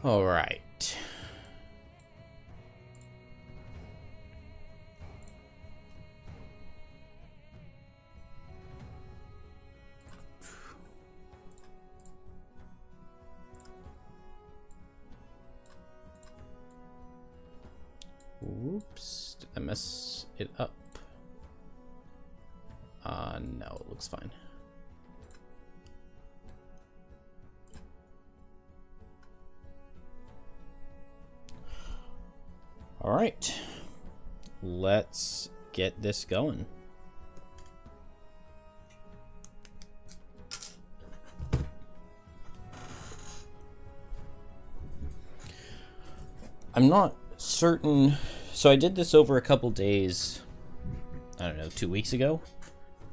All right. Whoops, did I mess it up? No, it looks fine. All right, let's get this going. I'm not certain. So I did this over a couple days. I don't know, 2 weeks ago,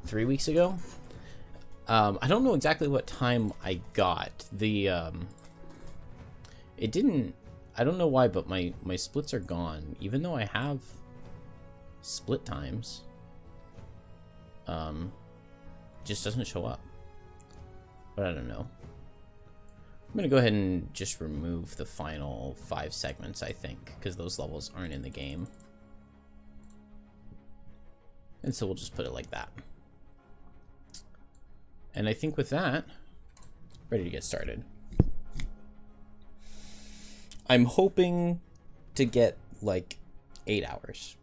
3 weeks ago. I don't know exactly what time I got the. It didn't. I don't know why, but my splits are gone, even though I have split times. Just doesn't show up. But I don't know. I'm gonna go ahead and just remove the final 5 segments, I think, because those levels aren't in the game. And so we'll just put it like that. And I think with that, ready to get started. I'm hoping to get like 8 hours.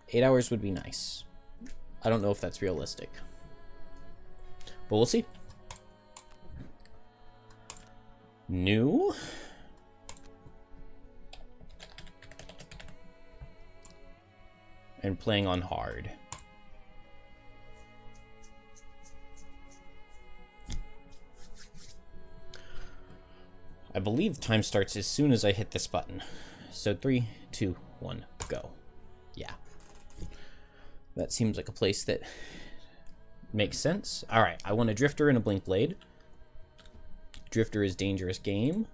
8 hours would be nice. I don't know if that's realistic, but we'll see. New. And playing on hard. I believe time starts as soon as I hit this button. So 3, 2, 1, go. Yeah. That seems like a place that makes sense. All right, I want a drifter and a blink blade. Drifter is dangerous game.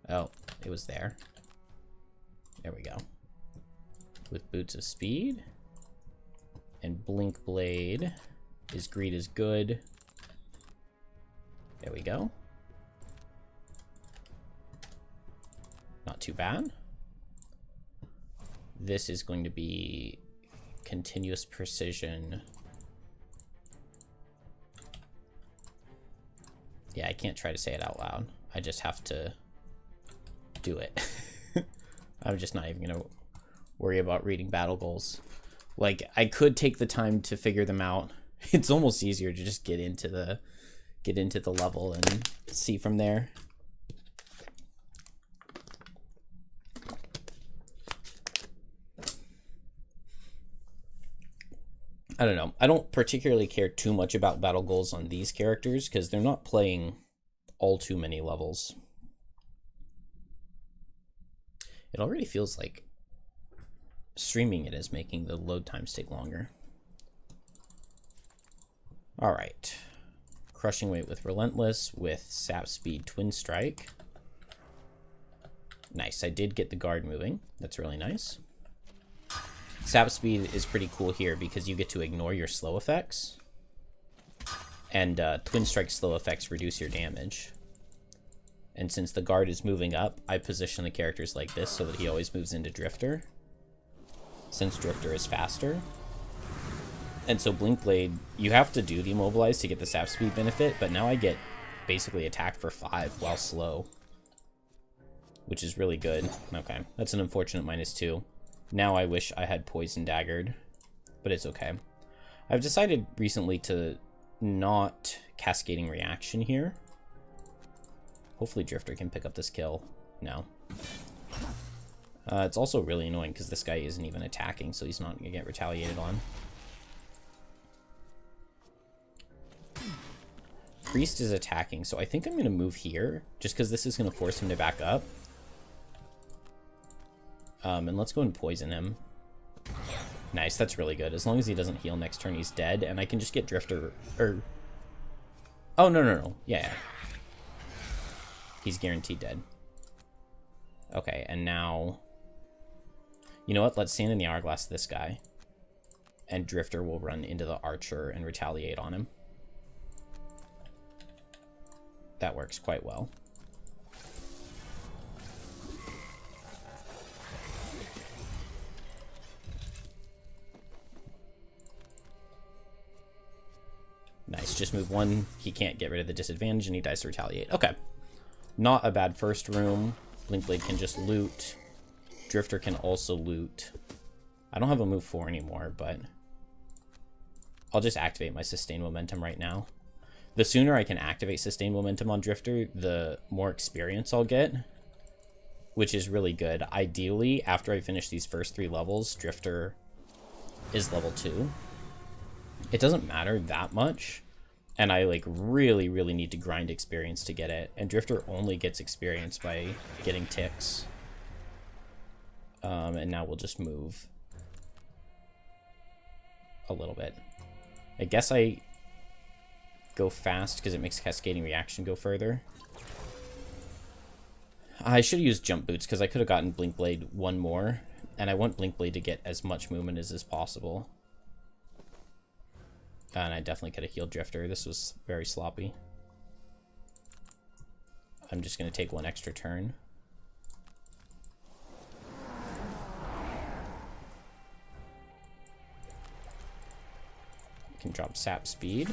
Oh, it was there. There we go. With boots of speed. And blink blade is greed is good. There we go. Not too bad. This is going to be continuous precision. Yeah, I can't try to say it out loud. I just have to do it. I'm just not even gonna worry about reading battle goals. Like, I could take the time to figure them out. It's almost easier to just get into the level and see from there. I don't know. I don't particularly care too much about battle goals on these characters because they're not playing all too many levels. It already feels like streaming it is making the load times take longer. All right. Crushing weight with Relentless with Sap Speed Twin Strike. Nice. I did get the guard moving. That's really nice. Sap Speed is pretty cool here because you get to ignore your slow effects. And Twin Strike slow effects reduce your damage. And since the guard is moving up, I position the characters like this so that he always moves into Drifter. Since Drifter is faster. And so Blink Blade, you have to do Demobilize to get the Sap Speed benefit, but now I get basically attack for 5 while slow. Which is really good. Okay, that's an unfortunate -2. Now I wish I had Poison Daggered, but it's okay. I've decided recently to not Cascading Reaction here. Hopefully Drifter can pick up this kill. No. It's also really annoying because this guy isn't even attacking, so he's not going to get retaliated on. Priest is attacking, so I think I'm going to move here, just because this is going to force him to back up. And let's go and poison him. Nice, that's really good. As long as he doesn't heal next turn, he's dead, and I can just get Drifter, or... Oh, no. Yeah. He's guaranteed dead. Okay, and now... You know what? Let's stand in the Hourglass to this guy. and Drifter will run into the Archer and retaliate on him. That works quite well. Nice, just move one. He can't get rid of the disadvantage and he dies to retaliate. Okay. Not a bad first room. Blinkblade can just loot. Drifter can also loot. I don't have a move 4 anymore, but I'll just activate my Sustain Momentum right now. The sooner I can activate Sustain Momentum on Drifter, the more experience I'll get, which is really good. Ideally, after I finish these first 3 levels, Drifter is level 2. It doesn't matter that much, and I like really need to grind experience to get it, and Drifter only gets experience by getting ticks. And now we'll just move a little bit. I guess I go fast because it makes Cascading Reaction go further. I should have used Jump Boots because I could have gotten Blinkblade 1 more, and I want Blinkblade to get as much movement as possible. And I definitely could have healed Drifter. This was very sloppy. I'm just going to take 1 extra turn. I can drop Sap Speed.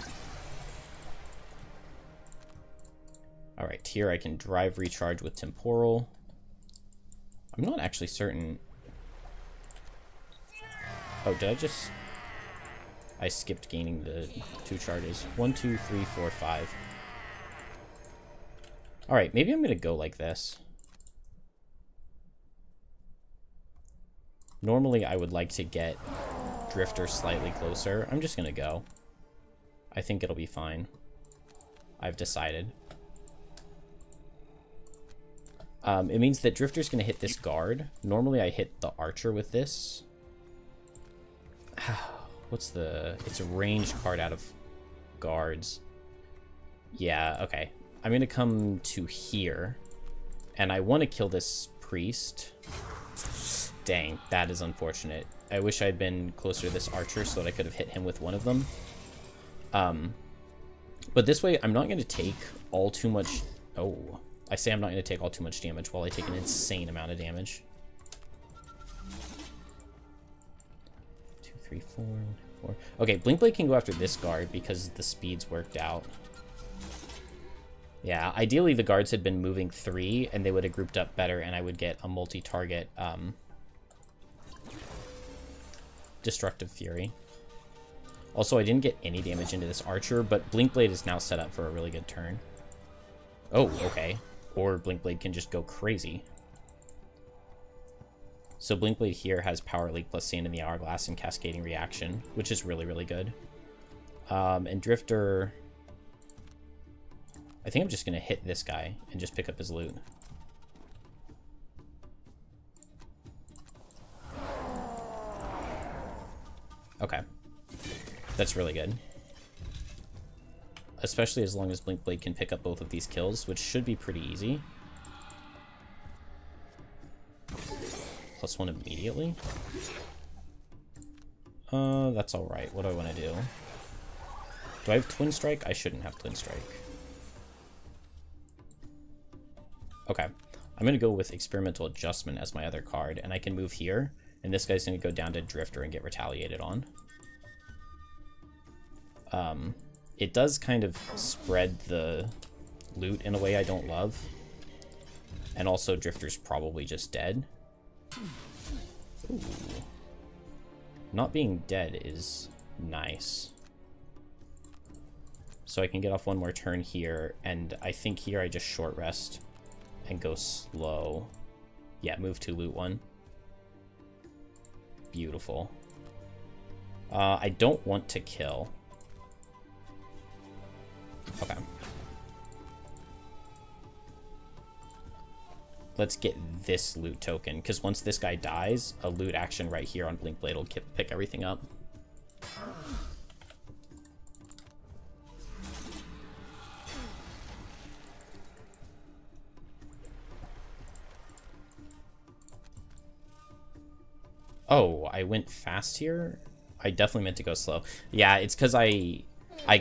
Alright, here I can Drive Recharge with Temporal. I'm not actually certain. Oh, did I just... I skipped gaining the 2 charges. 1, 2, 3, 4, 5. Alright, maybe I'm going to go like this. Normally, I would like to get Drifter slightly closer. I'm just going to go. I think it'll be fine. I've decided. It means that Drifter's going to hit this guard. Normally, I hit the Archer with this. What's the... It's a ranged card out of guards. Yeah, okay. I'm going to come to here. And I want to kill this priest. Dang, that is unfortunate. I wish I'd been closer to this Archer so that I could have hit him with one of them. But this way, I'm not going to take all too much... Oh, I say I'm not going to take all too much damage while I take an insane amount of damage. 2, 3, 4, 4. Okay, Blinkblade can go after this guard because the speed's worked out. Yeah, ideally the guards had been moving 3 and they would have grouped up better and I would get a multi-target Destructive Fury. Also, I didn't get any damage into this Archer, but Blinkblade is now set up for a really good turn. Oh, okay. Or Blinkblade can just go crazy. So Blinkblade here has Power Leak plus Sand in the Hourglass and Cascading Reaction, which is really good. And Drifter... I think I'm just going to hit this guy and just pick up his loot. Okay. That's really good. Especially as long as Blinkblade can pick up both of these kills, which should be pretty easy. +1 immediately. That's alright. What do I want to do? Do I have Twin Strike? I shouldn't have Twin Strike. Okay. I'm going to go with Experimental Adjustment as my other card, and I can move here, and this guy's going to go down to Drifter and get retaliated on. It does kind of spread the loot in a way I don't love. And also, Drifter's probably just dead. Ooh. Not being dead is nice. So I can get off 1 more turn here, and I think here I just short rest and go slow. Yeah, move 2, loot 1. Beautiful. I don't want to kill. Okay. Let's get this loot token, because once this guy dies, a loot action right here on Blinkblade will pick everything up. Oh, I went fast here? I definitely meant to go slow. Yeah, it's because I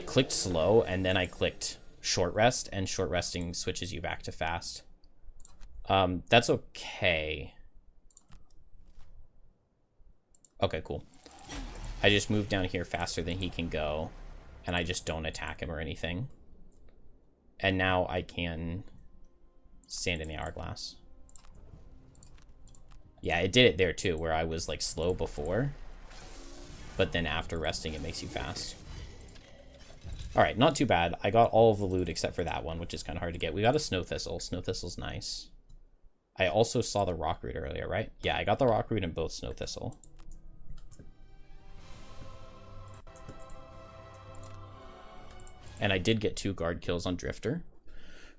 clicked slow and then I clicked short rest, and short resting switches you back to fast. That's okay. Okay, cool. I just moved down here faster than he can go, and I just don't attack him or anything. And now I can stand in the hourglass. Yeah, it did it there too, where I was like slow before, but then after resting it makes you fast. Alright, not too bad. I got all of the loot except for that one, which is kind of hard to get. We got a snow thistle. Snow thistle's nice. I also saw the rock root earlier, right? Yeah, I got the rock root and both snow thistle. And I did get 2 guard kills on Drifter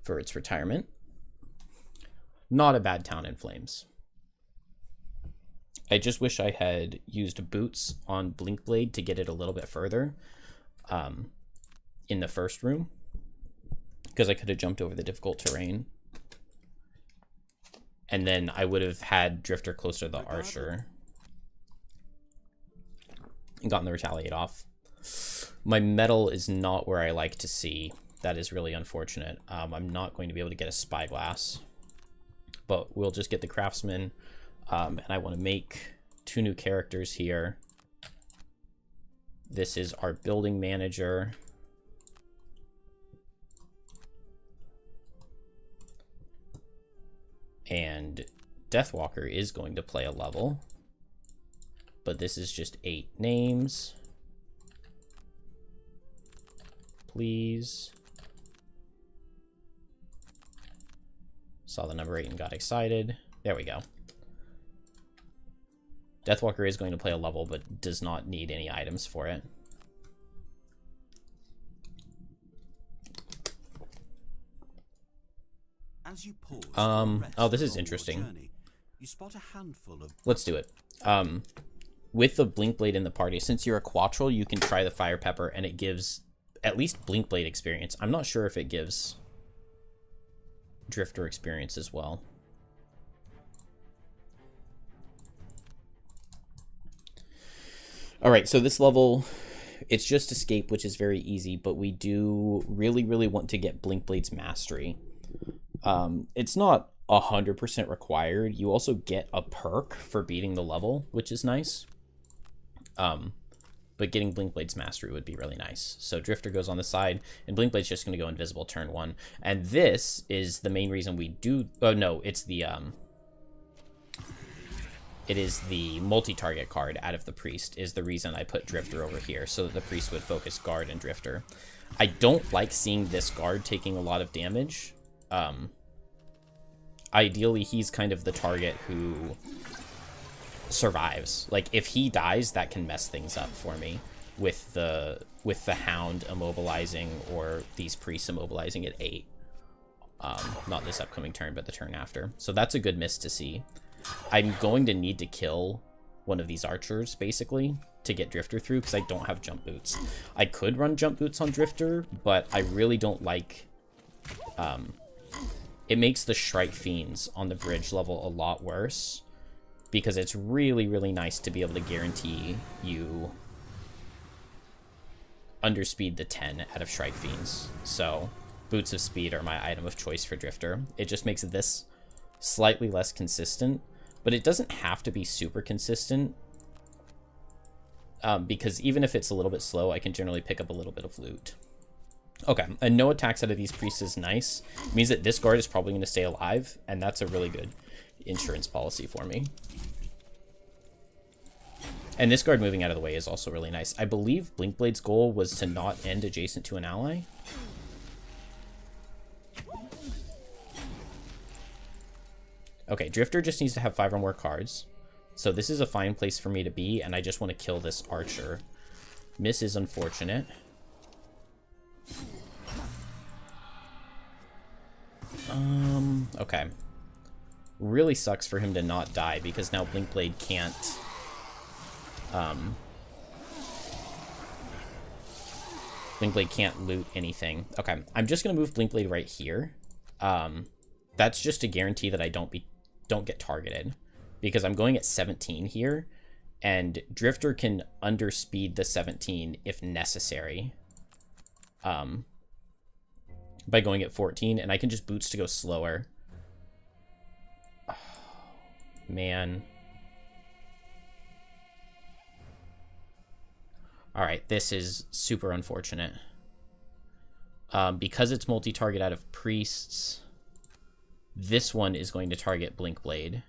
for its retirement. Not a bad town in flames. I just wish I had used boots on Blinkblade to get it a little bit further in the first room, because I could have jumped over the difficult terrain. And then I would have had Drifter closer to the Archer and gotten the Retaliate off. My metal is not where I like to see. That is really unfortunate. I'm not going to be able to get a Spyglass, but we'll just get the Craftsman. And I want to make 2 new characters here. This is our building manager. And Deathwalker is going to play a level, but this is just 8 names. Please. Saw the number 8 and got excited. There we go. Deathwalker is going to play a level, but does not need any items for it. As you pause oh, this is interesting. Journey, you spot a handful of... Let's do it. With the Blinkblade in the party, since you're a Quattrel, you can try the Fire Pepper, and it gives at least Blinkblade experience. I'm not sure if it gives Drifter experience as well. Alright, so this level, it's just Escape, which is very easy, but we do really, really want to get Blinkblade's Mastery. It's not 100% required. You also get a perk for beating the level, which is nice. But getting Blinkblade's Mastery would be really nice. So Drifter goes on the side, and Blinkblade's just going to go invisible turn 1. And this is the main reason we do... Oh, no, it's the... It is the multi-target card out of the Priest is the reason I put Drifter over here, so that the Priest would focus Guard and Drifter. I don't like seeing this Guard taking a lot of damage. Ideally, he's kind of the target who survives. Like, if he dies, that can mess things up for me with the Hound immobilizing or these Priests immobilizing at 8. Not this upcoming turn, but the turn after. So that's a good miss to see. I'm going to need to kill one of these archers, basically, to get Drifter through, because I don't have jump boots. I could run jump boots on Drifter, but I really don't like... it makes the Shrike Fiends on the bridge level a lot worse, because it's really, really nice to be able to guarantee you underspeed the 10 out of Shrike Fiends. So Boots of Speed are my item of choice for Drifter. It just makes this slightly less consistent, but it doesn't have to be super consistent, because even if it's a little bit slow, I can generally pick up a little bit of loot. Okay, and no attacks out of these priests is nice. It means that this guard is probably going to stay alive, and that's a really good insurance policy for me. And this guard moving out of the way is also really nice. I believe Blinkblade's goal was to not end adjacent to an ally. Okay, Drifter just needs to have 5 or more cards. So this is a fine place for me to be, and I just want to kill this archer. Miss is unfortunate. Okay. Really sucks for him to not die, because now Blinkblade can't... Blinkblade can't loot anything. Okay, I'm just going to move Blinkblade right here. That's just to guarantee that I don't get targeted, because I'm going at 17 here, And Drifter can underspeed the 17 if necessary. By going at 14, and I can just boots to go slower. Oh, man. Alright, this is super unfortunate. Because it's multi-target out of priests, this one is going to target Blinkblade.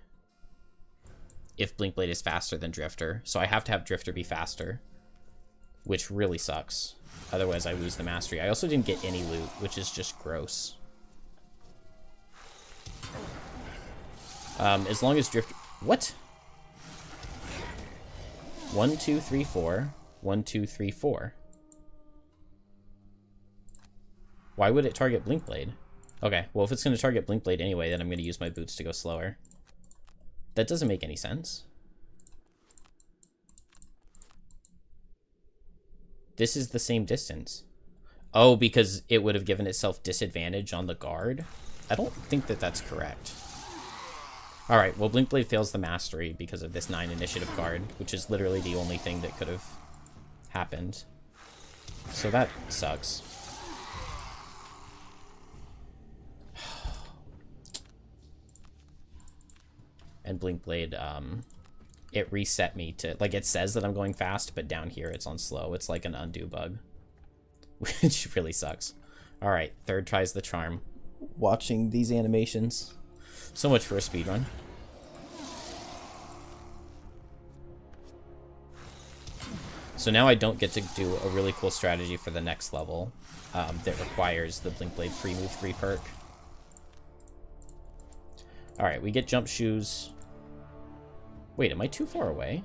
If Blinkblade is faster than Drifter. So I have to have Drifter be faster, which really sucks. Otherwise, I lose the mastery. I also didn't get any loot, which is just gross. As long as Drifter... What? 1, 2, 3, 4. 1, 2, 3, 4. Why would it target Blinkblade? Okay, well, if it's going to target Blinkblade anyway, then I'm going to use my boots to go slower. That doesn't make any sense. This is the same distance. Oh, because it would have given itself disadvantage on the guard? I don't think that that's correct. Alright, well, Blinkblade fails the mastery because of this 9 initiative guard, which is literally the only thing that could have happened. So that sucks. And Blinkblade, it reset me to, like, it says that I'm going fast, but down here it's on slow. It's like an undo bug, which really sucks. All right, third tries the charm. Watching these animations. So much for a speedrun. So now I don't get to do a really cool strategy for the next level that requires the Blinkblade free move 3 perk. All right, we get jump shoes. Wait, am I too far away?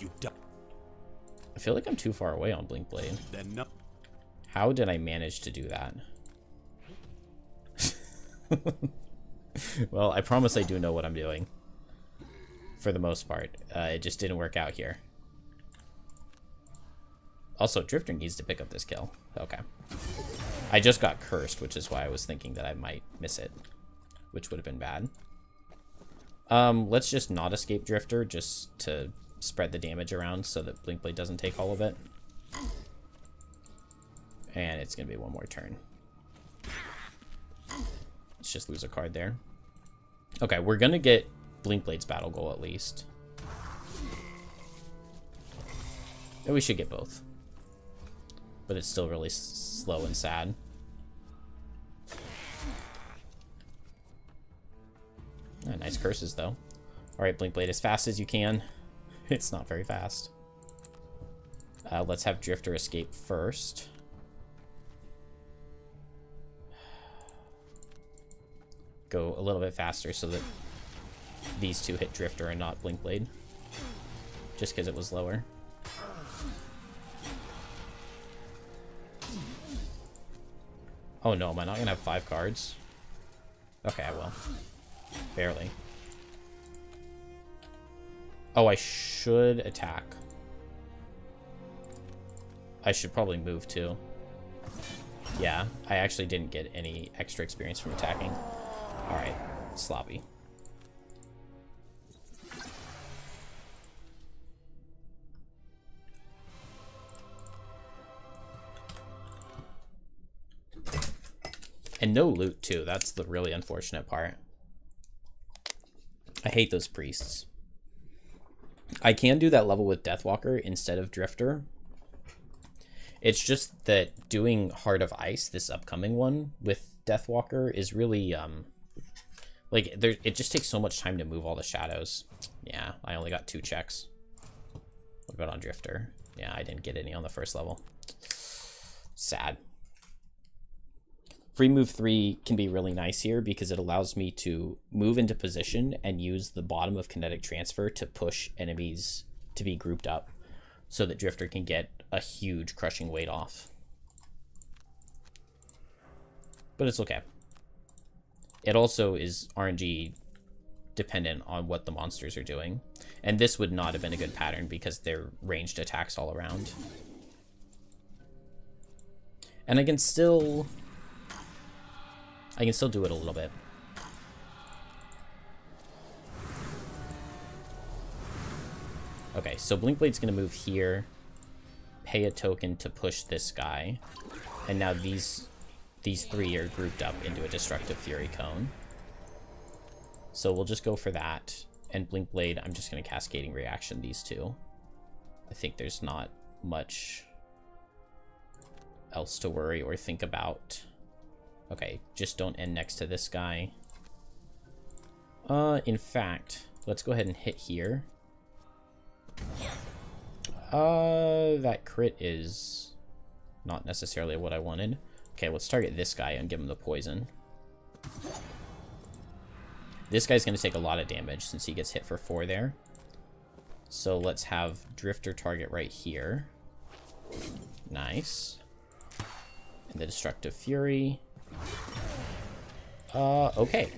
I feel like I'm too far away on Blinkblade. How did I manage to do that? Well, I promise I do know what I'm doing. For the most part. It just didn't work out here. Also, Drifter needs to pick up this kill. Okay. I just got cursed, which is why I was thinking that I might miss it. Which would have been bad. Let's just not escape Drifter, just to spread the damage around so that Blinkblade doesn't take all of it. And it's going to be one more turn. Let's just lose a card there. Okay, we're going to get Blinkblade's battle goal at least. And we should get both. But it's still really slow and sad. Nice curses, though. Alright, Blinkblade, as fast as you can. It's not very fast. Let's have Drifter escape first. Go a little bit faster so that these two hit Drifter and not Blinkblade. Just because it was lower. Oh no, am I not going to have 5 cards? Okay, I will. Barely. Oh, I should attack. I should probably move too. Yeah, I actually didn't get any extra experience from attacking. Alright, sloppy. And no loot too, that's the really unfortunate part. I hate those priests. I can do that level with Deathwalker instead of Drifter. It's just that doing Heart of Ice, this upcoming one, with Deathwalker is really, like, it just takes so much time to move all the shadows. Yeah, I only got 2 checks. What about on Drifter? Yeah, I didn't get any on the first level. Sad. Free move 3 can be really nice here because it allows me to move into position and use the bottom of kinetic transfer to push enemies to be grouped up so that Drifter can get a huge crushing weight off. But it's okay. It also is RNG dependent on what the monsters are doing. And this would not have been a good pattern because they're ranged attacks all around. And I can still do it a little bit. Okay, so Blinkblade's going to move here, pay a token to push this guy, and now these three are grouped up into a Destructive Fury Cone. So we'll just go for that, and Blinkblade, I'm just going to Cascading Reaction these two. I think there's not much else to worry or think about. Okay, just don't end next to this guy. In fact, let's go ahead and hit here. That crit is not necessarily what I wanted. Okay, let's target this guy and give him the poison. This guy's going to take a lot of damage since he gets hit for 4 there. So let's have Drifter target right here. Nice. And the Destructive Fury. Okay.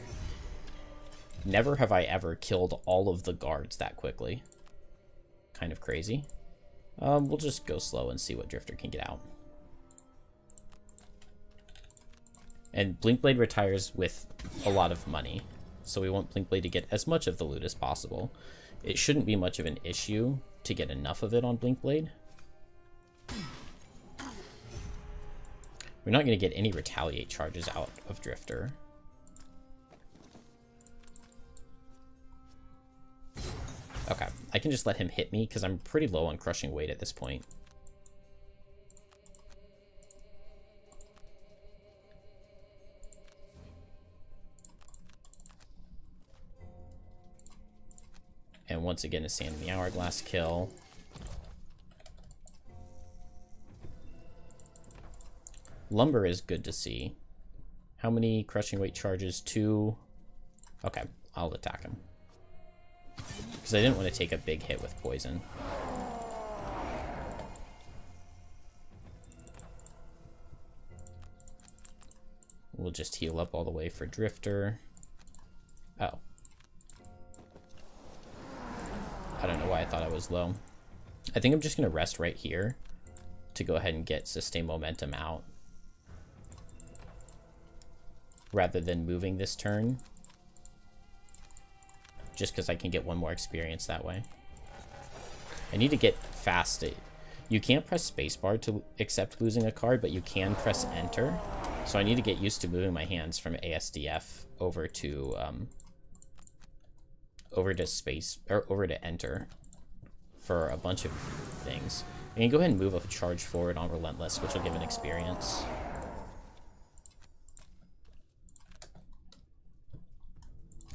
Never have I ever killed all of the guards that quickly. Kind of crazy. We'll just go slow and see what Drifter can get out. And Blinkblade retires with a lot of money, so we want Blinkblade to get as much of the loot as possible. It shouldn't be much of an issue to get enough of it on Blinkblade. We're not going to get any Retaliate charges out of Drifter. Okay, I can just let him hit me because I'm pretty low on crushing weight at this point. And once again, a Sand in the Hourglass kill. Lumber is good to see. How many crushing weight charges? 2. Okay, I'll attack him. Because I didn't want to take a big hit with poison. We'll just heal up all the way for Drifter. Oh. I don't know why I thought I was low. I think I'm just going to rest right here to go ahead and get Sustain Momentum out, rather than moving this turn, just because I can get 1 more experience that way. I need to get fast. You can't press spacebar to accept losing a card, but you can press enter. So I need to get used to moving my hands from ASDF over to space, or over to enter for a bunch of things. I can go ahead and move a charge forward on Relentless, which will give an experience.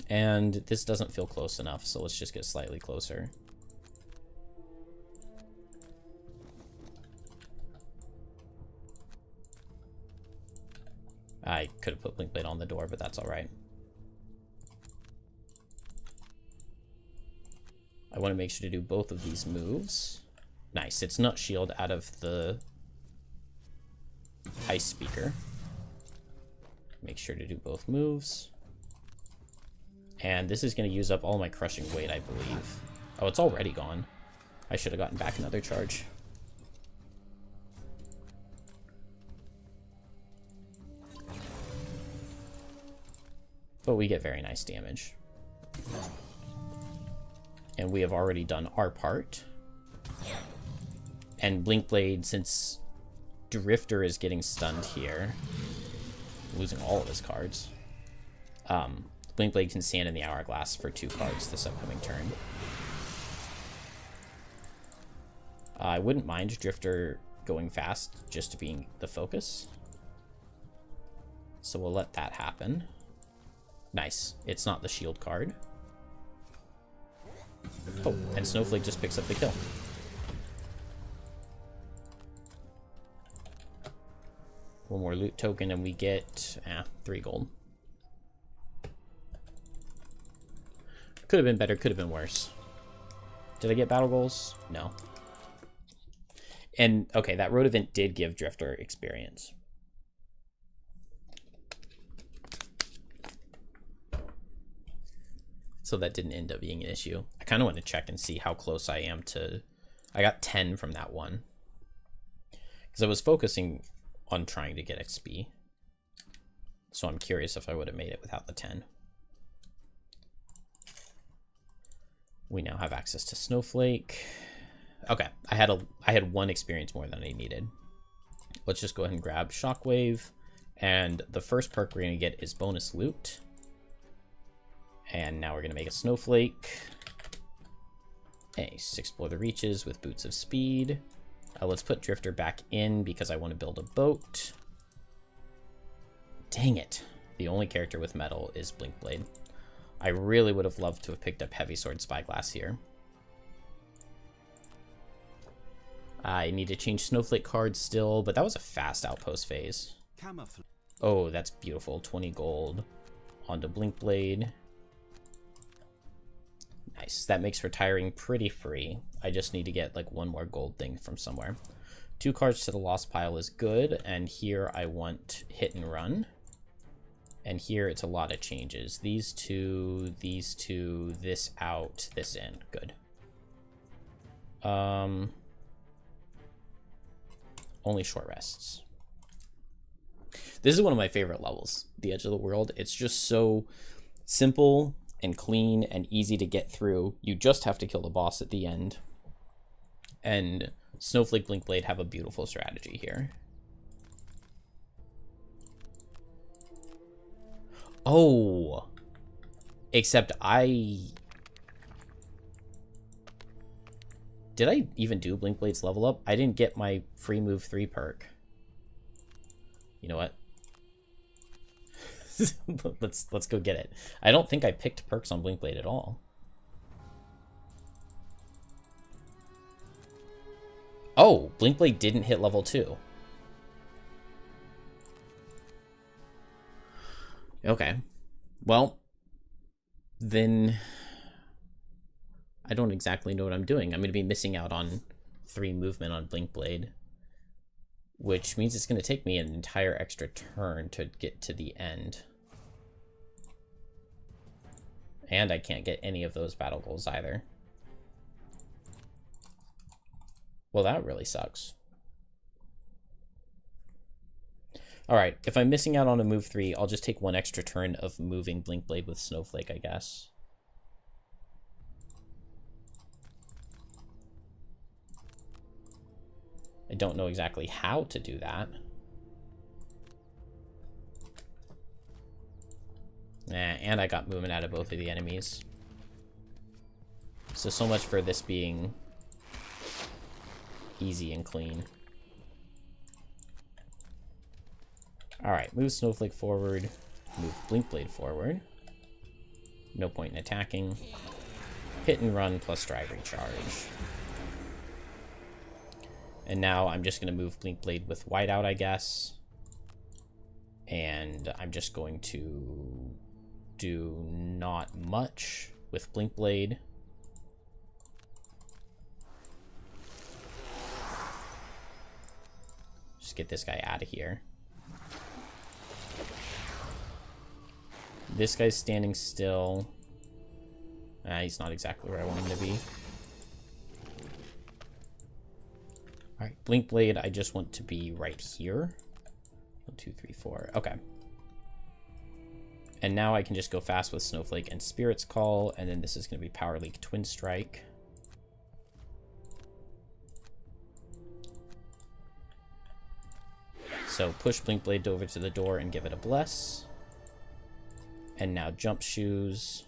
And this doesn't feel close enough, so let's just get slightly closer. I could have put Blinkblade on the door, but that's alright. I want to make sure to do both of these moves. Nice, it's Nut Shield out of the Ice Speaker. Make sure to do both moves. And this is going to use up all my crushing weight, I believe. Oh, it's already gone. I should have gotten back another charge. But we get very nice damage. And we have already done our part. And Blinkblade, since Drifter is getting stunned here, losing all of his cards, Blinkblade can stand in the Hourglass for 2 cards this upcoming turn. I wouldn't mind Drifter going fast just to being the focus. So we'll let that happen. Nice. It's not the shield card. Oh, and Snowflake just picks up the kill. One more loot token and we get 3 gold. Could have been better, could have been worse. Did I get battle goals? No. And, okay, that road event did give Drifter experience. So that didn't end up being an issue. I kind of want to check and see how close I am to... I got 10 from that one. Because I was focusing on trying to get XP. So I'm curious if I would have made it without the 10. We now have access to Snowflake. Okay, I had 1 experience more than I needed. Let's just go ahead and grab Shockwave. And the first perk we're going to get is bonus loot. And now we're going to make a Snowflake. Nice. Explore the reaches with Boots of Speed. Let's put Drifter back in because I want to build a boat. Dang it. The only character with metal is Blinkblade. I really would have loved to have picked up Heavy Sword Spyglass here. I need to change Snowflake cards still, but that was a fast outpost phase. Oh, that's beautiful. 20 gold onto Blinkblade. Nice. That makes retiring pretty free. I just need to get like 1 more gold thing from somewhere. 2 cards to the lost pile is good, and here I want hit and run. And here it's a lot of changes. These two, this out, this in. Good. Only short rests. This is one of my favorite levels, the Edge of the World. It's just so simple and clean and easy to get through. You just have to kill the boss at the end. And Snowflake, Blinkblade have a beautiful strategy here. Oh, except did I even do Blinkblade's level up? I didn't get my free move 3 perk. You know what? let's go get it. I don't think I picked perks on Blinkblade at all. Oh, Blinkblade didn't hit level 2. Okay. Well, then I don't exactly know what I'm doing. I'm going to be missing out on 3 movement on Blinkblade, which means it's going to take me an entire extra turn to get to the end. And I can't get any of those battle goals either. Well, that really sucks. Alright, if I'm missing out on a move 3, I'll just take 1 extra turn of moving Blinkblade with Snowflake, I guess. I don't know exactly how to do that. And I got movement out of both of the enemies. So much for this being easy and clean. Alright, move Snowflake forward, move Blinkblade forward. No point in attacking. Hit and run plus drive recharge. And now I'm just going to move Blinkblade with Whiteout, I guess. And I'm just going to do not much with Blinkblade. Just get this guy out of here. This guy's standing still. He's not exactly where I want him to be. Alright, Blinkblade, I just want to be right here. 1, 2, 3, 4. Okay. And now I can just go fast with Snowflake and Spirit's Call, and then this is going to be Power Leak Twin Strike. So push Blinkblade over to the door and give it a bless. And now Jump Shoes.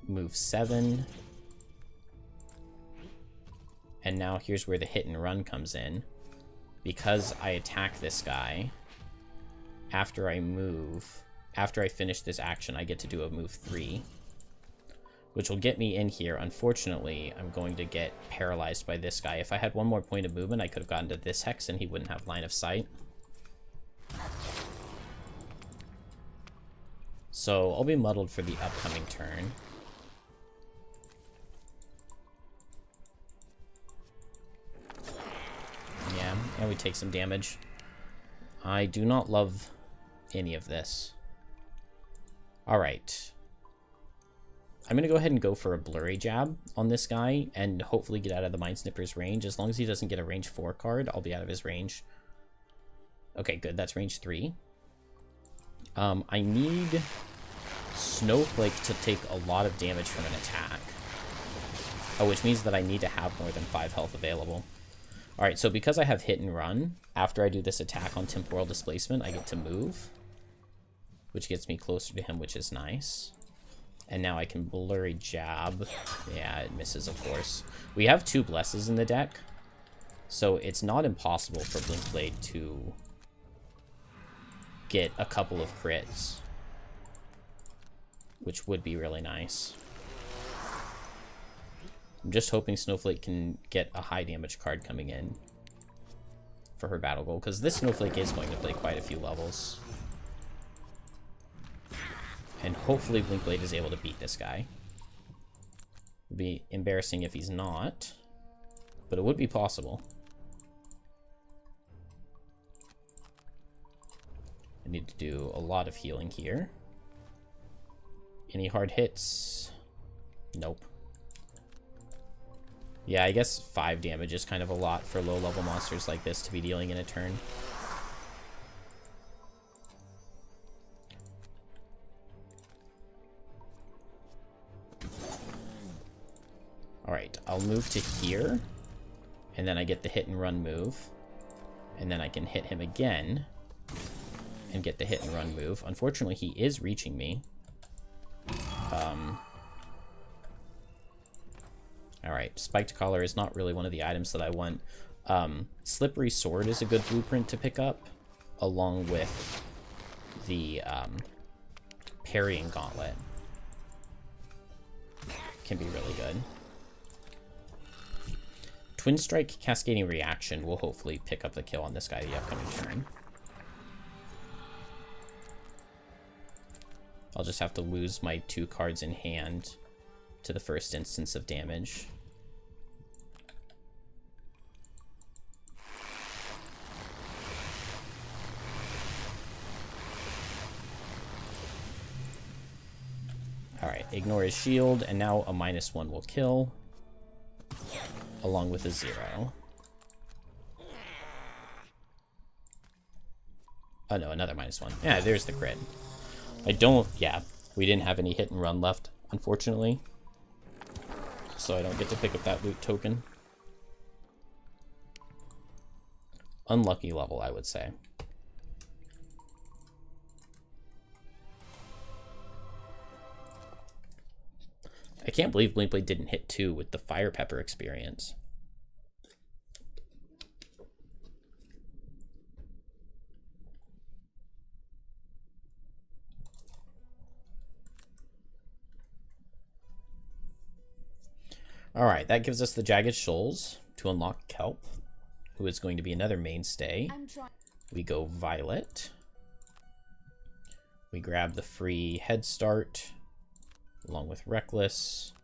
Move 7. And now here's where the hit and run comes in. Because I attack this guy, after I finish this action, I get to do a move 3. Which will get me in here. Unfortunately, I'm going to get paralyzed by this guy. If I had 1 more point of movement, I could have gotten to this hex and he wouldn't have line of sight. So I'll be muddled for the upcoming turn. Yeah, and we take some damage. I do not love any of this. Alright. I'm going to go ahead and go for a Blurry Jab on this guy and hopefully get out of the Mind Snipper's range. As long as he doesn't get a range 4 card, I'll be out of his range. Okay, good. That's range 3. I need Snowflake to take a lot of damage from an attack. Oh, which means that I need to have more than 5 health available. Alright, so because I have hit and run, after I do this attack on temporal displacement, I get to move, which gets me closer to him, which is nice. And now I can blurry jab. Yeah, it misses, of course. We have 2 blesses in the deck, so it's not impossible for Blinkblade to get a couple of crits, which would be really nice. I'm just hoping Snowflake can get a high damage card coming in for her battle goal, because this Snowflake is going to play quite a few levels. And hopefully Blinkblade is able to beat this guy. It would be embarrassing if he's not, but it would be possible. I need to do a lot of healing here. Any hard hits? Nope. Yeah, I guess 5 damage is kind of a lot for low-level monsters like this to be dealing in a turn. Alright, I'll move to here, and then I get the hit and run move, and then I can hit him again and get the hit and run move. Unfortunately, he is reaching me. Alright, Spiked Collar is not really one of the items that I want. Slippery Sword is a good blueprint to pick up, along with the Parrying Gauntlet. Can be really good. Twin Strike Cascading Reaction will hopefully pick up the kill on this guy the upcoming turn. I'll just have to lose my 2 cards in hand to the first instance of damage. Alright, ignore his shield, and now a -1 will kill, along with a 0. Oh no, another -1. Yeah, there's the crit. Yeah, we didn't have any hit and run left, unfortunately. So I don't get to pick up that loot token. Unlucky level, I would say. I can't believe Blinkblade didn't hit 2 with the Fire Pepper experience. Alright, that gives us the Jagged Shoals to unlock Kelp, who is going to be another mainstay. We go Violet. We grab the free Head Start, along with Reckless,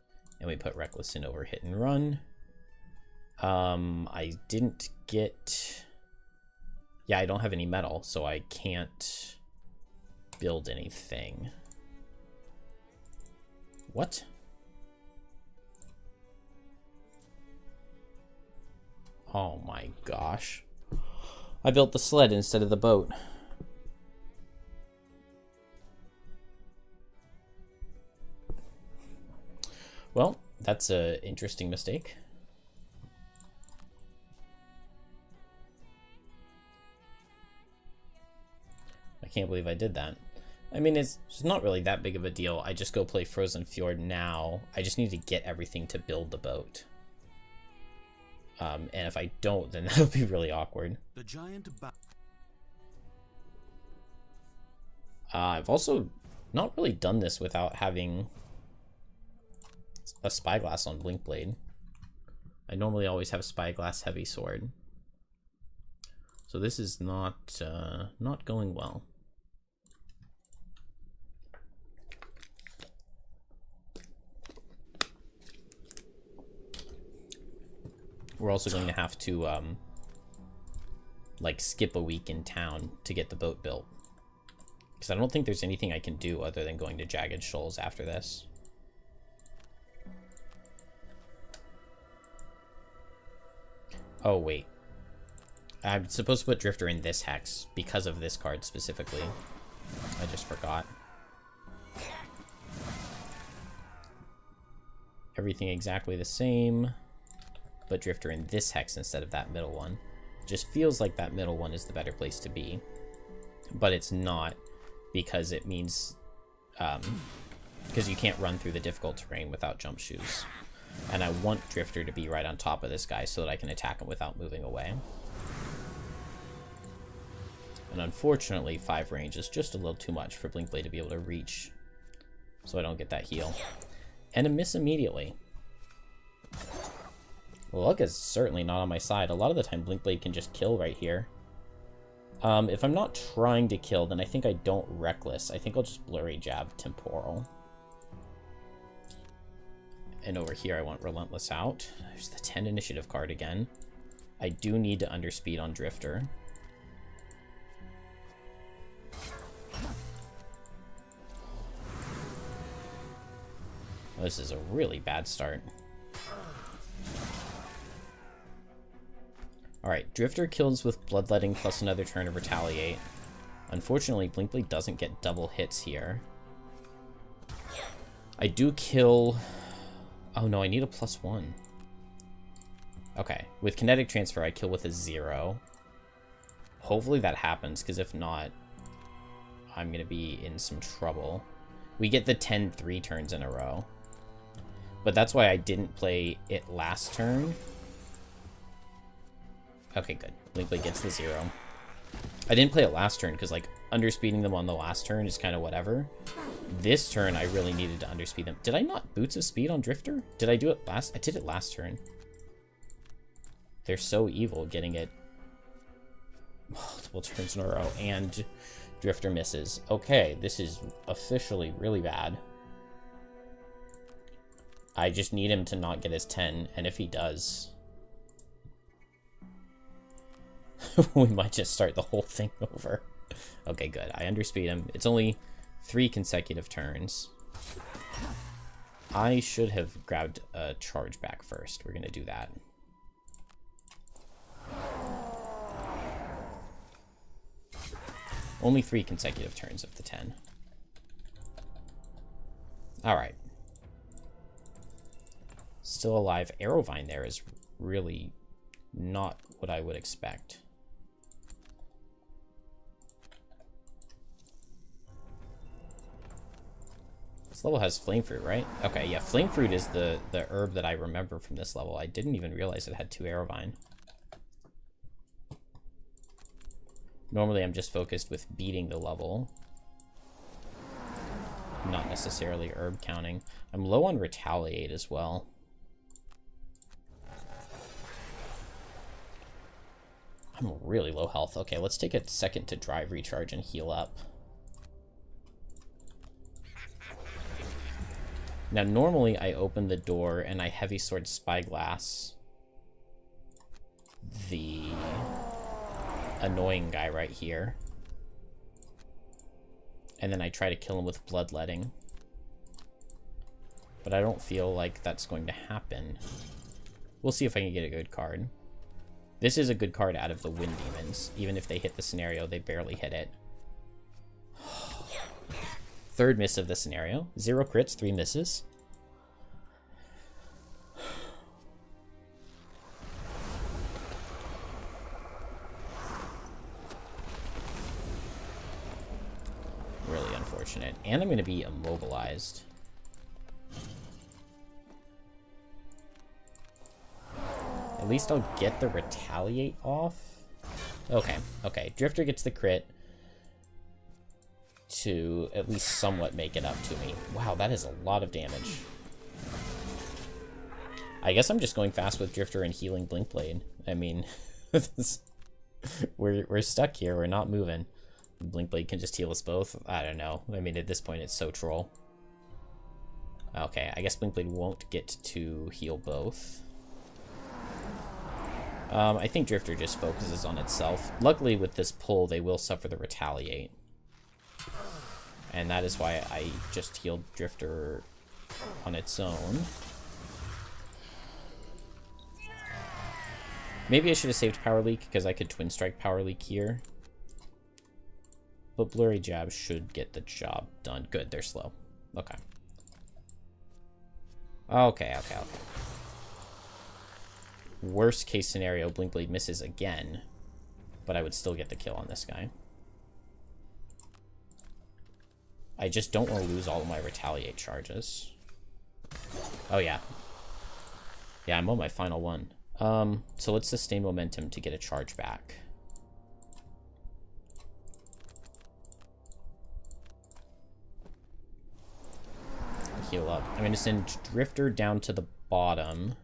and we put Reckless in over Hit and Run. I didn't get... Yeah, I don't have any metal, so I can't build anything. What? Oh my gosh. I built the sled instead of the boat. Well, that's an interesting mistake. I can't believe I did that. I mean, it's not really that big of a deal. I just go play Frozen Fjord now. I just need to get everything to build the boat. And if I don't, then that would be really awkward. The giant I've also not really done this without having a Spyglass on Blinkblade. I normally always have Spyglass Heavy Sword. So this is not going well. We're also going to have to, like, skip a week in town to get the boat built. Because I don't think there's anything I can do other than going to Jagged Shoals after this. Oh, wait. I'm supposed to put Drifter in this hex because of this card specifically. I just forgot. everything exactly the same, but Drifter in this hex instead of that middle one. Just feels like that middle one is the better place to be, but it's not, because it means because you can't run through the difficult terrain without jump shoes, and I want Drifter to be right on top of this guy so that I can attack him without moving away. And unfortunately 5 range is just a little too much for Blinkblade to be able to reach, so I don't get that heal. And a miss immediately. Luck is certainly not on my side. A lot of the time Blinkblade can just kill right here. If I'm not trying to kill, then I think I don't Reckless. I think I'll just Blurry Jab Temporal. And over here I want Relentless out. There's the 10 initiative card again. I do need to underspeed on Drifter. Oh, this is a really bad start. Alright, Drifter kills with Bloodletting plus another turn of Retaliate. Unfortunately, Blinkblade doesn't get double hits here. I do kill... Oh no, I need a +1. Okay, with Kinetic Transfer, I kill with a 0. Hopefully that happens, because if not, I'm going to be in some trouble. We get the 10 3 turns in a row. But that's why I didn't play it last turn. Okay, good. Blinkblade gets the 0. I didn't play it last turn because, like, underspeeding them on the last turn is kind of whatever. This turn, I really needed to underspeed them. Did I not Boots of Speed on Drifter? Did I do it last? I did it last turn. They're so evil getting it multiple turns in a row, and Drifter misses. Okay, this is officially really bad. I just need him to not get his 10, and if he does, we might just start the whole thing over. Okay, good. I underspeed him. It's only 3 consecutive turns. I should have grabbed a charge back first. We're going to do that. Only 3 consecutive turns of the 10. Alright. Still alive. Arrowvine there is really not what I would expect. This level has Flame Fruit, right? Okay, yeah, Flame Fruit is the herb that I remember from this level. I didn't even realize it had 2 Arrowvine. Normally I'm just focused with beating the level, not necessarily herb counting. I'm low on Retaliate as well. I'm really low health. Okay, let's take a second to drive, recharge, and heal up. Now, normally I open the door and I Heavy Sword Spyglass the annoying guy right here. And then I try to kill him with Bloodletting. But I don't feel like that's going to happen. We'll see if I can get a good card. This is a good card out of the Wind Demons. Even if they hit the scenario, they barely hit it. 3rd miss of the scenario. 0 crits, 3 misses. Really unfortunate. And I'm going to be immobilized. At least I'll get the Retaliate off. Okay, okay. Drifter gets the crit to at least somewhat make it up to me. Wow, that is a lot of damage. I guess I'm just going fast with Drifter and healing Blinkblade. I mean, we're stuck here. We're not moving. Blinkblade can just heal us both. I don't know. I mean, at this point, it's so troll. Okay, I guess Blinkblade won't get to heal both. I think Drifter just focuses on itself. Luckily, with this pull, they will suffer the Retaliate. And that is why I just healed Drifter on its own. Maybe I should have saved Power Leak, because I could Twin Strike Power Leak here. But Blurry Jab should get the job done. Good, they're slow. Okay. Okay, okay, okay. Worst case scenario, Blinkblade misses again, but I would still get the kill on this guy. I just don't want to lose all of my retaliate charges. Oh yeah. Yeah, I'm on my final one. So let's sustain momentum to get a charge back. Heal up. I'm going to send Drifter down to the bottom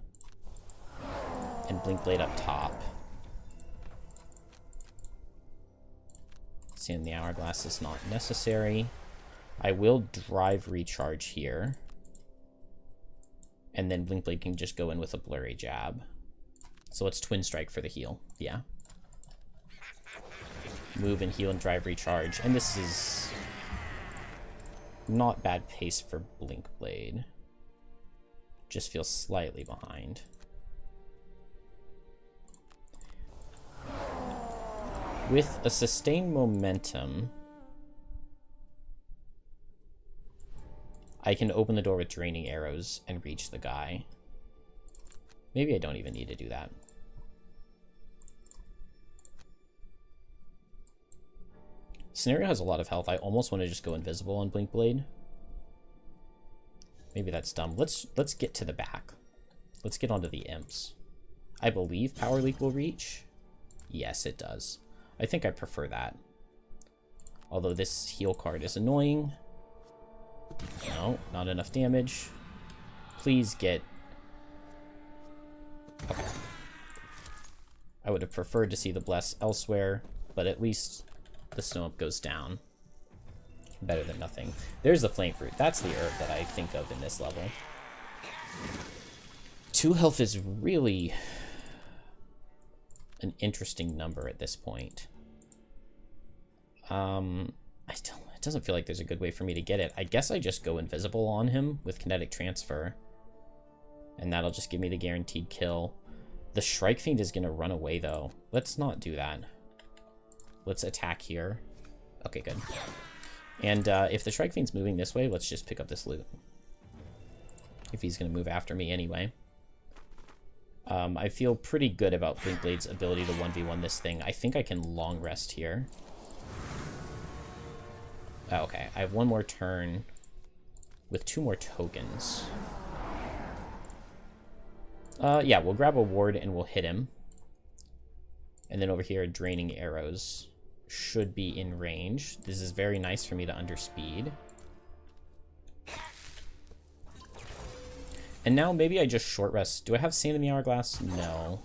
and Blinkblade up top. Sand the Hourglass is not necessary. I will drive recharge here. And then Blinkblade can just go in with a blurry jab. So let's Twin Strike for the heal. Yeah. Move and heal and drive recharge. And this is not bad pace for Blinkblade. Just feels slightly behind. With a sustained momentum, I can open the door with draining arrows and reach the guy. Maybe I don't even need to do that. Scenario has a lot of health. I almost want to just go invisible on Blinkblade. Maybe that's dumb. Let's get to the back. Let's get onto the imps. I believe Power Leak will reach. Yes, it does. I think I prefer that. Although this heal card is annoying. No, not enough damage. Please get... Okay. I would have preferred to see the Bless elsewhere, but at least the Snow Imp goes down. Better than nothing. There's the Flame Fruit. That's the herb that I think of in this level. 2 health is really an interesting number at this point. It doesn't feel like there's a good way for me to get it. I guess I just go invisible on him with Kinetic Transfer. And that'll just give me the guaranteed kill. The Shrike Fiend is going to run away, though. Let's not do that. Let's attack here. Okay, good. And if the Shrike Fiend's moving this way, let's just pick up this loot. If he's going to move after me anyway. I feel pretty good about Blinkblade's ability to 1v1 this thing. I think I can long rest here. Oh, okay, I have one more turn with 2 more tokens. Yeah, we'll grab a ward and we'll hit him. And then over here, draining arrows should be in range. This is very nice for me to underspeed. And now maybe I just short rest. Do I have Sand in the Hourglass? No.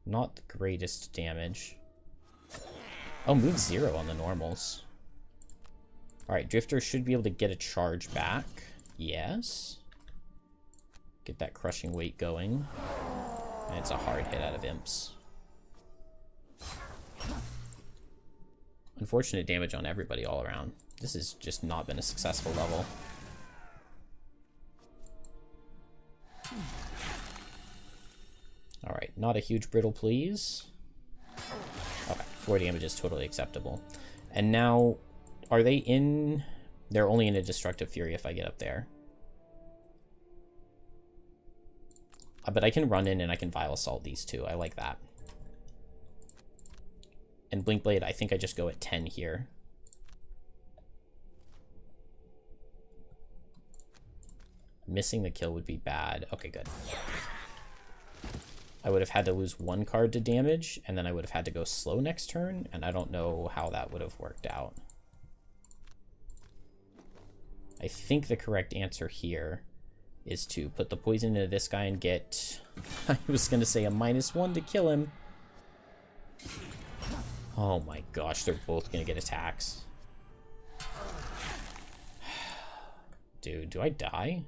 Not the greatest damage. Oh, move 0 on the normals. Alright, Drifter should be able to get a charge back. Yes. Get that crushing weight going. And it's a hard hit out of imps. Unfortunate damage on everybody all around. This has just not been a successful level. Alright, not a huge brittle, please. Okay, 4 damage is totally acceptable. And now, are they in... They're only in a Destructive Fury if I get up there. But I can run in and I can Vile Assault these two. I like that. And Blinkblade, I think I just go at 10 here. Missing the kill would be bad. Okay, good. I would have had to lose 1 card to damage, and then I would have had to go slow next turn, and I don't know how that would have worked out. I think the correct answer here is to put the poison into this guy and get... I was going to say a -1 to kill him. Oh my gosh, they're both going to get attacks. Dude, do I die?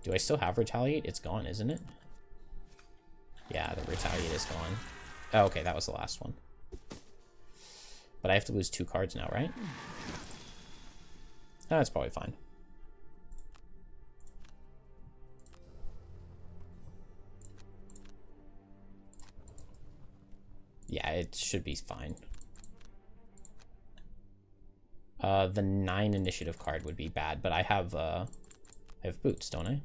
Do I still have Retaliate? It's gone, isn't it? Yeah, the Retaliate is gone. Oh, okay, that was the last one. But I have to lose 2 cards now, right? Oh, that's probably fine. Yeah, it should be fine. The 9 initiative card would be bad, but I have boots, don't I?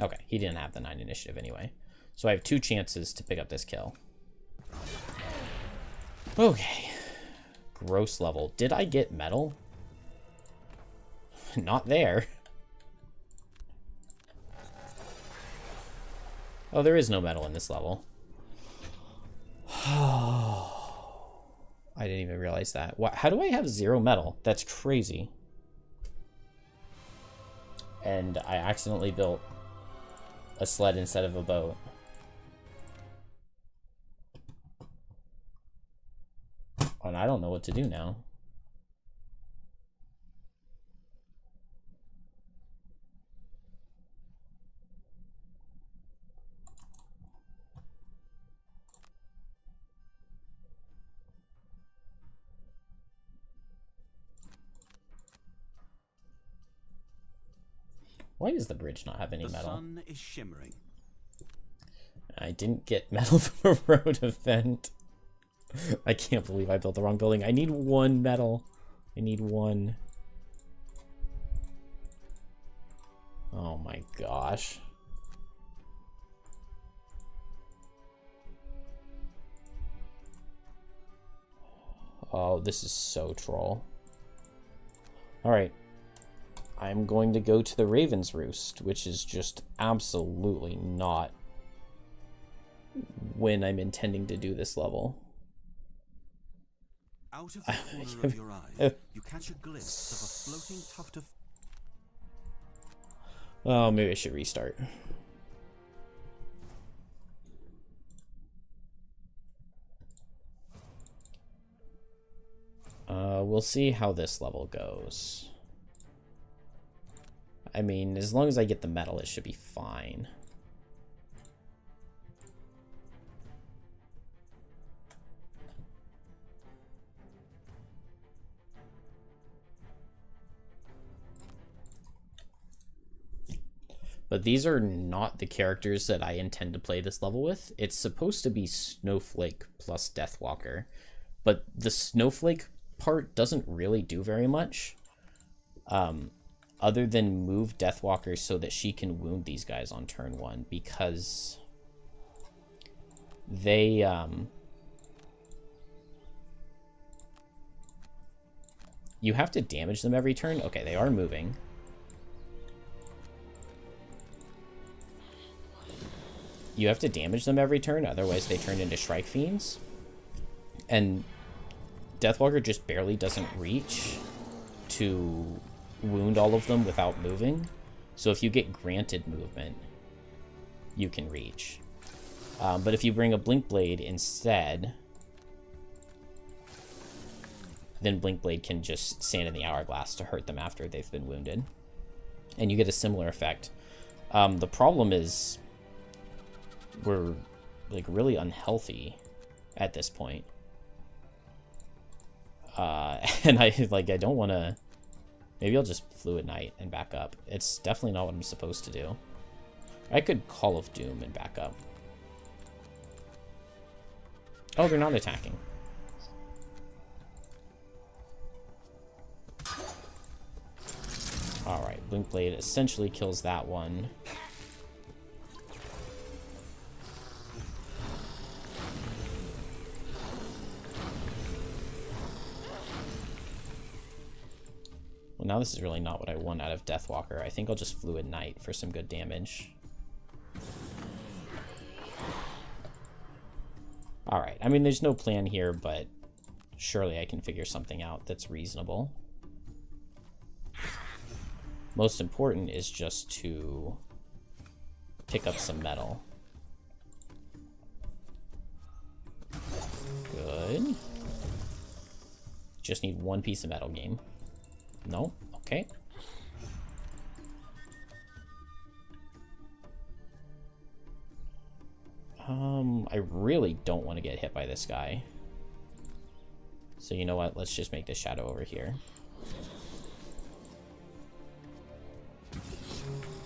Okay, he didn't have the 9 initiative anyway. So I have 2 chances to pick up this kill. Okay. Gross level. Did I get metal? Not there. Oh, there is no metal in this level. I didn't even realize that. How do I have 0 metal? That's crazy. And I accidentally built a sled instead of a boat. And I don't know what to do now. Why does the bridge not have any metal? The sun is shimmering. I didn't get metal from a road event. I can't believe I built the wrong building. I need 1 metal. I need 1. Oh my gosh. Oh, this is so troll. Alright. I'm going to go to the Raven's Roost, which is just absolutely not when I'm intending to do this level. Out of the corner of your eye, you catch a glimpse of a floating tuft of... Oh, maybe I should restart. We'll see how this level goes. I mean, as long as I get the metal, it should be fine. But these are not the characters that I intend to play this level with. It's supposed to be Snowflake plus Deathwalker, but the Snowflake part doesn't really do very much. Other than move Deathwalker so that she can wound these guys on turn 1, because they you have to damage them every turn. Okay, they are moving. You have to damage them every turn, otherwise they turn into Shrike Fiends. And Deathwalker just barely doesn't reach to wound all of them without moving. So if you get granted movement, you can reach. But if you bring a Blink Blade instead, then Blink Blade can just stand in the hourglass to hurt them after they've been wounded. And you get a similar effect. The problem is we're like really unhealthy at this point. And I don't want to... Maybe I'll just Fluid Knight and back up. It's definitely not what I'm supposed to do. I could Call of Doom and back up. Oh, they're not attacking. Alright, Blink Blade essentially kills that one. Well, now this is really not what I want out of Deathwalker. I think I'll just Fluid Knight for some good damage. Alright, I mean, there's no plan here, but surely I can figure something out that's reasonable. Most important is just to pick up some metal. Good. Just need 1 piece of metal, game. No? Okay. I really don't want to get hit by this guy. So you know what? Let's just make this shadow over here.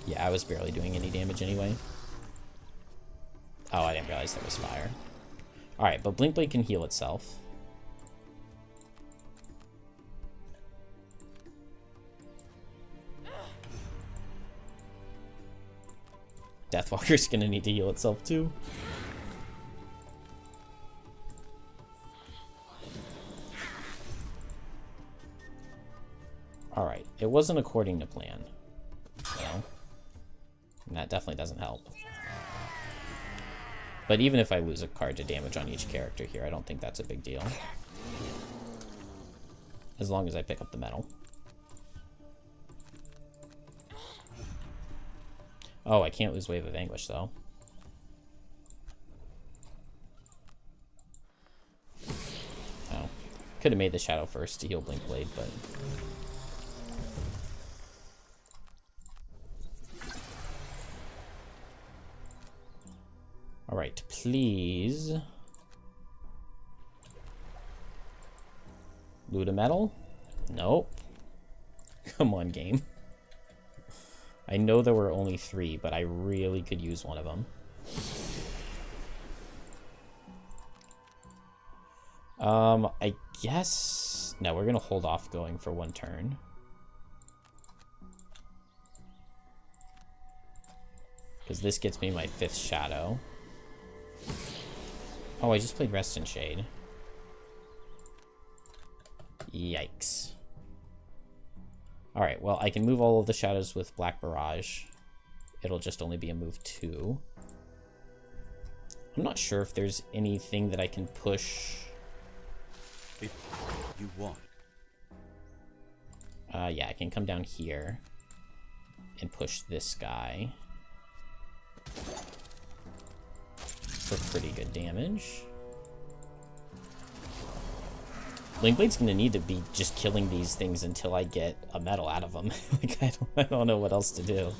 Yeah, I was barely doing any damage anyway. Oh, I didn't realize that was fire. Alright, but Blink Blade can heal itself. Deathwalker's gonna need to heal itself too. Alright, it wasn't according to plan. Well, and that definitely doesn't help. But even if I lose a card to damage on each character here, I don't think that's a big deal. As long as I pick up the metal. Oh, I can't lose Wave of Anguish, though. Oh. Could have made the Shadow first to heal Blink Blade, but... Alright, please. Loot a metal? Nope. Come on, game. I know there were only 3, but I really could use one of them. I guess... No, we're gonna hold off going for 1 turn. Because this gets me my 5th Shadow. Oh, I just played Rest in Shade. Yikes. Alright, well, I can move all of the shadows with Black Barrage. It'll just only be a move 2. I'm not sure if there's anything that I can push. If you want. Yeah, I can come down here and push this guy for pretty good damage. Blinkblade's gonna need to be just killing these things until I get a metal out of them. Like, I don't know what else to do.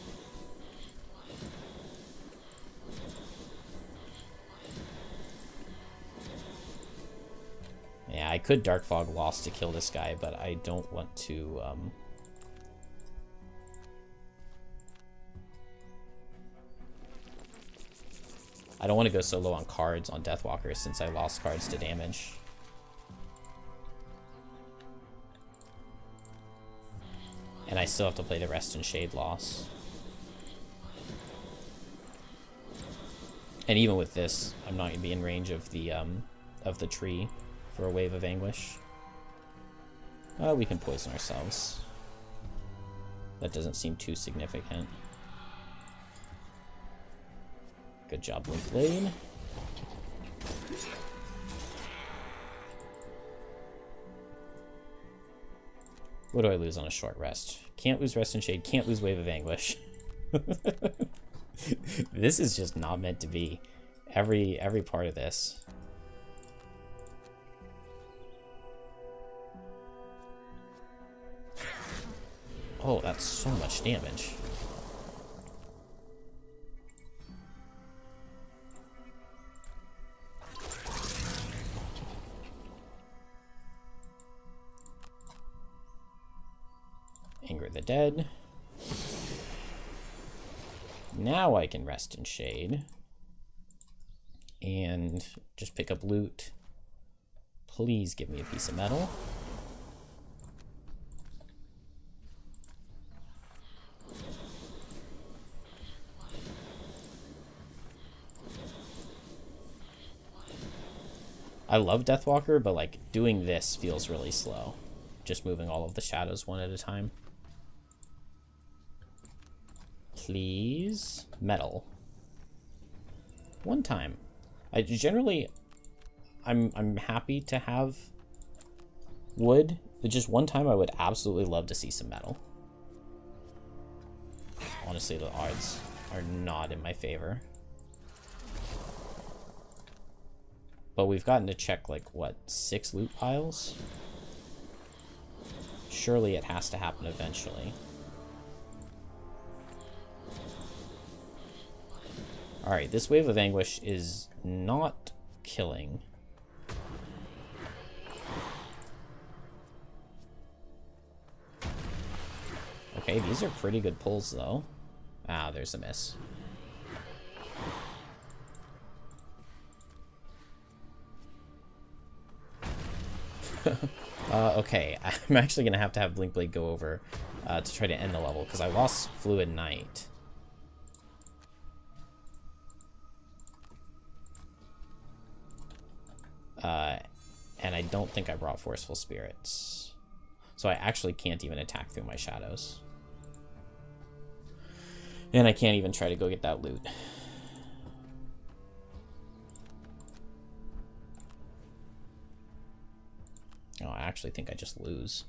Yeah, I could Dark Fog Lost to kill this guy, but I don't want to, I don't want to go so low on cards on Deathwalker since I lost cards to damage. And I still have to play the Rest in Shade loss. And even with this, I'm not going to be in range of the tree for a Wave of Anguish. We can poison ourselves. That doesn't seem too significant. Good job, Blink Blade. What do I lose on a short rest? Can't lose Rest in Shade, can't lose Wave of Anguish. This is just not meant to be. Every part of this. Oh, that's so much damage. Anger the Dead. Now I can Rest in Shade. And just pick up loot. Please give me a piece of metal. I love Deathwalker, but like doing this feels really slow. Just moving all of the shadows one at a time. Please. Metal. One time. I'm happy to have wood, but just one time I would absolutely love to see some metal. Honestly, the odds are not in my favor. But we've gotten to check, like, what, 6 loot piles? Surely it has to happen eventually. Alright, this Wave of Anguish is not killing. Okay, these are pretty good pulls, though. Ah, there's a miss. Okay, I'm actually going to have Blink Blade go over to try to end the level, because I lost Fluid Knight. And I don't think I brought Forceful Spirits. So I actually can't even attack through my shadows. And I can't even try to go get that loot. Oh, I actually think I just lose.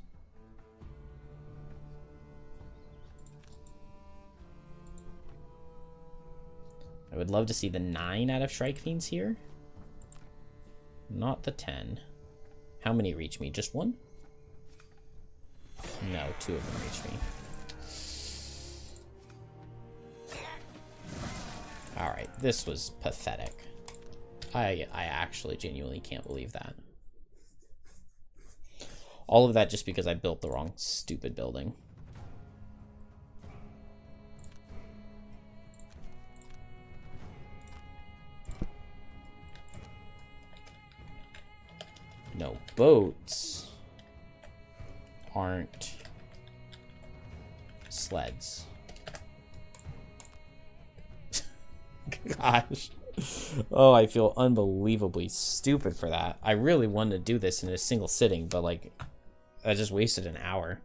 I would love to see the 9 out of Strike Fiends here. Not the 10. How many reach me? Just 1? No, 2 of them reach me. Alright, this was pathetic. I actually genuinely can't believe that. All of that just because I built the wrong stupid building. No, boats aren't sleds. Gosh. Oh, I feel unbelievably stupid for that. I really wanted to do this in a single sitting, but like, I just wasted an hour.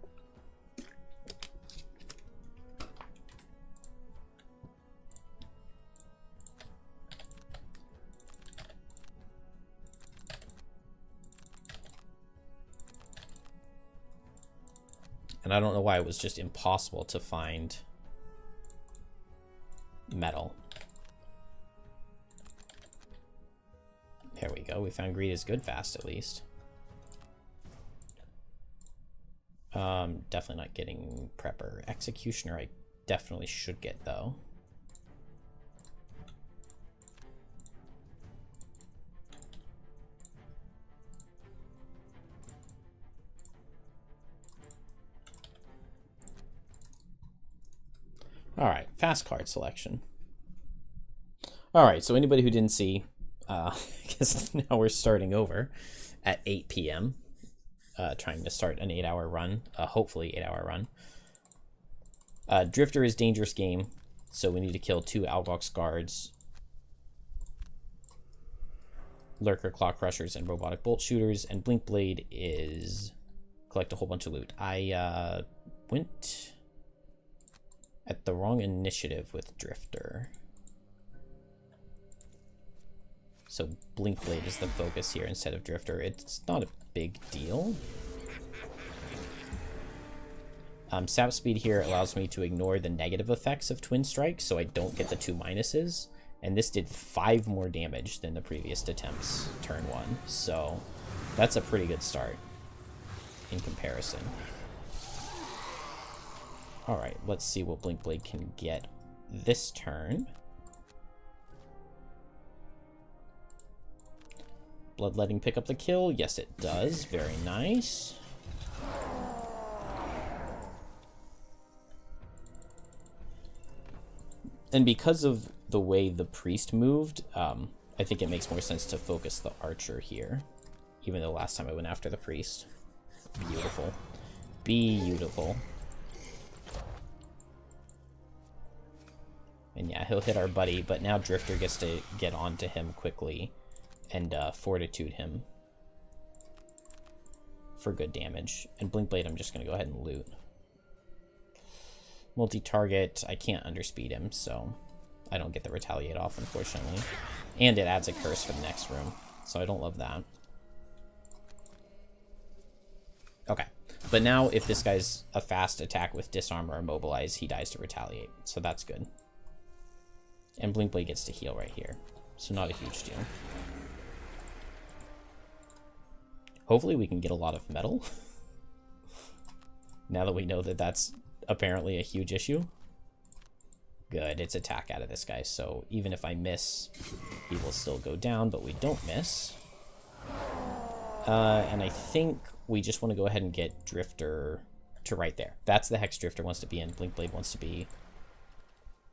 And I don't know why it was just impossible to find metal. There we go. We found greed is good fast, at least. Definitely not getting prepper. Executioner I definitely should get, though. Alright, fast card selection. Alright, so anybody who didn't see, I guess now we're starting over at 8 p.m. Trying to start an 8-hour run, hopefully 8-hour run. Drifter is dangerous game, so we need to kill 2 Algox guards, Lurker, Claw Crushers, and Robotic Bolt Shooters, and Blink Blade is collect a whole bunch of loot. I went at the wrong initiative with Drifter. So Blink Blade is the focus here instead of Drifter. It's not a big deal. Sap Speed here allows me to ignore the negative effects of Twin Strike, so I don't get the 2 minuses. And this did 5 more damage than the previous attempts, turn 1. So that's a pretty good start in comparison. Alright, let's see what Blink Blade can get this turn. Bloodletting pick up the kill. Yes, it does. Very nice. And because of the way the priest moved, I think it makes more sense to focus the archer here. Even though last time I went after the priest. Beautiful. Beautiful. And yeah, he'll hit our buddy, but now Drifter gets to get onto him quickly and fortitude him for good damage. And Blink Blade, I'm just going to go ahead and loot. Multi-target, I can't underspeed him, so I don't get the retaliate off, unfortunately. And it adds a curse for the next room, so I don't love that. Okay, but now if this guy's a fast attack with disarm or immobilize, he dies to retaliate, so that's good. And Blink Blade gets to heal right here, so not a huge deal. Hopefully we can get a lot of metal. Now that we know that that's apparently a huge issue. Good, it's attack out of this guy, so even if I miss, he will still go down, but we don't miss. And I think we just want to go ahead and get Drifter to right there. That's the hex Drifter wants to be in. Blink Blade wants to be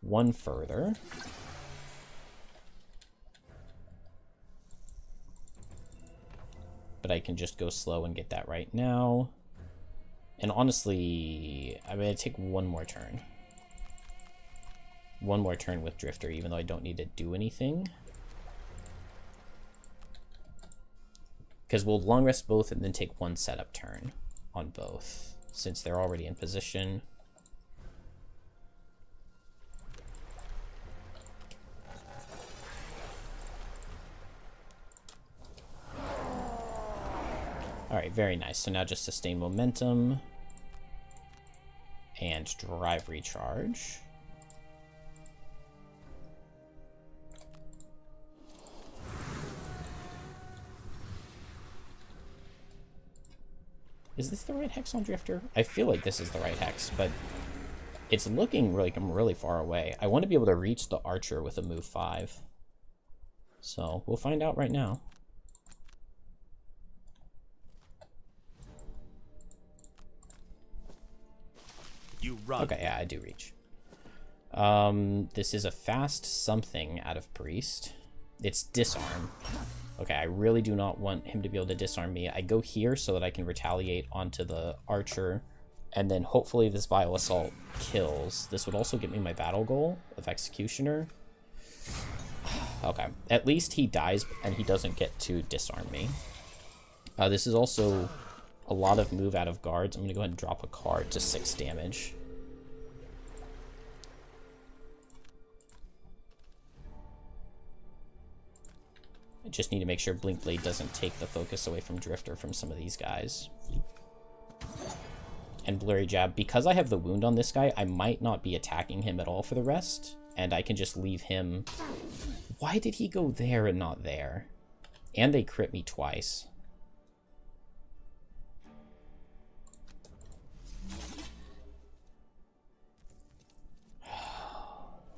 one further. But I can just go slow and get that right now. And honestly, I'm going to take one more turn. One more turn with Drifter, even though I don't need to do anything. Because we'll long rest both and then take one setup turn on both, since they're already in position. Alright, very nice. So now just sustain momentum and drive recharge. Is this the right hex on Drifter? I feel like this is the right hex, but it's looking like I'm really far away. I want to be able to reach the Archer with a move 5. So we'll find out right now. You run. Okay, yeah, I do reach. This is a fast something out of Priest. It's disarm. Okay, I really do not want him to be able to disarm me. I go here so that I can retaliate onto the Archer, and then hopefully this Vile Assault kills. This would also get me my battle goal of Executioner. Okay, at least he dies and he doesn't get to disarm me. This is also a lot of move out of guards. I'm going to go ahead and drop a card to 6 damage. I just need to make sure Blink Blade doesn't take the focus away from Drifter from some of these guys. And Blurry Jab, because I have the wound on this guy, I might not be attacking him at all for the rest, and I can just leave him. Why did he go there and not there? And they crit me twice.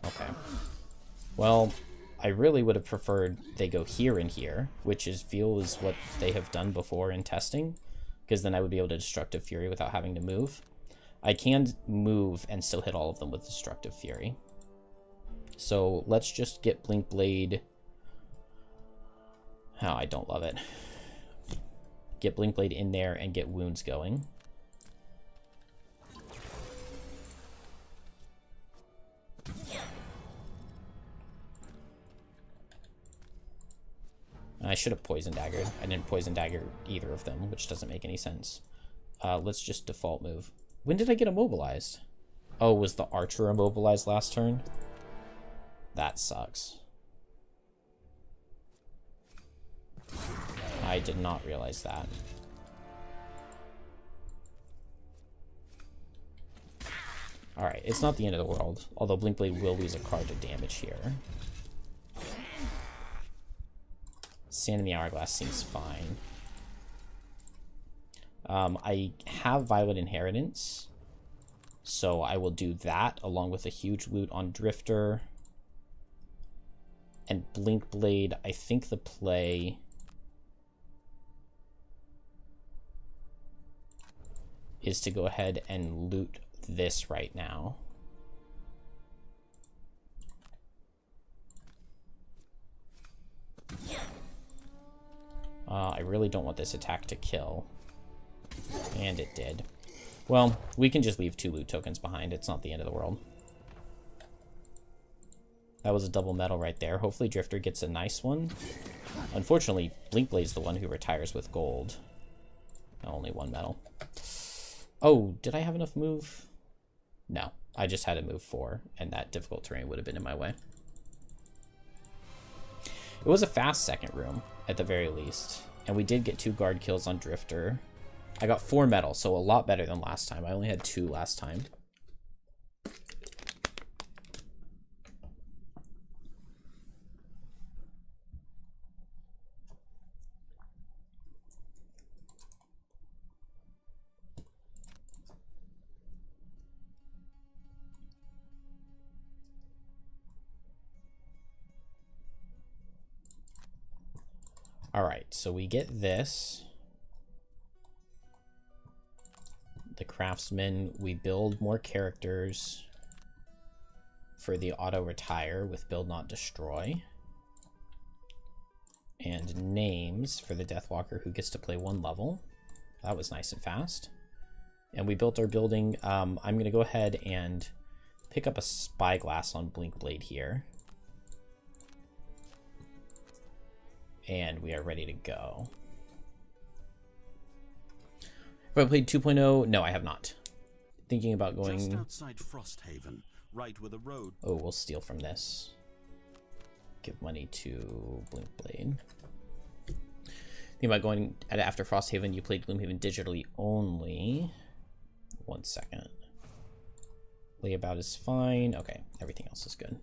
Okay. Well, I really would have preferred they go here and here, which is feels what they have done before in testing, because then I would be able to Destructive Fury without having to move. I can move and still hit all of them with Destructive Fury. So let's just get Blink Blade. Oh, I don't love it. Get Blink Blade in there and get wounds going. I should have Poison Daggered. I didn't Poison Dagger either of them, which doesn't make any sense. Let's just default move. When did I get immobilized? Oh, was the Archer immobilized last turn? That sucks. I did not realize that. Alright, it's not the end of the world, although Blink Blade will lose a card to damage here. Sand in the Hourglass seems fine. I have Violet Inheritance, so I will do that along with a huge loot on Drifter. And Blink Blade, I think the play is to go ahead and loot this right now. I really don't want this attack to kill. And it did. Well, we can just leave 2 loot tokens behind. It's not the end of the world. That was a double metal right there. Hopefully Drifter gets a nice one. Unfortunately, Blink Blade's the one who retires with gold. Only 1 metal. Oh, did I have enough move? No, I just had to move 4, and that difficult terrain would have been in my way. It was a fast second room, at the very least. And we did get 2 guard kills on Drifter. I got 4 metal, so a lot better than last time. I only had 2 last time. Alright, so we get this. The Craftsman, we build more characters for the auto retire with build not destroy. And names for the Deathwalker who gets to play 1 level. That was nice and fast. And we built our building. I'm going to go ahead and pick up a Spyglass on Blink Blade here. And we are ready to go. Have I played 2.0? No, I have not. Thinking about going... Just outside Frosthaven, right where the road... Oh, we'll steal from this. Give money to Blinkblade. Thinking about going after Frosthaven. You played Gloomhaven digitally only. 1 second. Layabout is fine. Okay, everything else is good.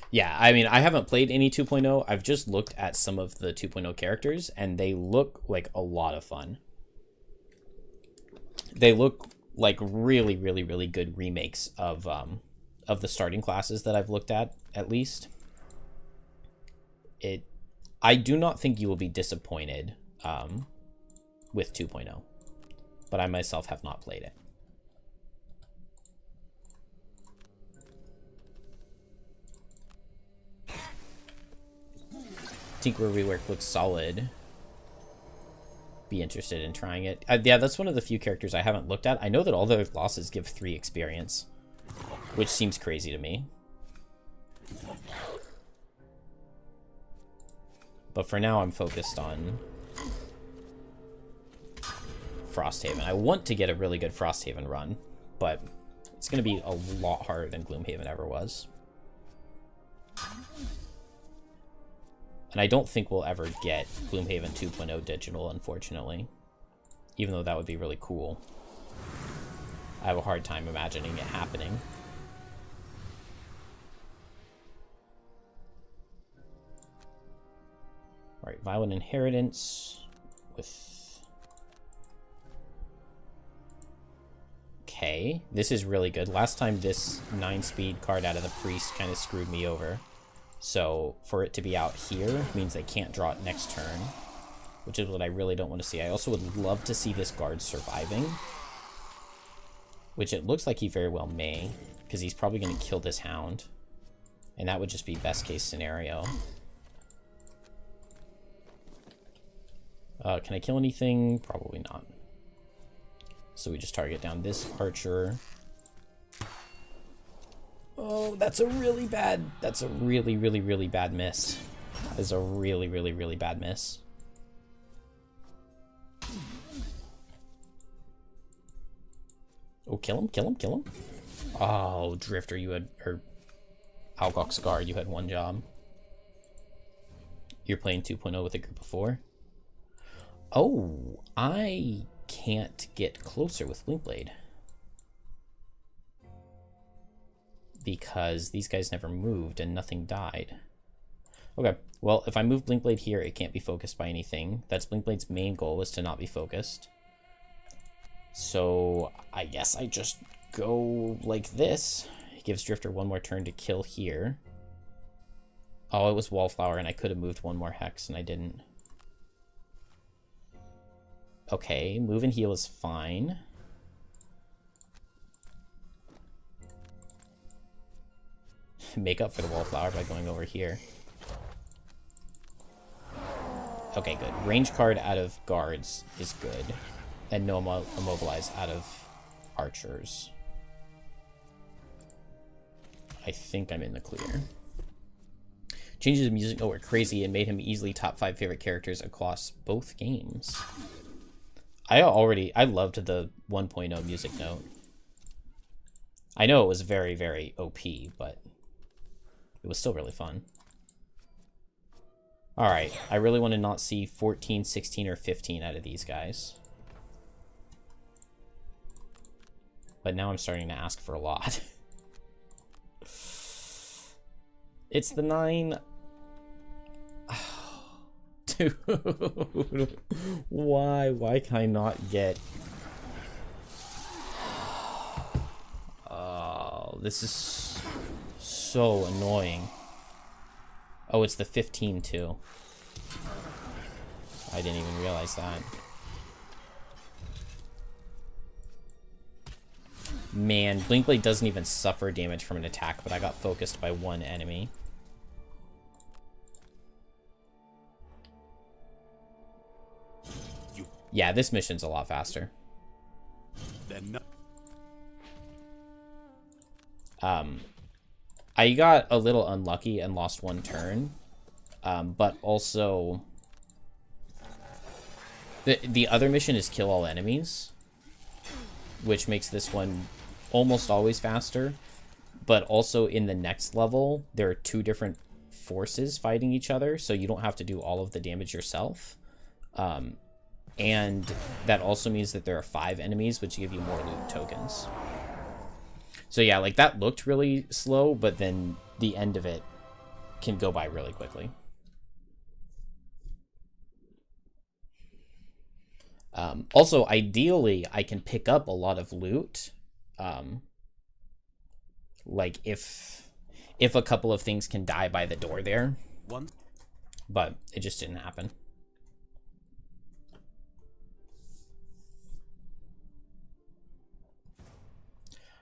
Yeah, I mean, I haven't played any 2.0. I've just looked at some of the 2.0 characters, and they look like a lot of fun. They look like really, really, really good remakes of the starting classes that I've looked at least. I do not think you will be disappointed with 2.0, but I myself have not played it. Tinkerer Rework looks solid. Be interested in trying it. Yeah, that's one of the few characters I haven't looked at. I know that all the losses give 3 experience, which seems crazy to me. But for now, I'm focused on Frosthaven. I want to get a really good Frosthaven run, but it's going to be a lot harder than Gloomhaven ever was. And I don't think we'll ever get Gloomhaven 2.0 digital, unfortunately. Even though that would be really cool. I have a hard time imagining it happening. Alright, Violent Inheritance with... Okay, this is really good. Last time this 9-speed card out of the Priest kind of screwed me over. So for it to be out here means they can't draw it next turn, which is what I really don't want to see. I also would love to see this guard surviving, which it looks like he very well may, because he's probably going to kill this hound, and that would just be best case scenario. Can I kill anything? Probably not. So we just target down this archer. Oh, that's a really bad... That's a really, really, really bad miss. That is a really, really, really bad miss. Oh, kill him, kill him, kill him. Oh, Drifter, you had... Or Algok's Guard, you had 1 job. You're playing 2.0 with a group of 4? Oh, I can't get closer with Blinkblade. Because these guys never moved and nothing died. Okay, well, if I move Blinkblade here, it can't be focused by anything. That's Blinkblade's main goal, is to not be focused. So I guess I just go like this. It gives Drifter 1 more turn to kill here. Oh, it was Wallflower, and I could have moved 1 more Hex, and I didn't. Okay, move and heal is fine. Make up for the Wallflower by going over here. Okay, good. Range card out of guards is good. And no immobilize out of archers. I think I'm in the clear. Changes of music were crazy and made him easily top 5 favorite characters across both games. I loved the 1.0 music note. I know it was very, very OP, but it was still really fun. Alright, I really want to not see 14, 16, or 15 out of these guys. But now I'm starting to ask for a lot. It's the 9... Dude, why can I not get... Oh, this is so annoying. Oh, it's the 15 too. I didn't even realize that. Man, Blinkblade doesn't even suffer damage from an attack, but I got focused by 1 enemy. Yeah, this mission's a lot faster. I got a little unlucky and lost 1 turn. But also, the other mission is kill all enemies, which makes this one almost always faster. But also in the next level, there are 2 different forces fighting each other, so you don't have to do all of the damage yourself. And that also means that there are 5 enemies, which give you more loot tokens. So yeah, like that looked really slow, but then the end of it can go by really quickly. Also, ideally, I can pick up a lot of loot. Like if a couple of things can die by the door there. But it just didn't happen.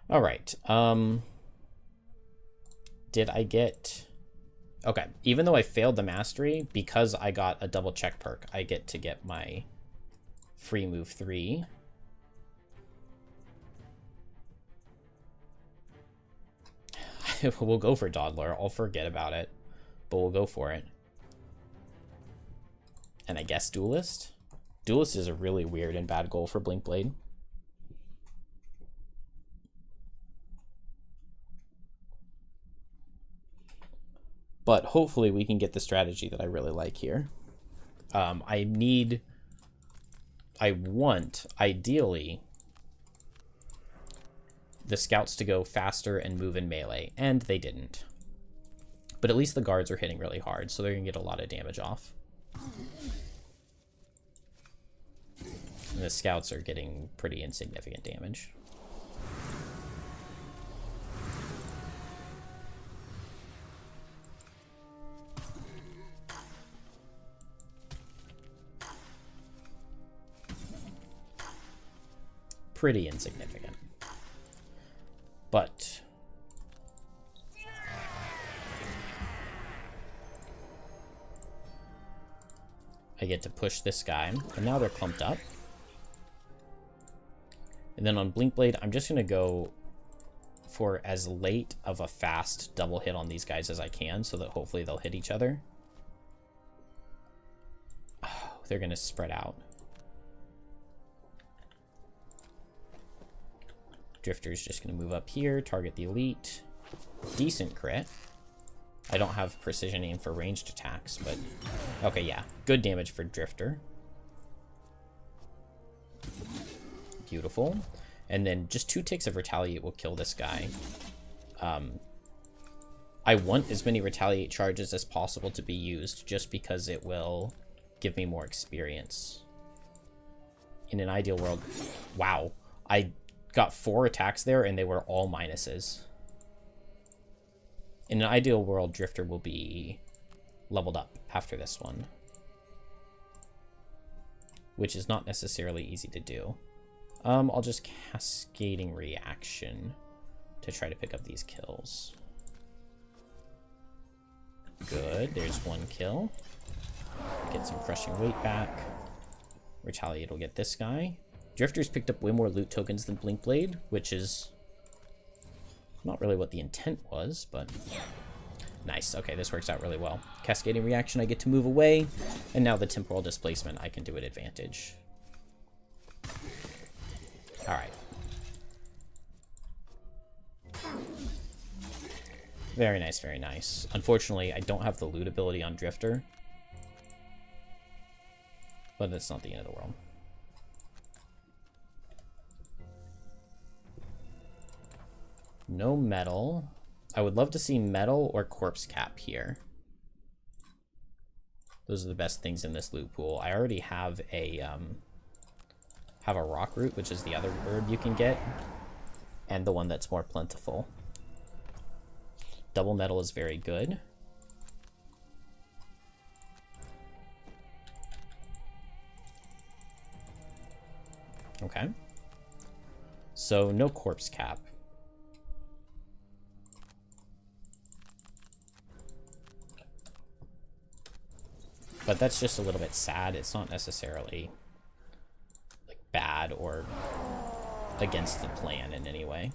All right. Did I get... Okay, even though I failed the mastery, because I got a double check perk, I get to get my free move 3. We'll go for Dawdler. I'll forget about it, but we'll go for it. And I guess Duelist? Duelist is a really weird and bad goal for Blinkblade. But hopefully we can get the strategy that I really like here. I want, ideally, the scouts to go faster and move in melee, and they didn't. But at least the guards are hitting really hard, so they're going to get a lot of damage off. And the scouts are getting pretty insignificant damage. Pretty insignificant. But I get to push this guy, and now they're clumped up. And then on Blinkblade, I'm just going to go for as late of a fast double hit on these guys as I can, so that hopefully they'll hit each other. Oh, they're going to spread out. Drifter's just going to move up here, target the elite. Decent crit. I don't have precision aim for ranged attacks, but... Okay, yeah. Good damage for Drifter. Beautiful. And then just 2 ticks of Retaliate will kill this guy. I want as many Retaliate charges as possible to be used, just because it will give me more experience. In an ideal world... Wow. I got 4 attacks there, and they were all minuses. In an ideal world, Drifter will be leveled up after this one, which is not necessarily easy to do. I'll just Cascading Reaction to try to pick up these kills. Good, there's 1 kill. Get some Crushing Weight back. Retaliate will get this guy. Drifter's picked up way more loot tokens than Blinkblade, which is not really what the intent was, but nice. Okay, this works out really well. Cascading Reaction, I get to move away, and now the Temporal Displacement I can do at advantage. Alright. Very nice, very nice. Unfortunately, I don't have the loot ability on Drifter, but that's not the end of the world. No metal. I would love to see metal or corpse cap here. Those are the best things in this loot pool. I already have a rock root, which is the other herb you can get, and the one that's more plentiful. Double metal is very good. Okay. So no corpse cap. But that's just a little bit sad. It's not necessarily like bad or against the plan in any way.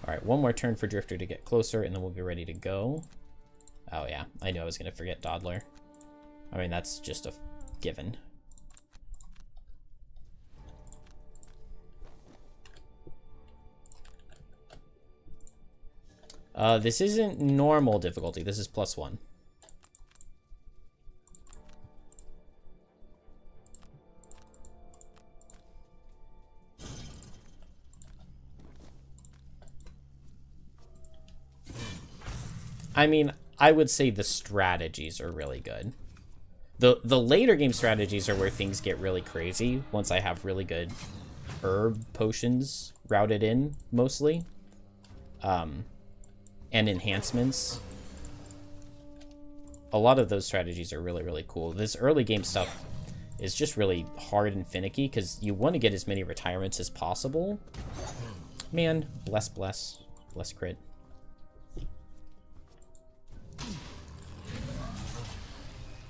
Alright, one more turn for Drifter to get closer, and then we'll be ready to go. Oh yeah, I knew I was going to forget Dawdler. I mean, that's just a given. This isn't normal difficulty. This is +1. I mean, I would say the strategies are really good. The later game strategies are where things get really crazy once I have really good herb potions routed in, mostly. And enhancements. A lot of those strategies are really, really cool. This early game stuff is just really hard and finicky because you want to get as many retirements as possible. Man, bless crit.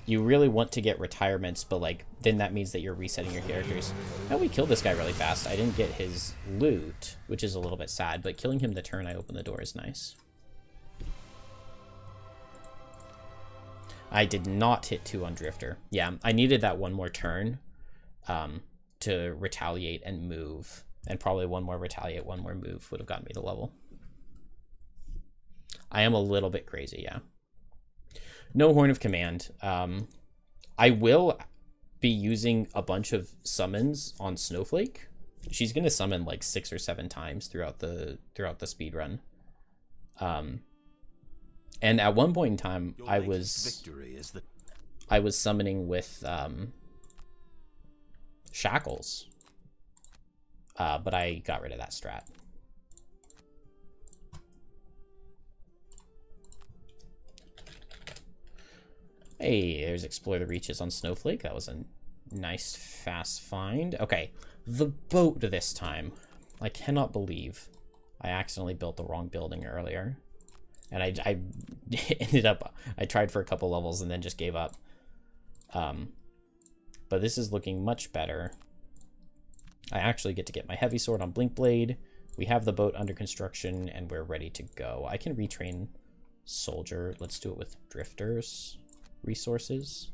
You really want to get retirements, but like then that means that you're resetting your characters. Oh, we killed this guy really fast. I didn't get his loot, which is a little bit sad, but killing him the turn I open the door is nice. I did not hit 2 on Drifter. Yeah, I needed that one more turn to retaliate and move. And probably one more retaliate, one more move would have gotten me the level. I am a little bit crazy, yeah. No Horn of Command. I will be using a bunch of summons on Snowflake. She's going to summon like 6 or 7 times throughout the speedrun. And at one point in time, I was summoning with Shackles, but I got rid of that strat. Hey, there's Explore the Reaches on Snowflake. That was a nice, fast find. Okay, the boat this time. I cannot believe I accidentally built the wrong building earlier. And I ended up, I tried for a couple levels and then just gave up. But this is looking much better. I actually get to get my heavy sword on Blink Blade. We have the boat under construction and we're ready to go. I can retrain Soldier. Let's do it with Drifter's resources.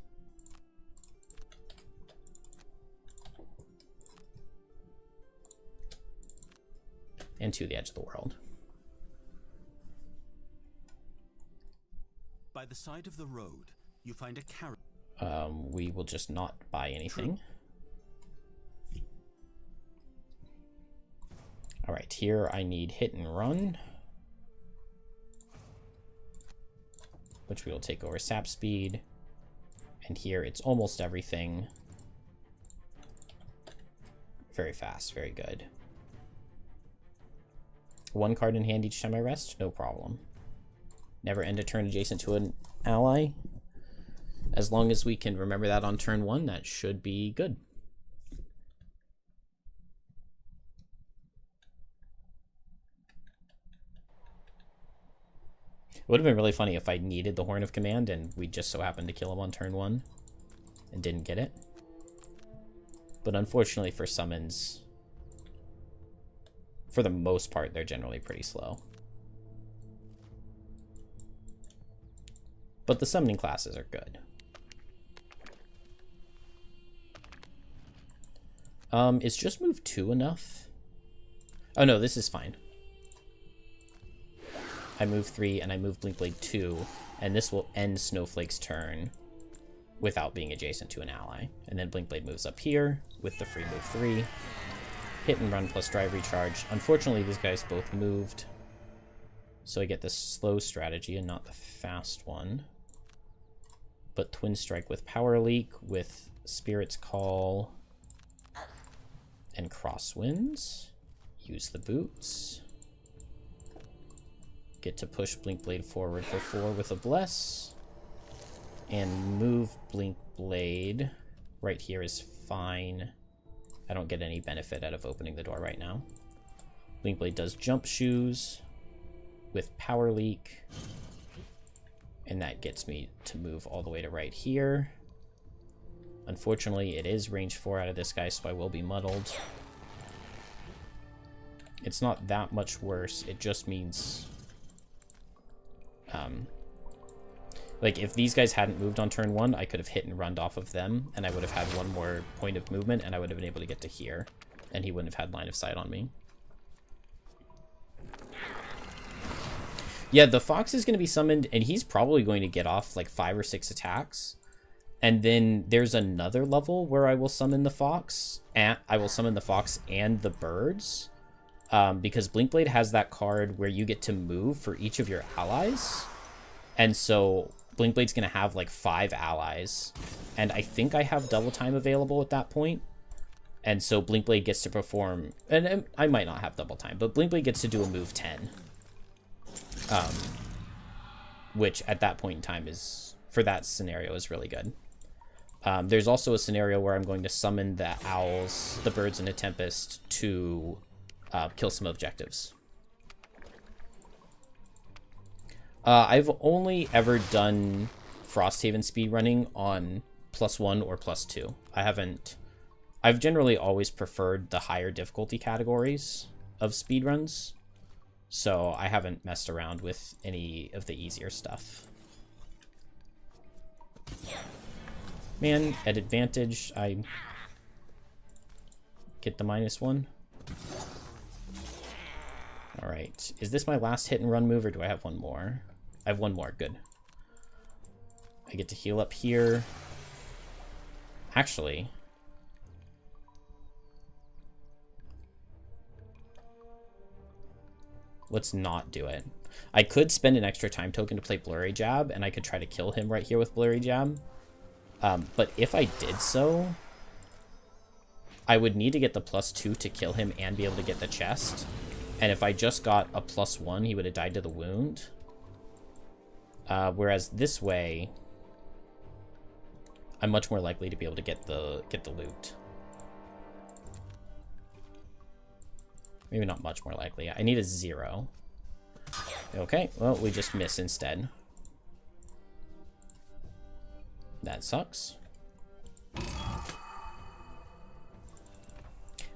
And to the edge of the world. By the side of the road, you find a carrot. We will just not buy anything. All right, here I need hit and run, which we will take over sap speed. And here it's almost everything. Very fast, very good. 1 card in hand each time I rest, no problem. Never end a turn adjacent to an ally. As long as we can remember that on turn 1, that should be good. It would have been really funny if I needed the Horn of Command and we just so happened to kill him on turn 1 and didn't get it. But unfortunately for summons, for the most part, they're generally pretty slow. But the summoning classes are good. Is just move 2 enough? Oh no, this is fine. I move 3 and I move Blink Blade 2, and this will end Snowflake's turn without being adjacent to an ally. And then Blink Blade moves up here with the free move 3. Hit and run plus drive recharge. Unfortunately, these guys both moved, so I get the slow strategy and not the fast one. But Twin Strike with Power Leak, with Spirit's Call, and Crosswinds. Use the boots. Get to push Blink Blade forward for 4 with a Bless. And move Blink Blade. Right here is fine. I don't get any benefit out of opening the door right now. Blink Blade does Jump Shoes with Power Leak. And that gets me to move all the way to right here. Unfortunately, it is range 4 out of this guy, so I will be muddled. It's not that much worse. It just means... like, if these guys hadn't moved on turn 1, I could have hit and runned off of them, and I would have had one more point of movement, and I would have been able to get to here, and he wouldn't have had line of sight on me. Yeah, the fox is going to be summoned, and he's probably going to get off, like, 5 or 6 attacks. And then there's another level where I will summon the fox, and I will summon the fox and the birds, because Blinkblade has that card where you get to move for each of your allies. And so Blinkblade's going to have like 5 allies, and I think I have double time available at that point. And so Blinkblade gets to perform, and I might not have double time, but Blinkblade gets to do a move 10. Which at that point in time is, for that scenario, is really good. There's also a scenario where I'm going to summon the owls, the birds, and a tempest to kill some objectives. I've only ever done Frosthaven speedrunning on +1 or +2. I've generally always preferred the higher difficulty categories of speedruns, so I haven't messed around with any of the easier stuff. Man, at advantage, I get the -1. Alright, is this my last hit and run move, or do I have one more? I have one more, good. I get to heal up here. Actually, let's not do it. I could spend an extra time token to play Blurry Jab, and I could try to kill him right here with Blurry Jab. But if I did so, I would need to get the +2 to kill him and be able to get the chest. And if I just got a +1, he would have died to the wound. Whereas this way, I'm much more likely to be able to get the loot. Maybe not much more likely. I need a 0. Okay, well, we just miss instead. That sucks.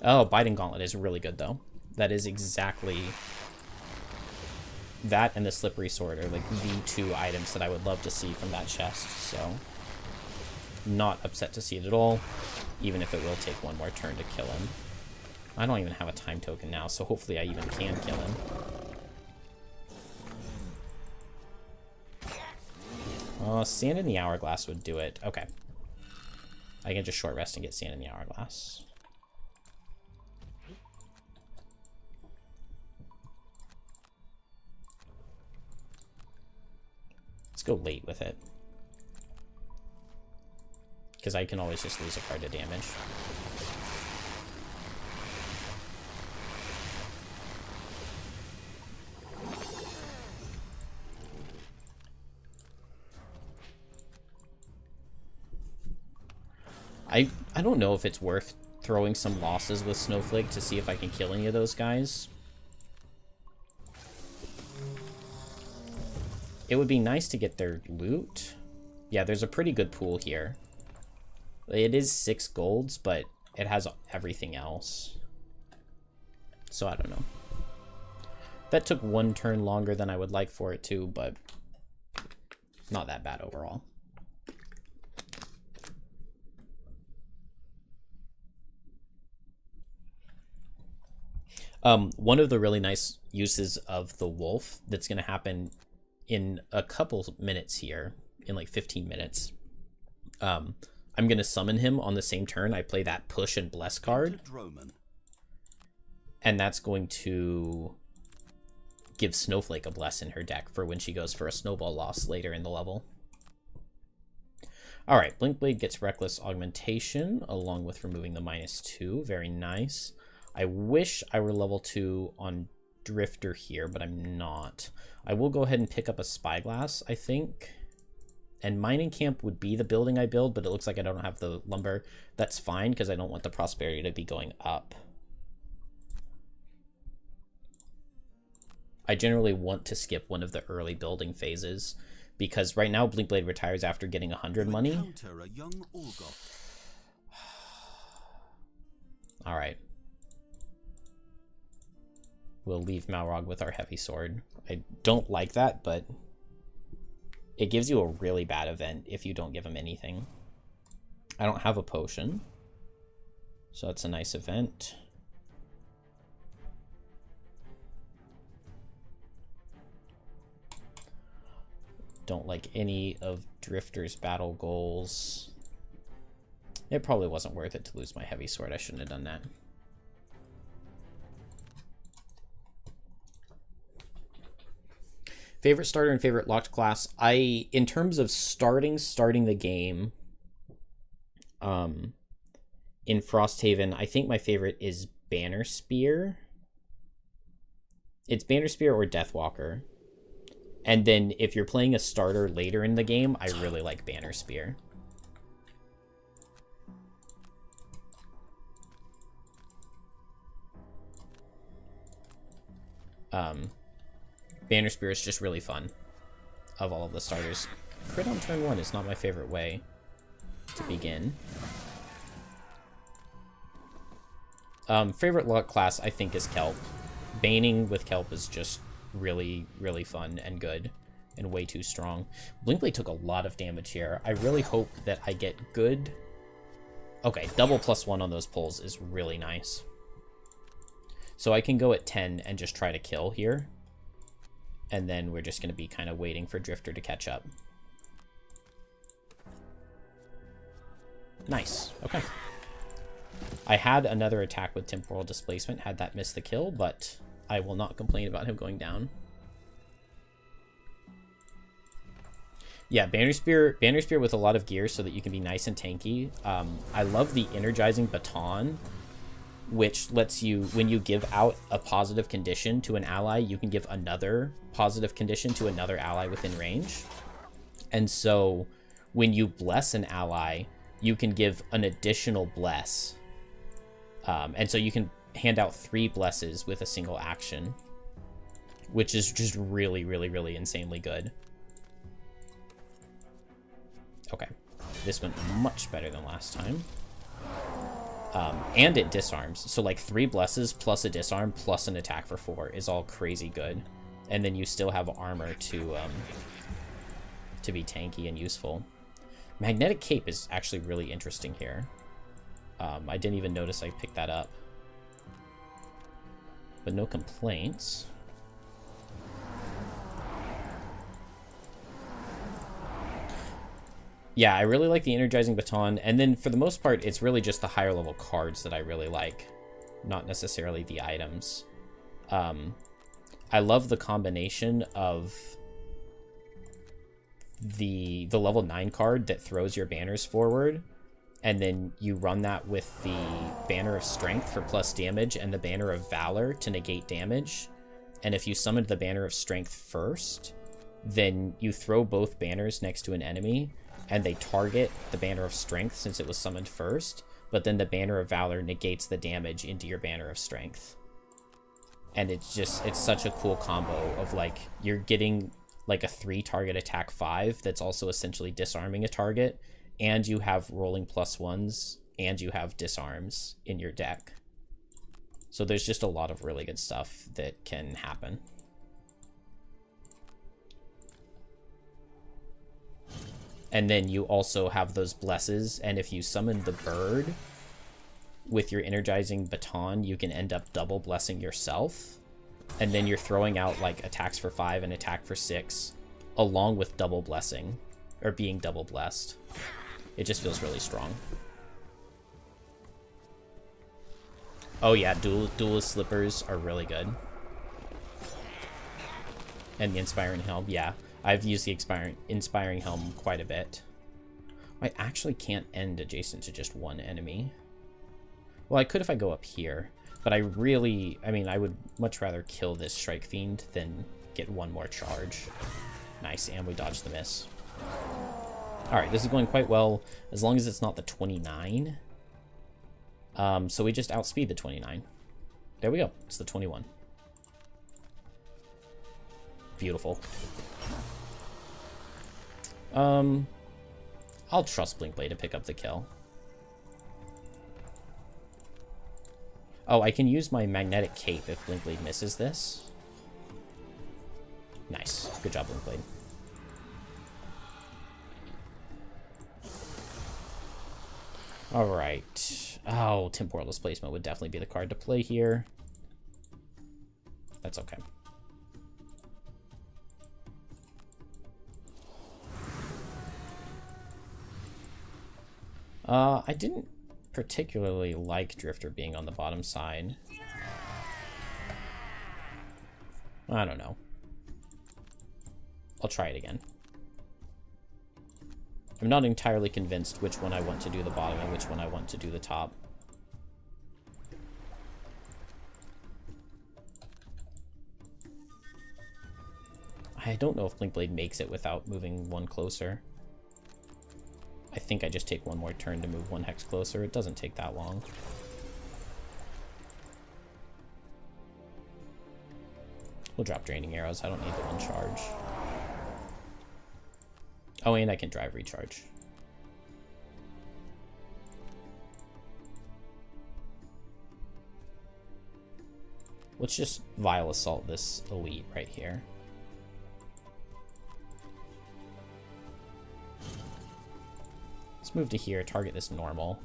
Oh, Biting Gauntlet is really good, though. That is exactly... That and the Slippery Sword are like the 2 items that I would love to see from that chest, so... Not upset to see it at all, even if it will take one more turn to kill him. I don't even have a time token now, so hopefully I even can kill him. Sand in the Hourglass would do it. Okay. I can just short rest and get Sand in the Hourglass. Let's go late with it. Because I can always just lose a card to damage. I don't know if it's worth throwing some losses with Snowflake to see if I can kill any of those guys. It would be nice to get their loot. Yeah, there's a pretty good pool here. It is 6 golds, but it has everything else. So I don't know. That took 1 turn longer than I would like for it to, but not that bad overall. One of the really nice uses of the wolf that's going to happen in a couple minutes here, in like 15 minutes, I'm going to summon him on the same turn I play that push and bless card. And that's going to give Snowflake a bless in her deck for when she goes for a snowball loss later in the level. Alright, Blinkblade gets Reckless Augmentation along with removing the -2. Very nice. I wish I were level 2 on Drifter here, but I'm not. I will go ahead and pick up a Spyglass, I think. And Mining Camp would be the building I build, but it looks like I don't have the lumber. That's fine, because I don't want the prosperity to be going up. I generally want to skip one of the early building phases, because right now Blinkblade retires after getting 100 money. Alright. we'll leave Malrog with our heavy sword. I don't like that, but it gives you a really bad event if you don't give him anything. I don't have a potion, so that's a nice event. Don't like any of Drifter's battle goals. It probably wasn't worth it to lose my heavy sword. I shouldn't have done that. Favorite starter and favorite locked class. In terms of starting the game, in Frosthaven, I think my favorite is Banner Spear. It's Banner Spear or Deathwalker. And then if you're playing a starter later in the game, I really like Banner Spear. Banner Spear is just really fun of all of the starters. Crit on turn 1 is not my favorite way to begin. Favorite luck class, I think, is Kelp. Baning with Kelp is just really, really fun and good and way too strong. Blinkblade took a lot of damage here. I really hope that I get good... Okay, double +1 on those pulls is really nice. So I can go at 10 and just try to kill here. And then we're just going to be kind of waiting for Drifter to catch up. Nice. Okay. I had another attack with Temporal Displacement, had that miss the kill, but I will not complain about him going down. Yeah, Banner Spear with a lot of gear so that you can be nice and tanky. I love the Energizing Baton, which lets you, when you give out a positive condition to an ally, you can give another positive condition to another ally within range. And so when you bless an ally, you can give an additional bless. And so you can hand out 3 blesses with a single action, which is just really, really, really insanely good. Okay, this went much better than last time. And it disarms, so like 3 blesses plus a disarm plus an attack for 4 is all crazy good, and then you still have armor to be tanky and useful. Magnetic Cape is actually really interesting here. I didn't even notice I picked that up, but no complaints. Yeah, I really like the Energizing Baton, and then for the most part, it's really just the higher level cards that I really like, not necessarily the items. I love the combination of the level 9 card that throws your banners forward, and then you run that with the Banner of Strength for plus damage and the Banner of Valor to negate damage. And if you summoned the Banner of Strength first, then you throw both banners next to an enemy, and they target the Banner of Strength since it was summoned first, but then the Banner of Valor negates the damage into your Banner of Strength. And it's such a cool combo of, like, you're getting like a 3 target attack 5 that's also essentially disarming a target, and you have rolling +1s, and you have disarms in your deck. So there's just a lot of really good stuff that can happen. And then you also have those blesses, and if you summon the bird with your Energizing Baton, you can end up double blessing yourself, and then you're throwing out like attacks for 5 and attack for 6 along with double blessing, or being double blessed. It just feels really strong. Oh yeah, duelist slippers are really good. And the Inspiring Helm, yeah. I've used the Inspiring Helm quite a bit. I actually can't end adjacent to just one enemy. Well, I could if I go up here, but I would much rather kill this Strike Fiend than get one more charge. Nice, and we dodged the miss. Alright, this is going quite well, as long as it's not the 29. So we just outspeed the 29. There we go, it's the 21. Beautiful. I'll trust Blinkblade to pick up the kill. Oh, I can use my magnetic cape if Blinkblade misses this. Nice. Good job, Blinkblade. Alright. Oh, Temporal Displacement would definitely be the card to play here. That's okay. I didn't particularly like Drifter being on the bottom side. I don't know. I'll try it again. I'm not entirely convinced which one I want to do the bottom and which one I want to do the top. I don't know if Blinkblade makes it without moving one closer. I think I just take one more turn to move one hex closer. It doesn't take that long. We'll drop Draining Arrows. I don't need the one charge. Oh, and I can drive recharge. Let's just Vile Assault this elite right here. Let's move to here, target this normal.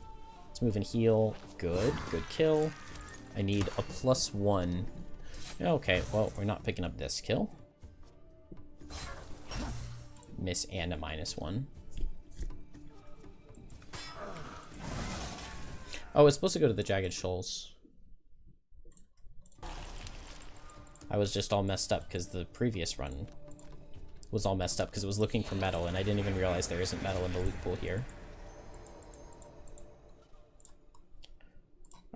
Let's move and heal. Good, good kill. I need a +1. Okay, well, we're not picking up this kill. Miss and a -1. Oh, it's supposed to go to the Jagged Shoals. I was just all messed up because the previous run was all messed up because it was looking for metal, and I didn't even realize there isn't metal in the loot pool here.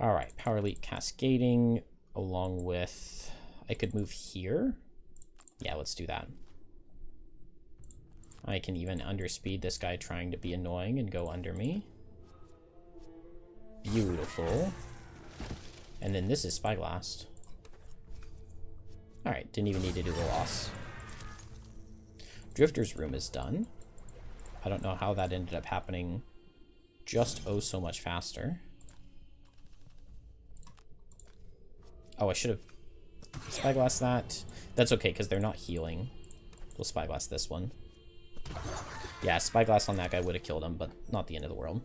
Alright, Power Elite Cascading, along with... I could move here? Yeah, let's do that. I can even underspeed this guy trying to be annoying and go under me. Beautiful. And then this is Spyglass. Alright, didn't even need to do the loss. Drifter's Room is done. I don't know how that ended up happening just oh so much faster. Oh, I should have Spyglass that. That's okay, because they're not healing. We'll Spyglass this one. Yeah, Spyglass on that guy would have killed him, but not the end of the world.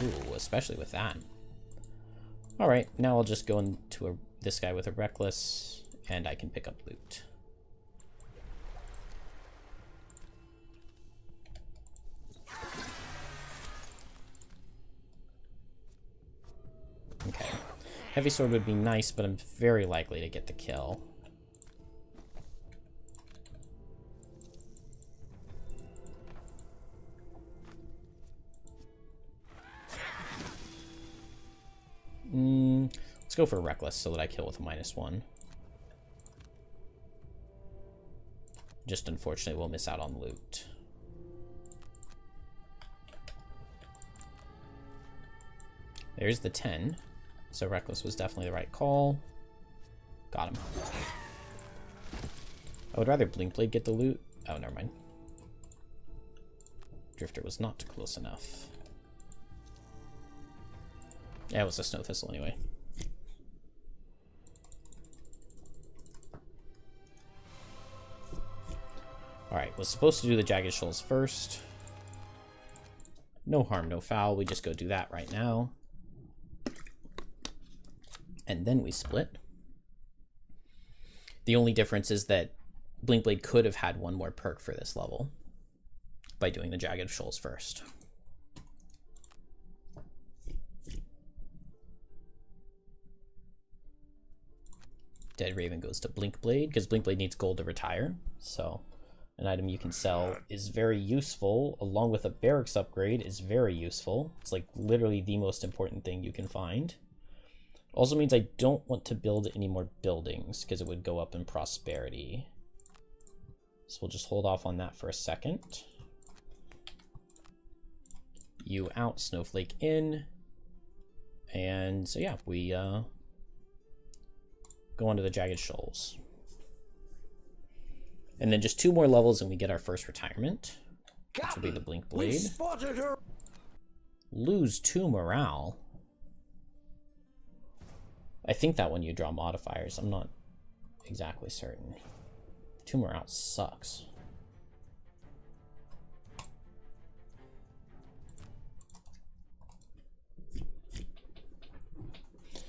Ooh, especially with that. Alright, now I'll just go into this guy with a Reckless, and I can pick up loot. Okay. Heavy Sword would be nice, but I'm very likely to get the kill. Let's go for Reckless so that I kill with a -1. Just unfortunately we'll miss out on loot. There's the 10. So Reckless was definitely the right call. Got him. I would rather Blinkblade get the loot. Oh, never mind. Drifter was not close enough. Yeah, it was a Snow Thistle anyway. Alright, was supposed to do the Jagged Shoals first. No harm, no foul. We just go do that right now. And then we split. The only difference is that Blinkblade could have had one more perk for this level by doing the Jagged Shoals first. Dead Raven goes to Blinkblade because Blinkblade needs gold to retire. So an item you can sell is very useful, along with a barracks upgrade is very useful. It's like literally the most important thing you can find. Also means I don't want to build any more buildings because it would go up in prosperity. So we'll just hold off on that for a second. You out, Snowflake in. And so yeah, we go onto the Jagged Shoals. And then just 2 more levels and we get our first retirement. Which will be the Blink Blade. Lose 2 morale. I think that when you draw modifiers, I'm not exactly certain. 2 morale sucks.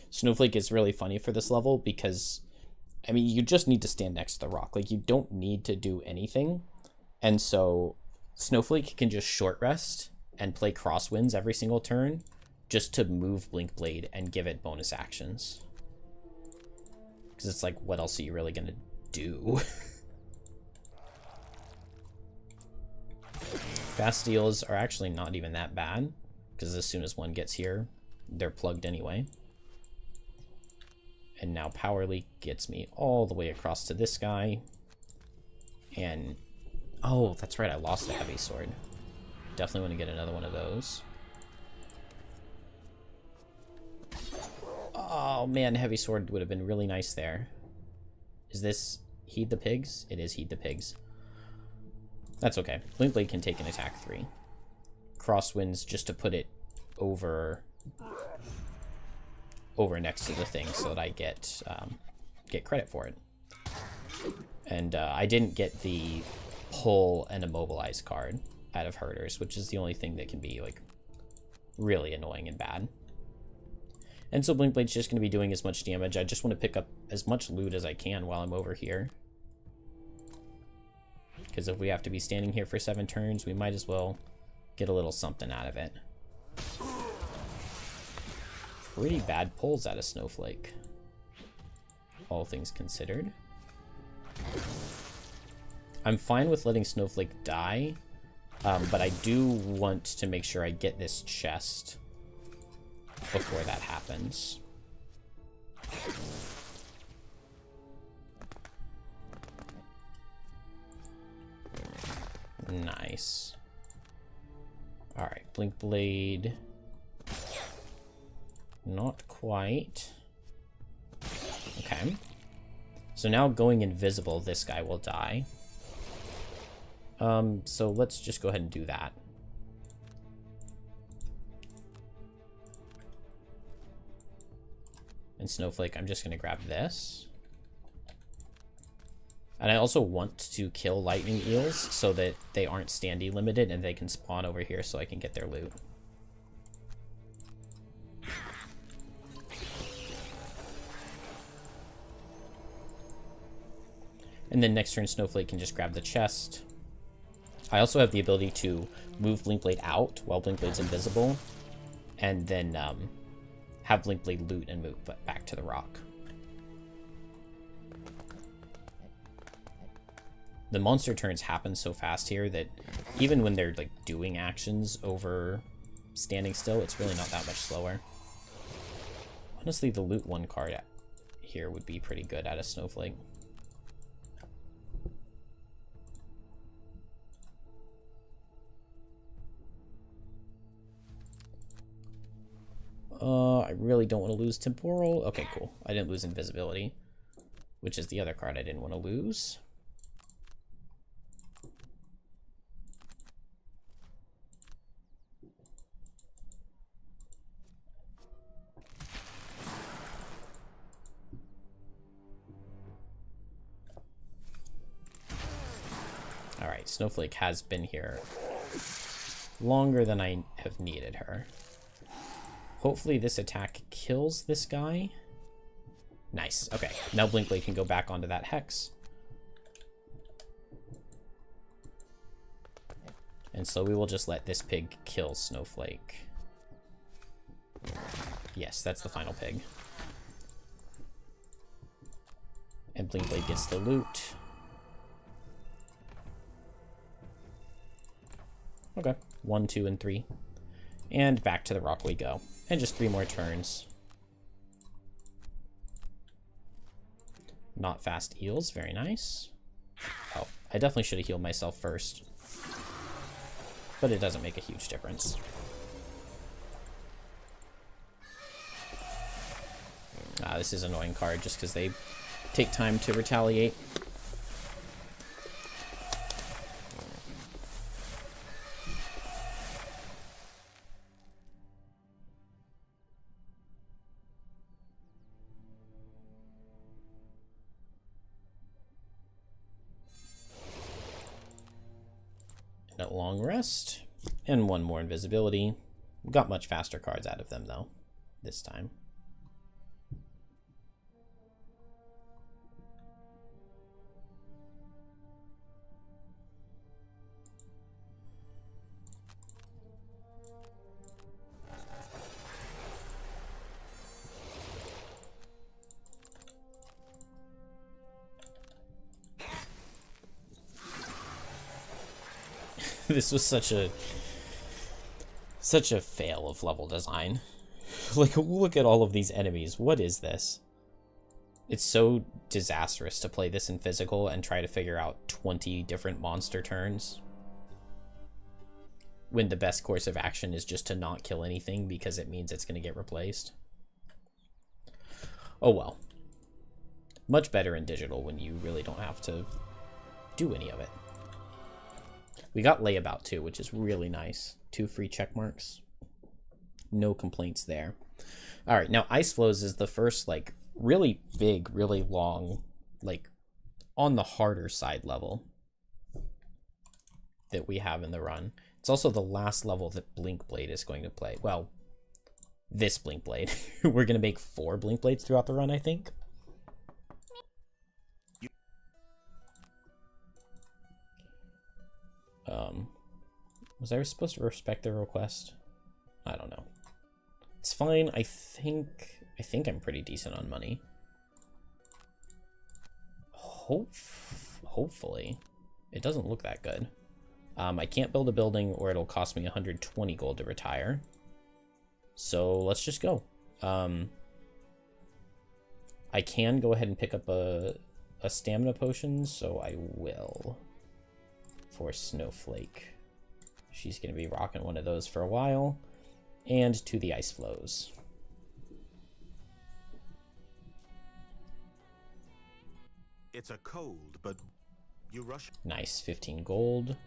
Snowflake is really funny for this level because, I mean, you just need to stand next to the rock. Like, you don't need to do anything. And so Snowflake can just short rest and play crosswinds every single turn just to move Blink Blade and give it bonus actions. Because it's like, what else are you really going to do? Fast steals are actually not even that bad, because as soon as one gets here, they're plugged anyway. And now Power Leak gets me all the way across to this guy. And, oh, that's right, I lost the Heavy Sword. Definitely want to get another one of those. Oh man, Heavy Sword would have been really nice there. Is this Heed the Pigs? It is Heed the Pigs. That's okay. Blink Blade can take an attack 3. Crosswinds just to put it over next to the thing so that I get credit for it. And I didn't get the pull and immobilize card out of Herders, which is the only thing that can be like really annoying and bad. And so Blink Blade's just going to be doing as much damage. I just want to pick up as much loot as I can while I'm over here. Because if we have to be standing here for 7 turns, we might as well get a little something out of it. Pretty bad pulls out of Snowflake, all things considered. I'm fine with letting Snowflake die, but I do want to make sure I get this chest before that happens. Nice. Alright, Blink Blade. Not quite. Okay. So now going invisible, this guy will die. So let's just go ahead and do that. And Snowflake, I'm just going to grab this. And I also want to kill lightning eels so that they aren't standee limited and they can spawn over here so I can get their loot. And then next turn, Snowflake can just grab the chest. I also have the ability to move Blink Blade out while Blink Blade's invisible, and then have Blink Blade loot and move back to the rock. The monster turns happen so fast here that even when they're like doing actions over standing still, it's really not that much slower. Honestly, the loot 1 card here would be pretty good out of Snowflake. I really don't want to lose Temporal. Okay, cool. I didn't lose Invisibility, which is the other card I didn't want to lose. Alright, Snowflake has been here longer than I have needed her. Hopefully this attack kills this guy. Nice. Okay, now Blink Blade can go back onto that hex. And so we will just let this pig kill Snowflake. Yes, that's the final pig. And Blink Blade gets the loot. Okay, 1, 2, and 3. And back to the rock we go. And just 3 more turns. Not fast eels, very nice. Oh, I definitely should have healed myself first. But it doesn't make a huge difference. This is an annoying card just because they take time to retaliate. infinite long rest, and one more invisibility. Got much faster cards out of them, though, this time. This was such a fail of level design. Like, look at all of these enemies. What is this? It's so disastrous to play this in physical and try to figure out 20 different monster turns, when the best course of action is just to not kill anything because it means it's going to get replaced. Oh well. Much better in digital when you really don't have to do any of it. We got Layabout too, which is really nice. 2 free check marks. No complaints there. All right, now Ice Flows is the first, like, really big, really long, like, on the harder side level that we have in the run. It's also the last level that Blink Blade is going to play. Well, this Blink Blade. We're going to make 4 Blink Blades throughout the run, I think. Was I supposed to respect their request? I don't know. It's fine. I think I'm pretty decent on money. Hopefully. It doesn't look that good. I can't build a building or it'll cost me 120 gold to retire. So let's just go. I can go ahead and pick up a stamina potion, so I will. For Snowflake. She's going to be rocking one of those for a while. And to the Ice Flows. It's a cold, but you rush. Nice, 15 gold.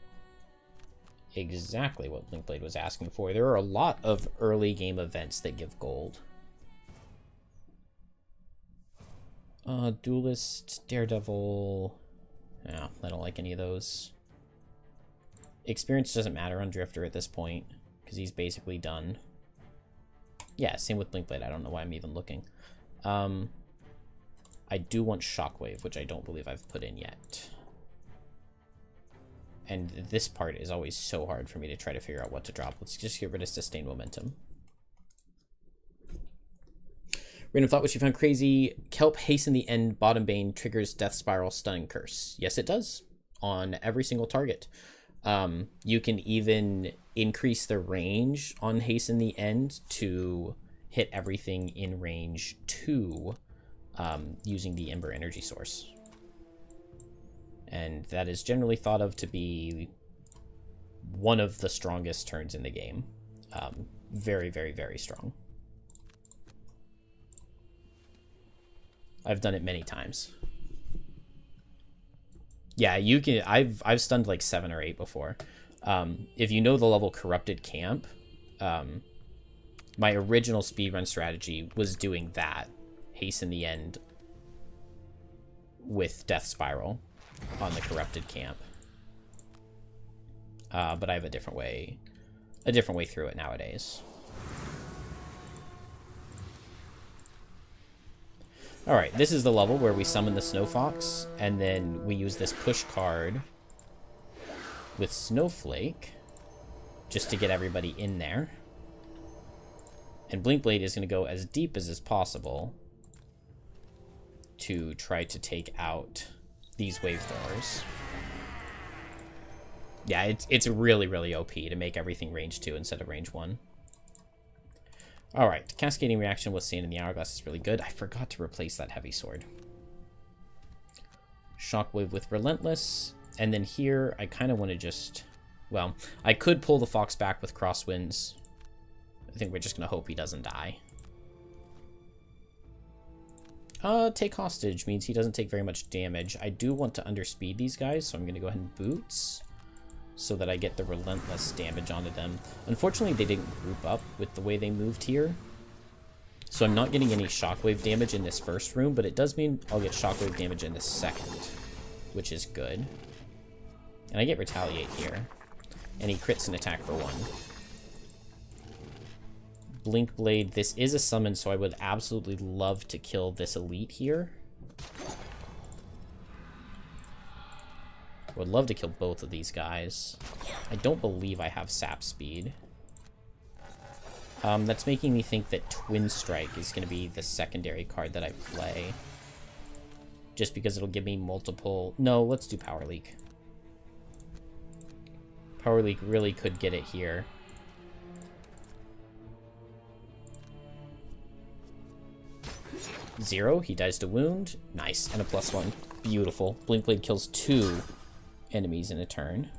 Exactly what Blinkblade was asking for. There are a lot of early game events that give gold. Duelist, Daredevil. Yeah, I don't like any of those. Experience doesn't matter on Drifter at this point, because he's basically done. Yeah, same with Blinkblade. I don't know why I'm even looking. I do want Shockwave, which I don't believe I've put in yet. And this part is always so hard for me to try to figure out what to drop. Let's just get rid of Sustained Momentum. Random thought, which you found crazy. Kelp Hasten the End Bottom Bane triggers Death Spiral Stunning Curse. Yes, it does. On every single target. You can even increase the range on Hasten the End to hit everything in range 2 using the Ember Energy Source. And that is generally thought of to be one of the strongest turns in the game. Very, very, very strong. I've done it many times. Yeah, you can. I've stunned like 7 or 8 before. If you know the level Corrupted Camp, my original speedrun strategy was doing that, Hasten the End with Death Spiral on the Corrupted Camp. But I have a different way through it nowadays. Alright, this is the level where we summon the Snow Fox, and then we use this push card with Snowflake just to get everybody in there. And Blinkblade is going to go as deep as is possible to try to take out these wave throwers. Yeah, it's really, really OP to make everything range 2 instead of range 1. Alright, Cascading Reaction with Sand in the Hourglass is really good. I forgot to replace that heavy sword. Shockwave with Relentless. And then here, I kind of want to just... Well, I could pull the Fox back with Crosswinds. I think we're just going to hope he doesn't die. Take Hostage means he doesn't take very much damage. I do want to underspeed these guys, so I'm going to go ahead and Boots, so that I get the Relentless damage onto them. Unfortunately, they didn't group up with the way they moved here, so I'm not getting any Shockwave damage in this first room, but it does mean I'll get Shockwave damage in the second, which is good. And I get Retaliate here. And he crits an attack for 1. Blink Blade. This is a summon, so I would absolutely love to kill this elite here. I would love to kill both of these guys. I don't believe I have sap speed. That's making me think that Twin Strike is going to be the secondary card that I play. Just because it'll give me multiple... No, let's do Power Leak. Power Leak really could get it here. Zero, he dies to wound. Nice, and a +1. Beautiful. Blink Blade kills 2 enemies in a turn.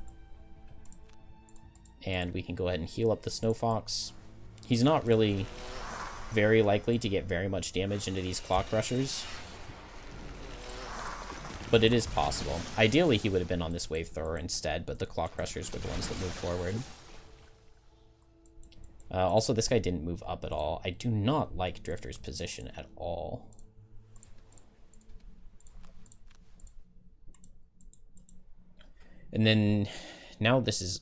And we can go ahead and heal up the Snow Fox. He's not really very likely to get very much damage into these Claw Crushers. But it is possible. Ideally, he would have been on this Wave Thrower instead, but the Claw Crushers were the ones that moved forward. Also, this guy didn't move up at all. I do not like Drifter's position at all. And then, now this is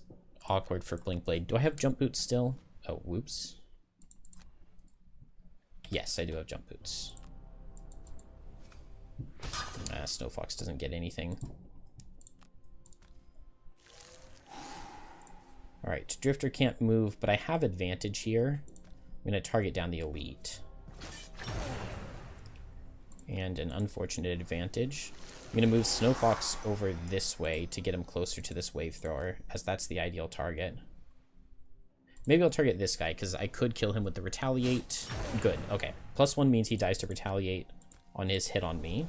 awkward for Blink Blade. Do I have Jump Boots still? Oh, whoops. Yes, I do have Jump Boots. Snow Fox doesn't get anything. Alright, Drifter can't move, but I have advantage here. I'm going to target down the elite. And an unfortunate advantage. I'm going to move Snow Fox over this way to get him closer to this Wave Thrower, as that's the ideal target. Maybe I'll target this guy, because I could kill him with the Retaliate. Good, okay. +1 means he dies to Retaliate on his hit on me.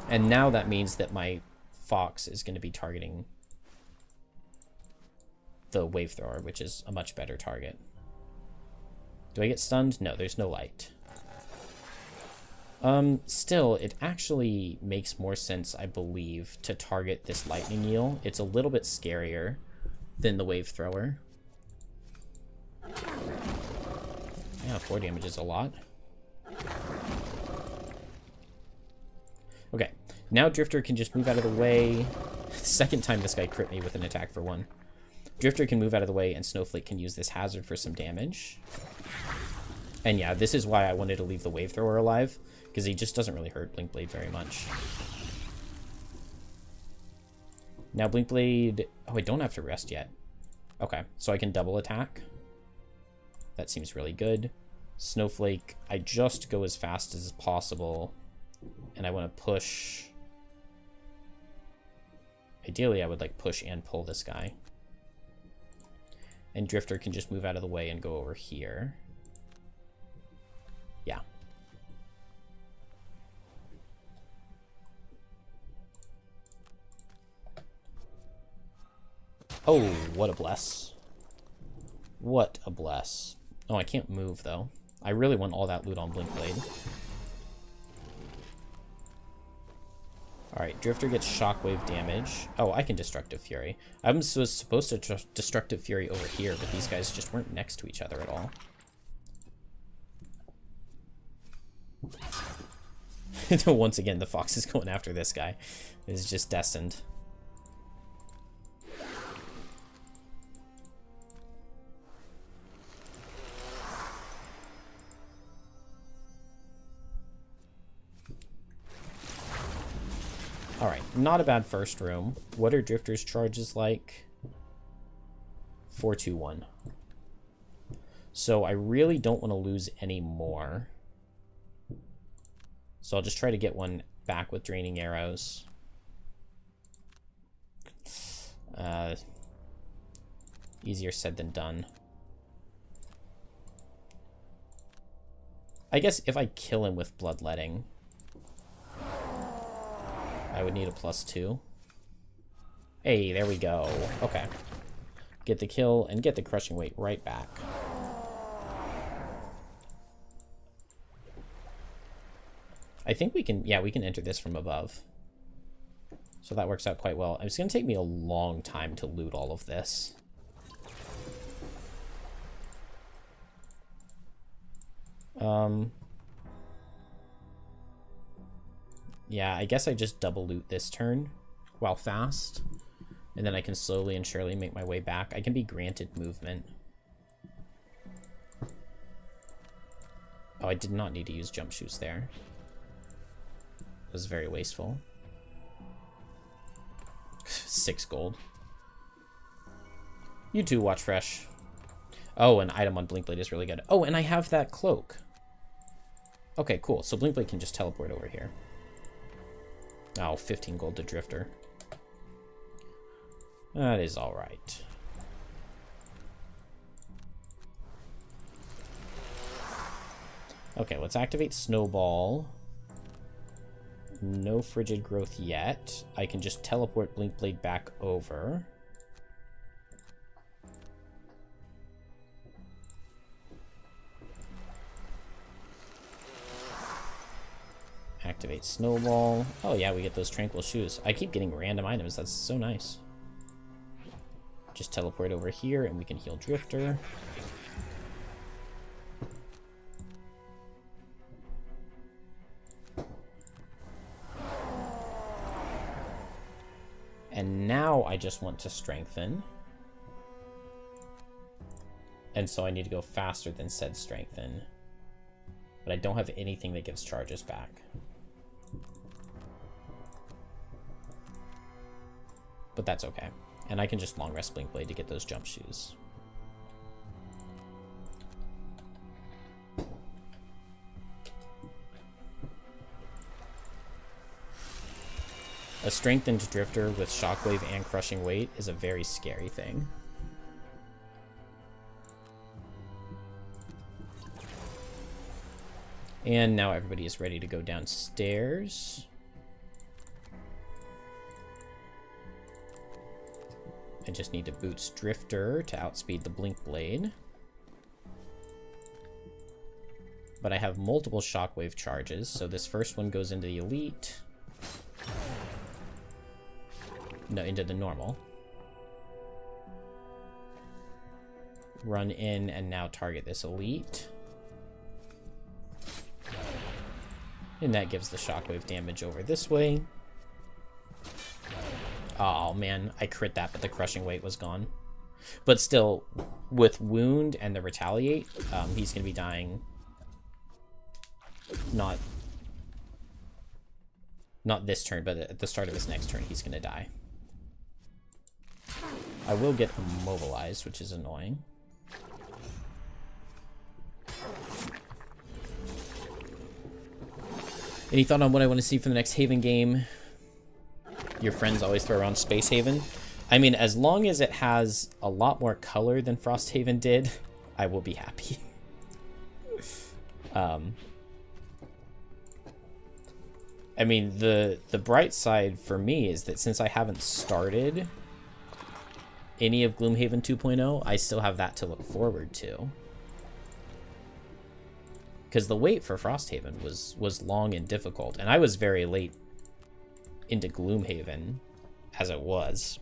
And now that means that my Fox is going to be targeting the Wave Thrower, which is a much better target. Do I get stunned? No, there's no light. Still, it actually makes more sense, I believe, to target this Lightning Eel. It's a little bit scarier than the Wave Thrower. Yeah, 4 damage is a lot. Okay, now Drifter can just move out of the way. Second time this guy crit me with an attack for 1. Drifter can move out of the way, and Snowflake can use this hazard for some damage. And yeah, this is why I wanted to leave the Wave Thrower alive, because he just doesn't really hurt Blink Blade very much. Now Blink Blade... Oh, I don't have to rest yet. Okay, so I can double attack. That seems really good. Snowflake, I just go as fast as possible, and I want to push... Ideally, I would like push and pull this guy. And Drifter can just move out of the way and go over here. Yeah. Oh, what a bless. What a bless. Oh, I can't move, though. I really want all that loot on Blink Blade. Alright, Drifter gets shockwave damage. Oh, I can Destructive Fury. I was supposed to Destructive Fury over here, but these guys just weren't next to each other at all. Once again, the Fox is going after this guy. It's just destined. Alright, not a bad first room. What are Drifter's charges like? 4-2-1. So I really don't want to lose any more. So I'll just try to get one back with Draining Arrows. Easier said than done. I guess if I kill him with Bloodletting, I would need a +2. Hey, there we go. Okay. Get the kill and get the Crushing Weight right back. I think we can, yeah, we can enter this from above. So that works out quite well. It's going to take me a long time to loot all of this. Yeah, I guess I just double loot this turn while fast. And then I can slowly and surely make my way back. I can be granted movement. Oh, I did not need to use jump shoots there. It was very wasteful. 6 gold. You too, Watch Fresh. Oh, an item on Blinkblade is really good. Oh, and I have that cloak. Okay, cool. So Blinkblade can just teleport over here. Oh, 15 gold to Drifter. That is alright. Okay, let's activate Snowball. No Frigid Growth yet. I can just teleport Blinkblade back over. Activate Snowball. Oh yeah, we get those Tranquil Shoes. I keep getting random items. That's so nice. Just teleport over here and we can heal Drifter. And now I just want to strengthen. And so I need to go faster than said strengthen. But I don't have anything that gives charges back. But that's okay. And I can just long rest Blinkblade to get those jump shoes. A strengthened Drifter with Shockwave and Crushing Weight is a very scary thing. And now everybody is ready to go downstairs. I just need to boost Drifter to outspeed the Blinkblade. But I have multiple Shockwave charges, so this first one goes into the Elite. No, into the normal. Run in and now target this Elite. And that gives the Shockwave damage over this way. Oh man, I crit that, but the Crushing Weight was gone. But still, with Wound and the Retaliate, he's going to be dying. Not this turn, but at the start of his next turn, he's going to die. I will get immobilized, which is annoying. Any thought on what I want to see for the next Haven game? Your friends always throw around Space Haven. I mean, as long as it has a lot more color than Frosthaven did, I will be happy. I mean, the bright side for me is that since I haven't started any of Gloomhaven 2.0, I still have that to look forward to. Because the wait for Frosthaven was long and difficult, and I was very late into Gloomhaven as it was.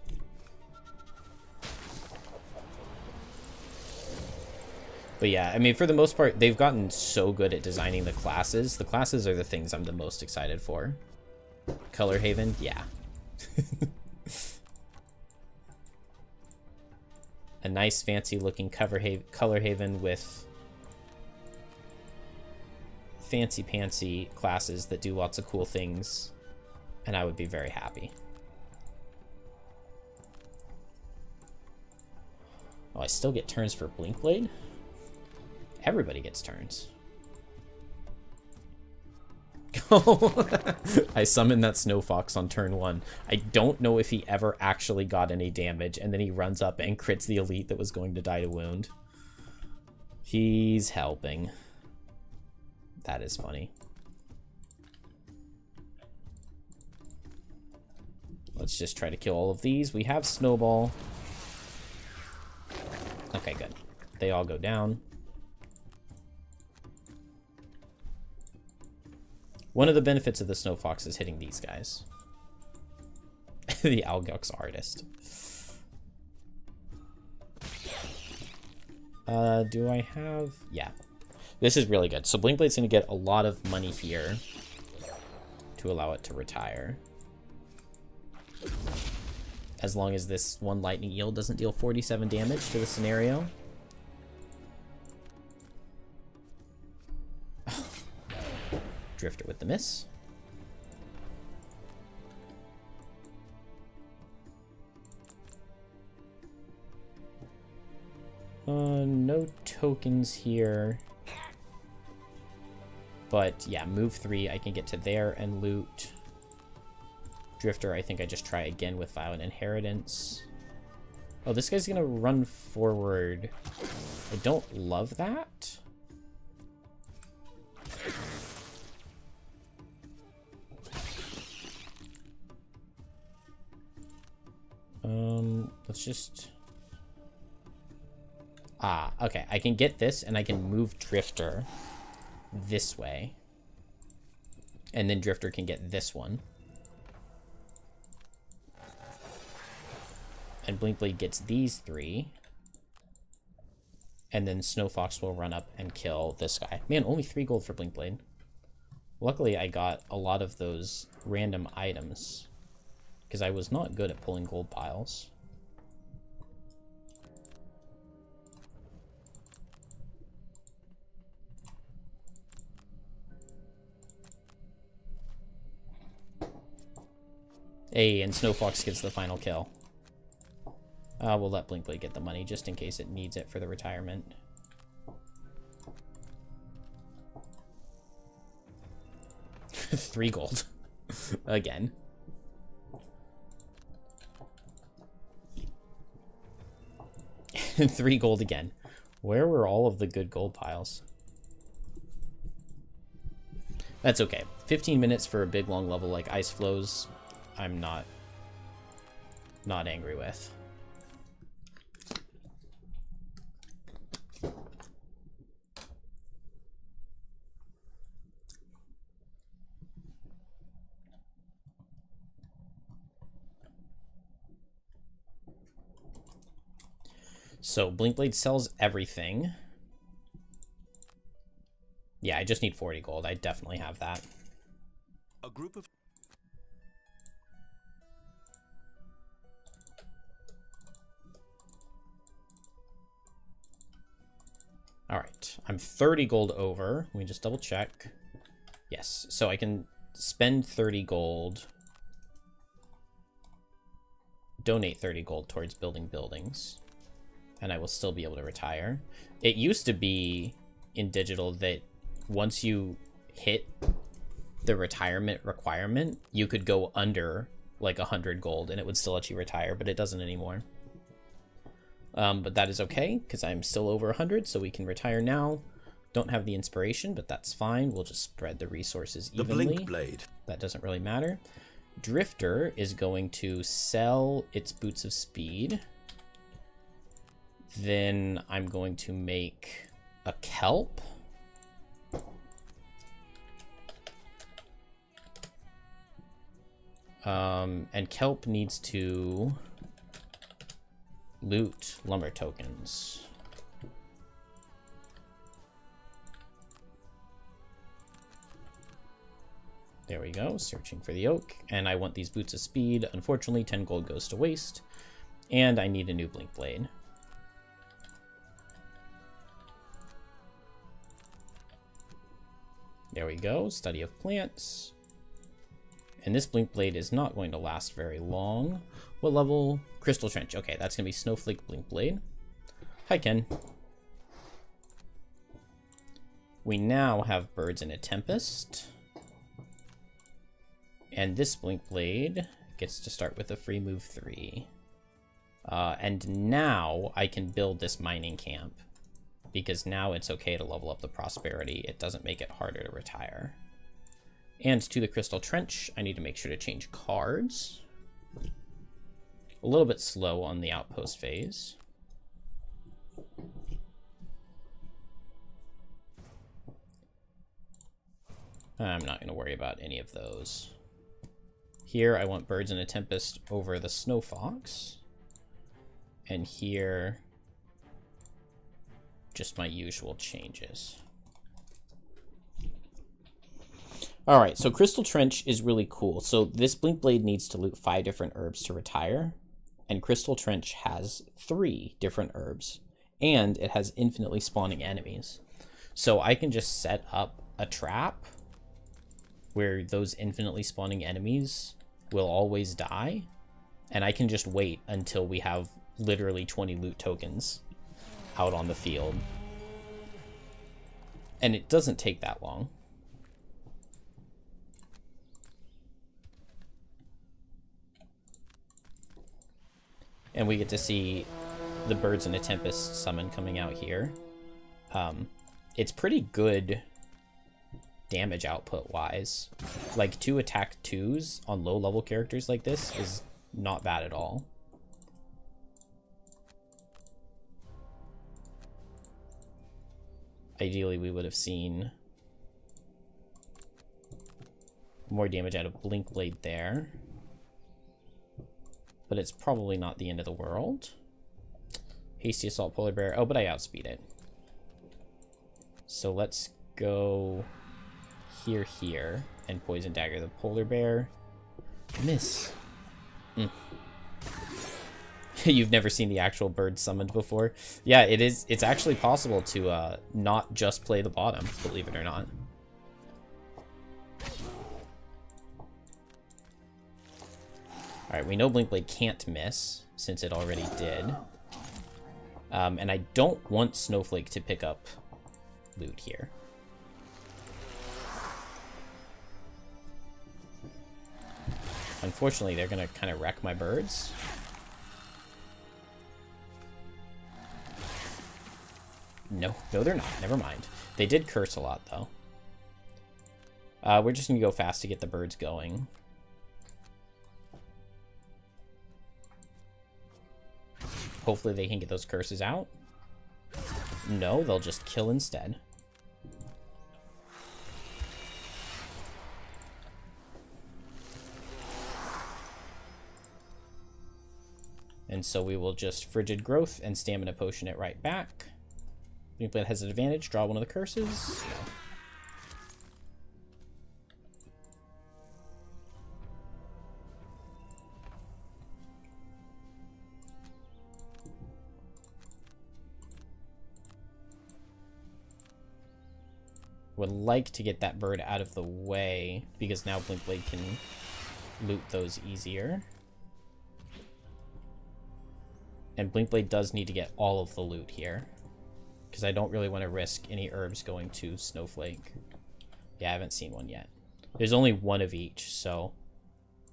But yeah, I mean, for the most part, they've gotten so good at designing the classes. The classes are the things I'm the most excited for. Color Haven, yeah. A nice fancy looking Color Haven with fancy pantsy classes that do lots of cool things, and I would be very happy. Oh, I still get turns for Blinkblade? Everybody gets turns. I summoned that Snow Fox on turn 1. I don't know if he ever actually got any damage, and then he runs up and crits the Elite that was going to die to wound. He's helping. That is funny. Let's just try to kill all of these. We have Snowball. Okay, good. They all go down. One of the benefits of the Snow Fox is hitting these guys. The Algux Artist. Do I have... Yeah. This is really good. So Blinkblade's going to get a lot of money here to allow it to retire. as long as this one lightning eel doesn't deal 47 damage to the scenario. Drifter with the miss. No tokens here. But yeah, move 3, I can get to there and loot. Drifter, I think I just try again with Violent Inheritance. Oh, this guy's gonna run forward. I don't love that. Let's just... Ah, okay. I can get this, and I can move Drifter this way. And then Drifter can get this one. And Blinkblade gets these 3. And then Snowfox will run up and kill this guy. Man, only 3 gold for Blinkblade. Luckily, I got a lot of those random items, because I was not good at pulling gold piles. Hey, and Snowfox gets the final kill. We'll let Blinkblade get the money just in case it needs it for the retirement. $3 gold. Again. $3 gold again. Where were all of the good gold piles? That's okay. 15 minutes for a big long level like Ice Flows, I'm not angry with. So Blinkblade sells everything. Yeah, I just need 40 gold. I definitely have that. A group of All right, I'm 30 gold over. Let me just double check. Yes, so I can spend 30 gold, donate 30 gold towards building buildings, and I will still be able to retire. It used to be in digital that once you hit the retirement requirement, you could go under like 100 gold and it would still let you retire, but it doesn't anymore. But that is okay, because I'm still over 100, so we can retire now. Don't have the inspiration, but that's fine. We'll just spread the resources evenly. The Blinkblade. That doesn't really matter. Drifter is going to sell its Boots of Speed. Then I'm going to make a Kelp. And Kelp needs to loot lumber tokens. There we go, searching for the oak. And I want these Boots of Speed. Unfortunately, 10 gold goes to waste. And I need a new Blinkblade. There we go, study of plants. And this Blinkblade is not going to last very long. What level? Crystal Trench. Okay, that's going to be Snowflake Blinkblade. Hi, Ken. We now have Birds in a Tempest. And this Blinkblade gets to start with a free move 3. And now I can build this mining camp, because now it's okay to level up the prosperity. It doesn't make it harder to retire. And to the Crystal Trench, I need to make sure to change cards. A little bit slow on the outpost phase. I'm not going to worry about any of those. Here, I want Birds in a Tempest over the Snowfox. And here, just my usual changes. Alright, so Crystal Trench is really cool. So this Blinkblade needs to loot 5 different herbs to retire. And Crystal Trench has 3 different herbs, and it has infinitely spawning enemies. So I can just set up a trap where those infinitely spawning enemies will always die, and I can just wait until we have literally 20 loot tokens out on the field. And it doesn't take that long. And we get to see the Birds in a Tempest summon coming out here. It's pretty good damage output wise. Like 2 attack 2s on low level characters like this is not bad at all. Ideally we would have seen more damage out of Blink Blade there. But it's probably not the end of the world. Hasty Assault Polar Bear. Oh, but I outspeed it. So let's go here, and Poison Dagger the Polar Bear. Miss. You've never seen the actual bird summoned before? Yeah, it is. It's actually possible to not just play the bottom, believe it or not. Alright, we know Blink Blade can't miss, since it already did. And I don't want Snowflake to pick up loot here. Unfortunately, they're going to kind of wreck my birds. No, they're not. Never mind. They did curse a lot, though. We're just going to go fast to get the birds going. Hopefully they can get those curses out. No, they'll just kill instead. And so we will just Frigid Growth and Stamina Potion it right back. Blink Blade has an advantage. Draw one of the curses. No. Would like to get that bird out of the way, because now Blink Blade can loot those easier. And Blink Blade does need to get all of the loot here, because I don't really want to risk any herbs going to Snowflake. Yeah, I haven't seen one yet. There's only one of each, so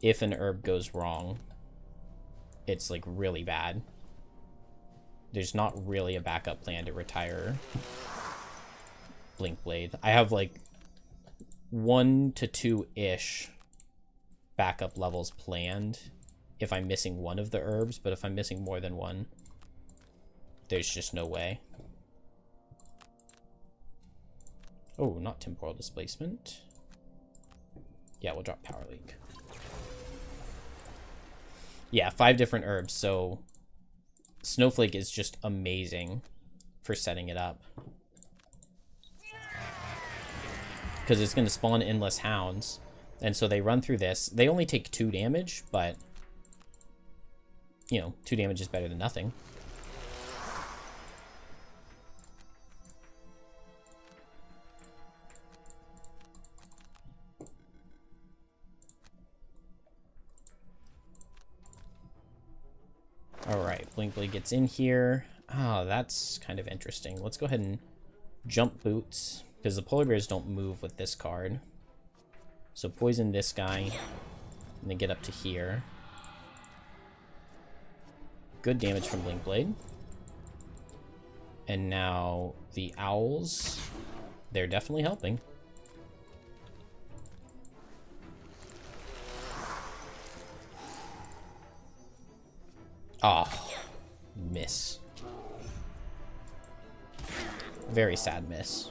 if an herb goes wrong, it's like really bad. There's not really a backup plan to retire Blink Blade. I have like 1 to 2-ish backup levels planned if I'm missing one of the herbs, but if I'm missing more than one, there's just no way. Oh, not Temporal Displacement. Yeah, we'll drop Power Leak. Yeah, 5 different herbs, so Snowflake is just amazing for setting it up. Because it's going to spawn Endless Hounds. And so they run through this. They only take 2 damage, but, you know, 2 damage is better than nothing. Alright, Blink Blade gets in here. Oh, that's kind of interesting. Let's go ahead and jump Boots, because the Polar Bears don't move with this card. So poison this guy, and then get up to here. Good damage from Blink Blade. And now the Owls, they're definitely helping. Oh, miss. Very sad miss.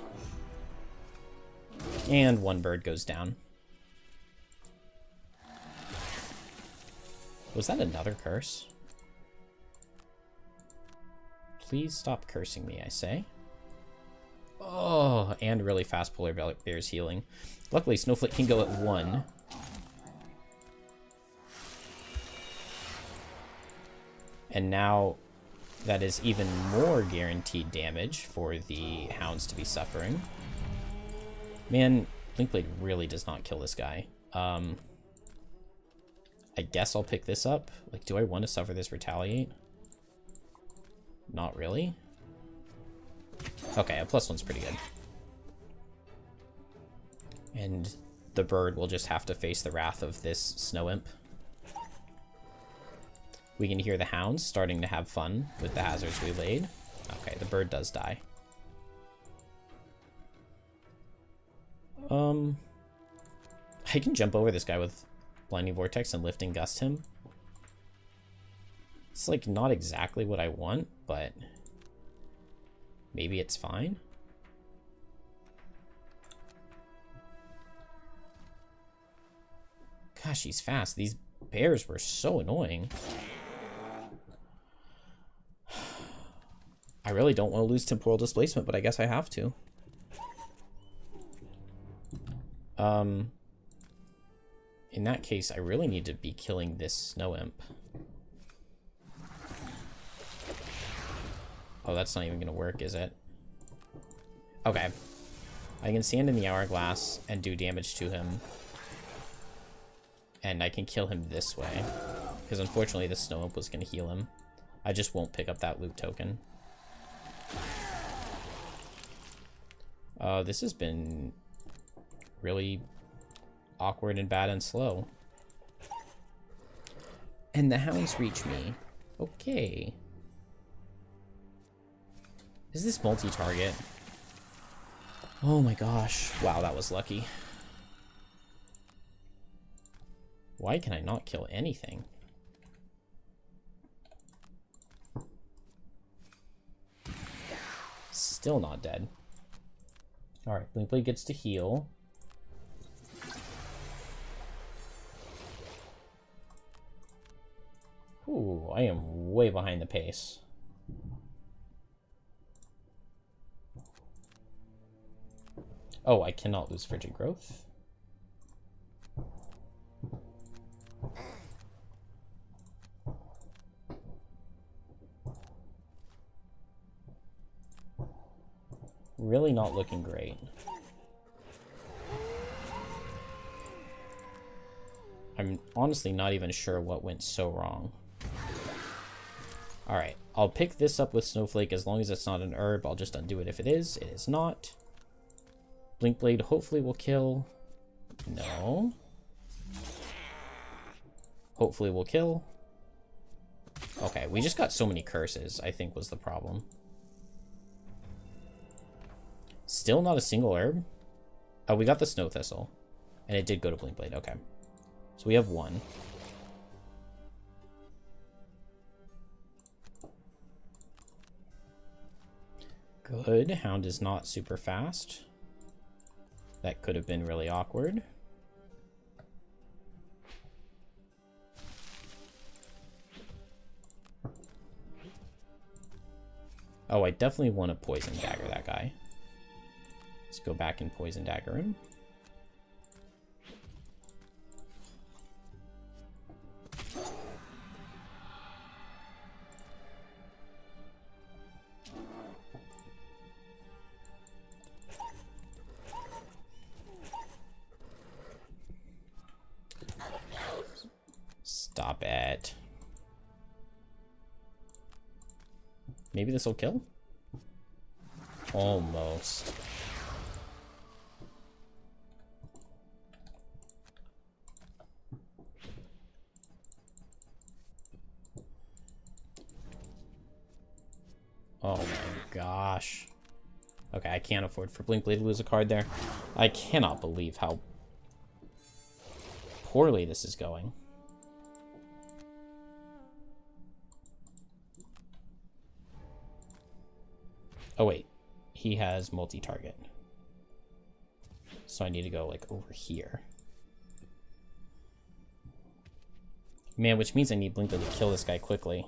And one bird goes down. Was that another curse? Please stop cursing me, I say. Oh, and really fast Polar Bear's healing. Luckily, Snowflake can go at 1. And now that is even more guaranteed damage for the hounds to be suffering. Man, Blinkblade really does not kill this guy. I guess I'll pick this up. Like, do I want to suffer this retaliate? Not really. Okay, a +1's pretty good. And the bird will just have to face the wrath of this snow imp. We can hear the hounds starting to have fun with the hazards we laid. Okay, the bird does die. I can jump over this guy with Blinding Vortex and Lifting Gust him. It's like not exactly what I want, but maybe it's fine. Gosh, he's fast. These bears were so annoying. I really don't want to lose Temporal Displacement, but I guess I have to. In that case, I really need to be killing this Snow Imp. Oh, that's not even going to work, is it? Okay. I can stand in the Hourglass and do damage to him. And I can kill him this way. Because unfortunately, the Snow Imp was going to heal him. I just won't pick up that loot token. This has been really awkward and bad and slow. And the hounds reach me. Okay. Is this multi-target? Oh my gosh. Wow, that was lucky. Why can I not kill anything? Still not dead. Alright, Blinkblade gets to heal. Ooh, I am way behind the pace. Oh, I cannot lose Frigid Growth. Really not looking great. I'm honestly not even sure what went so wrong. Alright, I'll pick this up with Snowflake as long as it's not an herb. I'll just undo it if it is. It is not. Blinkblade hopefully will kill. No. Hopefully will kill. Okay, we just got so many curses, I think was the problem. Still not a single herb? Oh, we got the Snow Thistle. And it did go to Blinkblade, okay. So we have one. Good. Hound is not super fast. That could have been really awkward. Oh, I definitely want to Poison Dagger that guy. Let's go back and Poison Dagger him. Stop it. Maybe this will kill? Almost. Oh my gosh. Okay, I can't afford for Blinkblade to lose a card there. I cannot believe how poorly this is going. Oh wait, he has multi-target. So I need to go like over here. Man, which means I need Blinkblade to kill this guy quickly.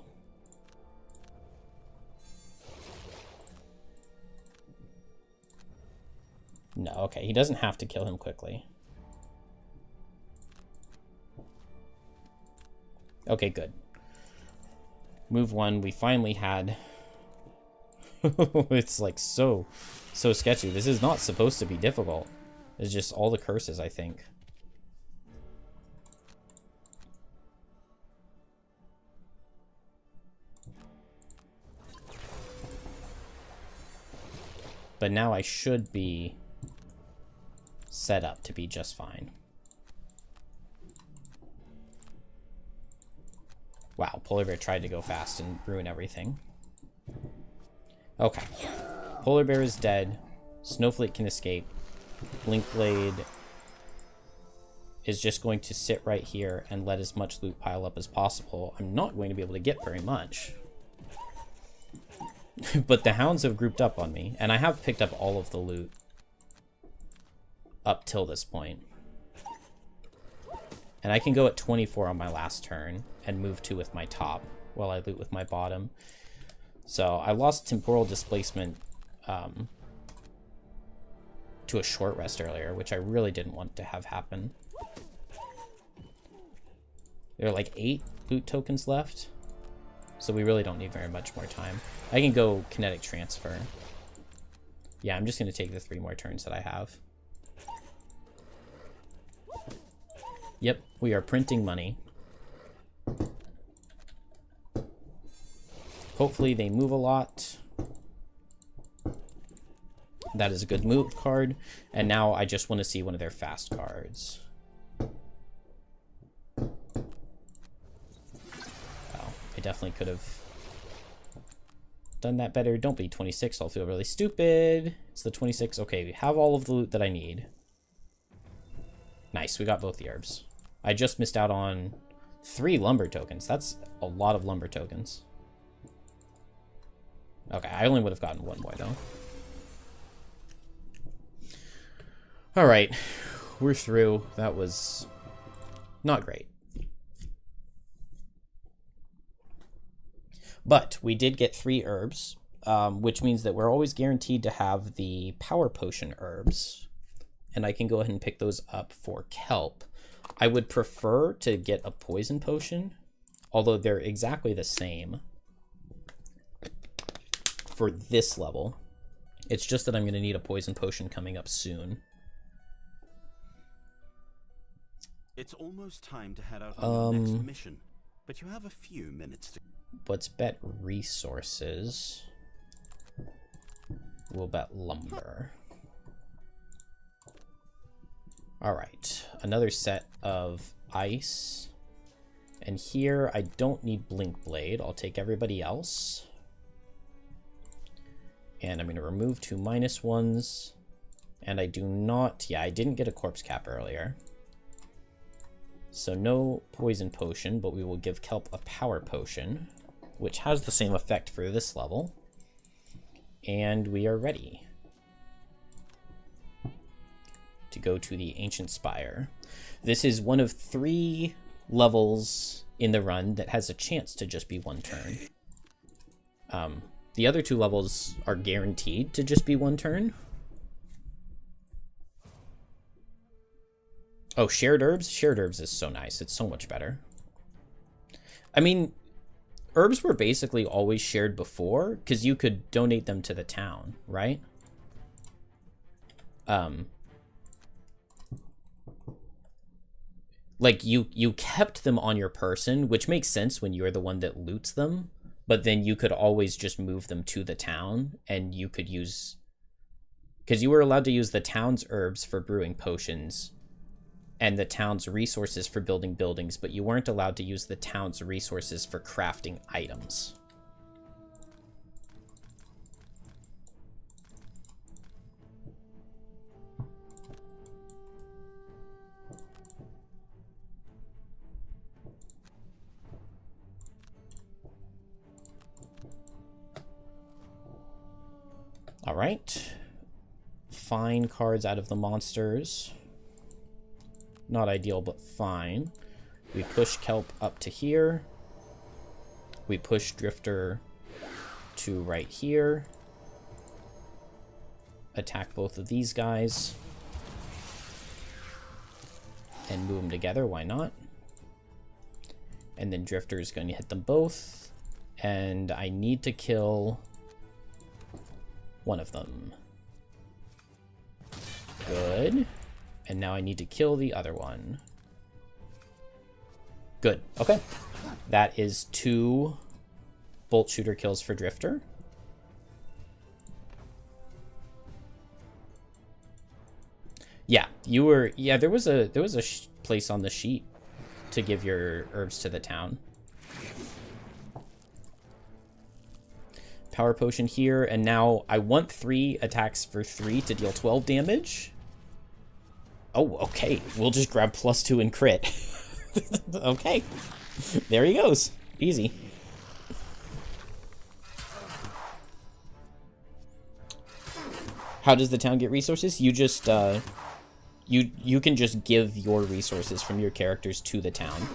No, okay, he doesn't have to kill him quickly. Okay, good. Move 1, we finally had... It's like so sketchy. This is not supposed to be difficult. It's just all the curses, I think. But now I should be set up to be just fine. Wow, Polar Bear tried to go fast and ruin everything. Okay. Polar Bear is dead. Snowflake can escape. Blinkblade is just going to sit right here and let as much loot pile up as possible. I'm not going to be able to get very much. But the hounds have grouped up on me, and I have picked up all of the loot up till this point. And I can go at 24 on my last turn and move 2 with my top while I loot with my bottom. So I lost temporal displacement to a short rest earlier, which I really didn't want to have happen. There are like 8 loot tokens left, so we really don't need very much more time. I can go kinetic transfer. Yeah, I'm just going to take the 3 more turns that I have. Yep, we are printing money. Hopefully they move a lot. That is a good move card. And now I just want to see one of their fast cards. Oh, I definitely could have done that better. Don't be 26, I'll feel really stupid. It's the 26. Okay, we have all of the loot that I need. Nice, we got both the herbs. I just missed out on 3 lumber tokens. That's a lot of lumber tokens. Okay, I only would have gotten 1 more, though. Alright, we're through. That was not great. But we did get 3 herbs, which means that we're always guaranteed to have the power potion herbs. And I can go ahead and pick those up for kelp. I would prefer to get a poison potion, although they're exactly the same for this level. It's just that I'm going to need a poison potion coming up soon. It's almost time to head out on the next mission, but you have a few minutes to... Let's bet resources. We'll bet lumber. Alright, another set of ice. And here, I don't need Blinkblade. I'll take everybody else. And I'm going to remove 2 -1s. And I do not... Yeah, I didn't get a corpse cap earlier. So no poison potion, but we will give kelp a power potion, which has the same effect for this level. And we are ready to go to the Ancient Spire. This is one of 3 levels in the run that has a chance to just be 1 turn. The other 2 levels are guaranteed to just be 1 turn. Oh, shared herbs? Shared herbs is so nice. It's so much better. I mean, herbs were basically always shared before, because you could donate them to the town, right? Like, you kept them on your person, which makes sense when you're the one that loots them, but then you could always just move them to the town, and you could use... Because you were allowed to use the town's herbs for brewing potions, and the town's resources for building buildings, but you weren't allowed to use the town's resources for crafting items. All right. Fine cards out of the monsters. Not ideal, but fine. We push Kelp up to here. We push Drifter to right here. Attack both of these guys. And move them together, why not? And then Drifter is going to hit them both. And I need to kill one of them. Good. And now I need to kill the other one. Good. Okay. That is 2 bolt shooter kills for Drifter. Yeah, you were. Yeah, there was a place on the sheet to give your herbs to the town. Power potion here, and now I want 3 attacks for 3 to deal 12 damage. Oh, okay. We'll just grab +2 and crit. Okay. There he goes. Easy. How does the town get resources? You just, you can just give your resources from your characters to the town.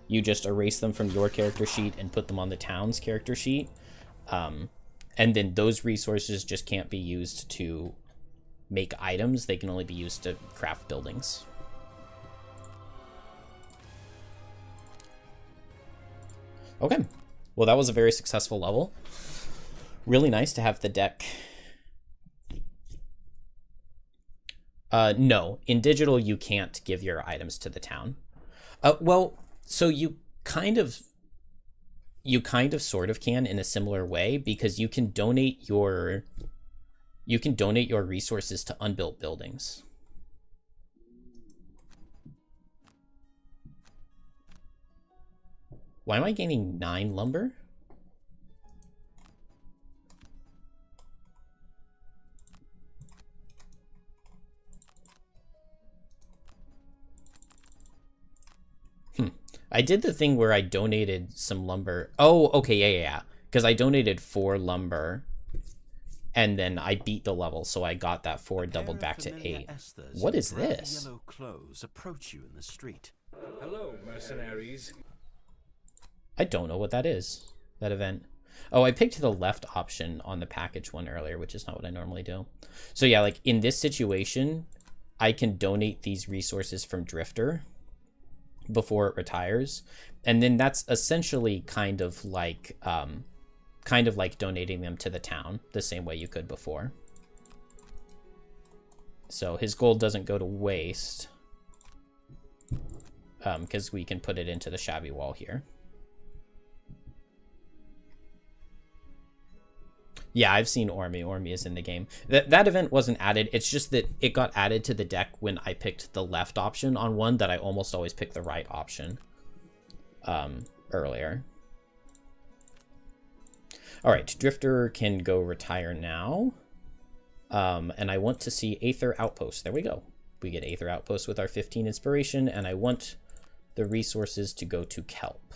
You just erase them from your character sheet and put them on the town's character sheet. And then those resources just can't be used to make items. They can only be used to craft buildings. Okay. Well, that was a very successful level. Really nice to have the deck. No. In digital, you can't give your items to the town. Well, so you kind of sort of can in a similar way, because you can donate your resources to unbuilt buildings. Why am I gaining 9 lumber? I did the thing where I donated some lumber. Oh, okay, yeah. Because I donated 4 lumber, and then I beat the level, so I got that 4 doubled back to 8. What is this? Yellow clothes approach you in the street. Hello, mercenaries. I don't know what that is, that event. Oh, I picked the left option on the package one earlier, which is not what I normally do. So yeah, like in this situation, I can donate these resources from Drifter before it retires, and then that's essentially kind of like donating them to the town the same way you could before. So his gold doesn't go to waste, because we can put it into the shabby wall here. Yeah, I've seen Ormi. Ormi is in the game. That event wasn't added. It's just that it got added to the deck when I picked the left option on one that I almost always pick the right option earlier. All right, Drifter can go retire now. And I want to see Aether Outpost. There we go. We get Aether Outpost with our 15 inspiration, and I want the resources to go to Kelp.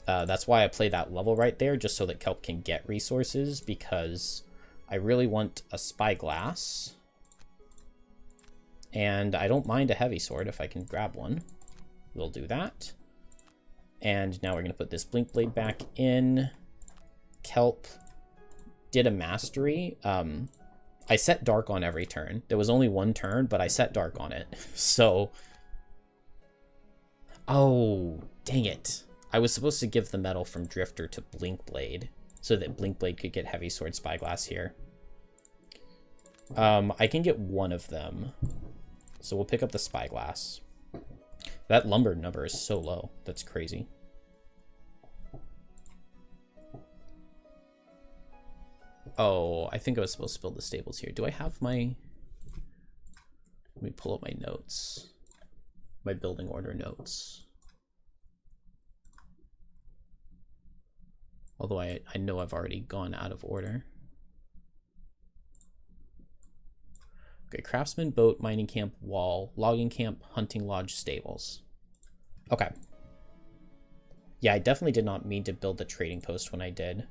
That's why I play that level right there, just so that Kelp can get resources, because I really want a spyglass. And I don't mind a heavy sword if I can grab one. We'll do that. And now we're going to put this blink blade back in. Kelp did a mastery. I set dark on every turn. There was only one turn, but I set dark on it. So, oh, dang it. I was supposed to give the metal from Drifter to Blinkblade so that Blinkblade could get Heavy Sword Spyglass here. I can get one of them. So we'll pick up the Spyglass. That lumber number is so low. That's crazy. Oh, I think I was supposed to build the stables here. Do I have my... Let me pull up my notes. My building order notes. Although I know I've already gone out of order. Okay, craftsman, boat, mining camp, wall, logging camp, hunting lodge, stables. Okay. Yeah, I definitely did not mean to build the trading post when I did.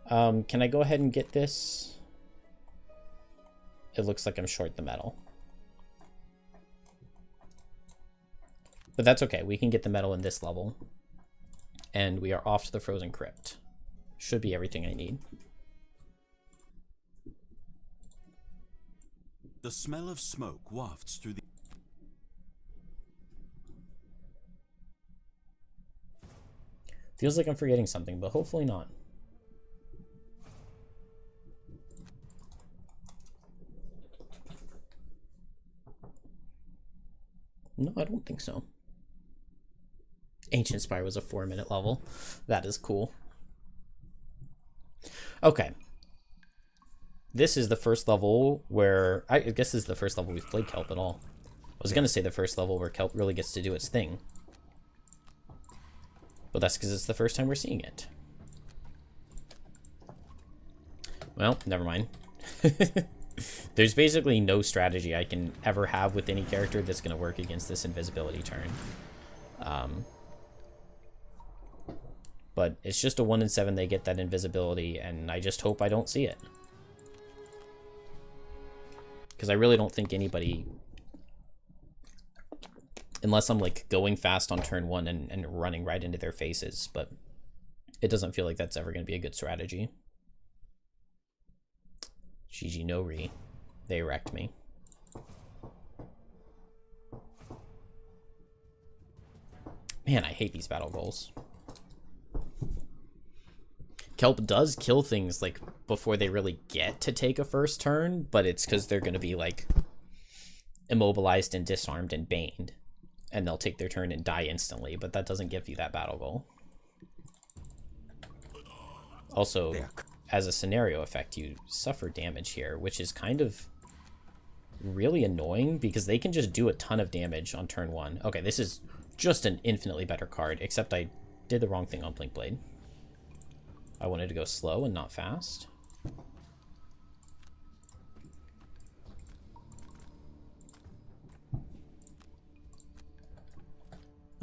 Can I go ahead and get this? It looks like I'm short the metal. But that's okay, we can get the metal in this level. And we are off to the Frozen Crypt. Should be everything I need. The smell of smoke wafts through the... Feels like I'm forgetting something, but hopefully not. No, I don't think so. Ancient Spire was a 4-minute level. That is cool. Okay. This is the first level where... I guess this is the first level we've played Kelp at all. I was going to say the first level where Kelp really gets to do its thing. But that's because it's the first time we're seeing it. Well, never mind. There's basically no strategy I can ever have with any character that's going to work against this invisibility turn. But it's just a 1 in 7 they get that invisibility, and I just hope I don't see it. Because I really don't think anybody... Unless I'm like going fast on turn 1 and running right into their faces, but it doesn't feel like that's ever going to be a good strategy. GG no re. They wrecked me. Man, I hate these battle goals. Kelp does kill things like before they really get to take a first turn, but it's because they're going to be like immobilized and disarmed and baned. And they'll take their turn and die instantly, but that doesn't give you that battle goal. Also, as a scenario effect, you suffer damage here, which is kind of really annoying because they can just do a ton of damage on turn 1. Okay, this is just an infinitely better card, except I did the wrong thing on Blink Blade. I wanted to go slow and not fast.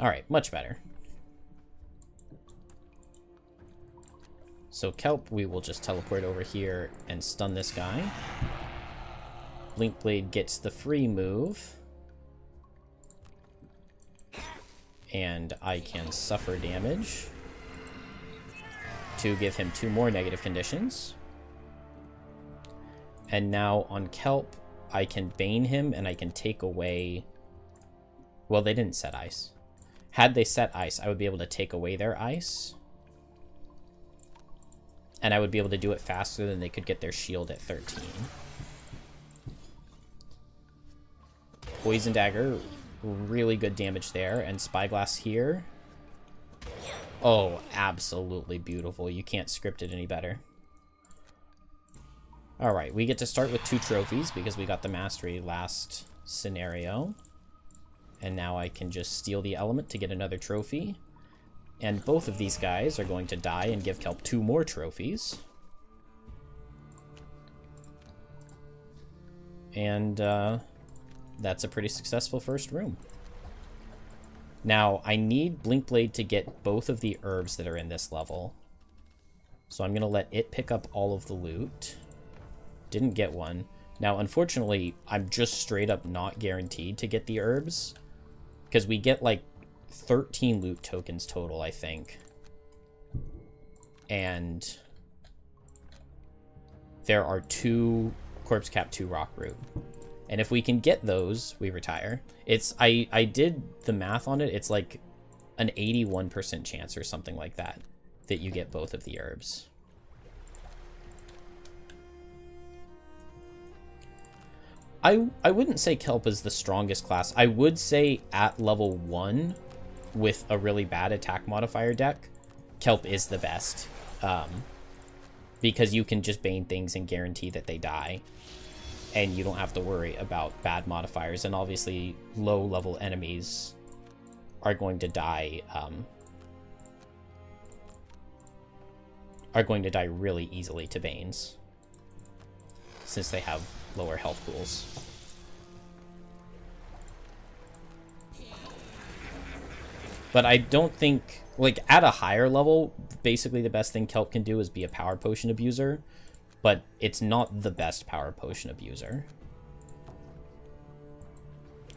Alright, much better. So Kelp, we will just teleport over here and stun this guy. Blink Blade gets the free move. And I can suffer damage to give him 2 more negative conditions. And now on Kelp, I can bane him and I can take away... Well, they didn't set ice. Had they set ice, I would be able to take away their ice. And I would be able to do it faster than they could get their shield at 13. Poison Dagger, really good damage there. And Spyglass here. Oh, absolutely beautiful. You can't script it any better. Alright, we get to start with 2 trophies because we got the Mastery last scenario. And now I can just steal the element to get another trophy. And both of these guys are going to die and give Kelp 2 more trophies. And that's a pretty successful first room. Now, I need Blink Blade to get both of the herbs that are in this level. So I'm going to let it pick up all of the loot. Didn't get one. Now, unfortunately, I'm just straight up not guaranteed to get the herbs. Because we get, like, 13 loot tokens total, I think. And there are 2 Corpse Cap 2 Rock Root. And if we can get those, we retire. It's I did the math on it. It's like an 81% chance or something like that you get both of the herbs. I wouldn't say Kelp is the strongest class. I would say at level 1 with a really bad attack modifier deck, Kelp is the best. Because you can just bane things and guarantee that they die. And you don't have to worry about bad modifiers. And obviously, low-level enemies are going to die. Are going to die really easily to banes, since they have lower health pools. But I don't think, like, at a higher level, basically the best thing Kelp can do is be a power potion abuser. But it's not the best power potion abuser.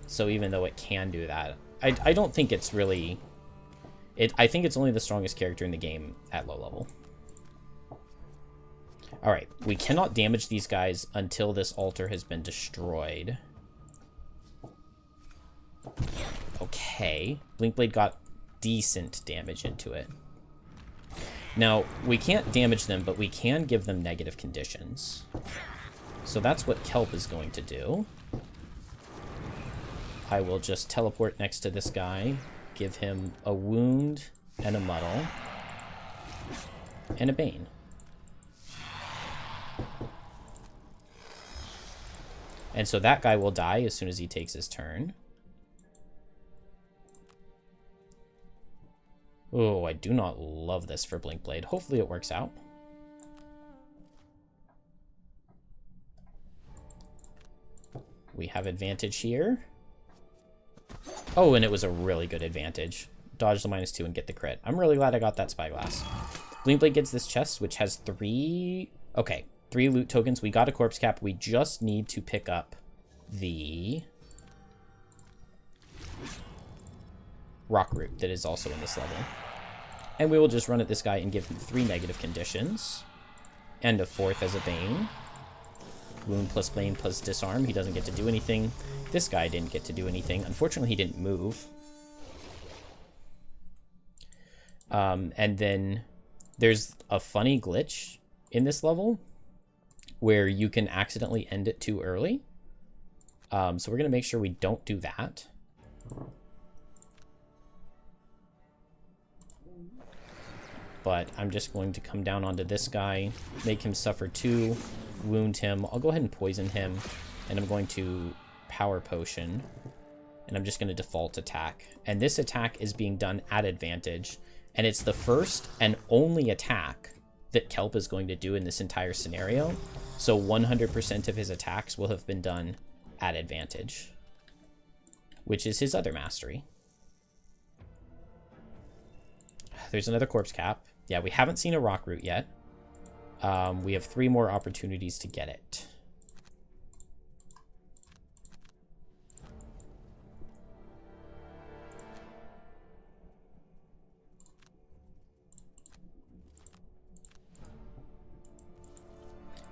So even though it can do that, I don't think it's really... I think it's only the strongest character in the game at low level. Alright, we cannot damage these guys until this altar has been destroyed. Okay. Blinkblade got decent damage into it. Now, we can't damage them, but we can give them negative conditions. So that's what Kelp is going to do. I will just teleport next to this guy, give him a wound and a muddle, and a bane. And so that guy will die as soon as he takes his turn. Oh, I do not love this for Blink Blade. Hopefully it works out. We have advantage here. Oh, and it was a really good advantage. Dodge the -2 and get the crit. I'm really glad I got that Spyglass. Blink Blade gets this chest, which has 3 loot tokens. We got a corpse cap. We just need to pick up the rock root that is also in this level. And we will just run at this guy and give him 3 negative conditions. And a 4th as a bane. Wound plus bane plus disarm. He doesn't get to do anything. This guy didn't get to do anything. Unfortunately, he didn't move. And then there's a funny glitch in this level where you can accidentally end it too early. So we're going to make sure we don't do that. But I'm just going to come down onto this guy, make him suffer 2, wound him. I'll go ahead and poison him, and I'm going to power potion, and I'm just going to default attack. And this attack is being done at advantage, and it's the first and only attack that Kelp is going to do in this entire scenario. So 100% of his attacks will have been done at advantage, which is his other mastery. There's another corpse cap. Yeah, we haven't seen a rock root yet. We have 3 more opportunities to get it.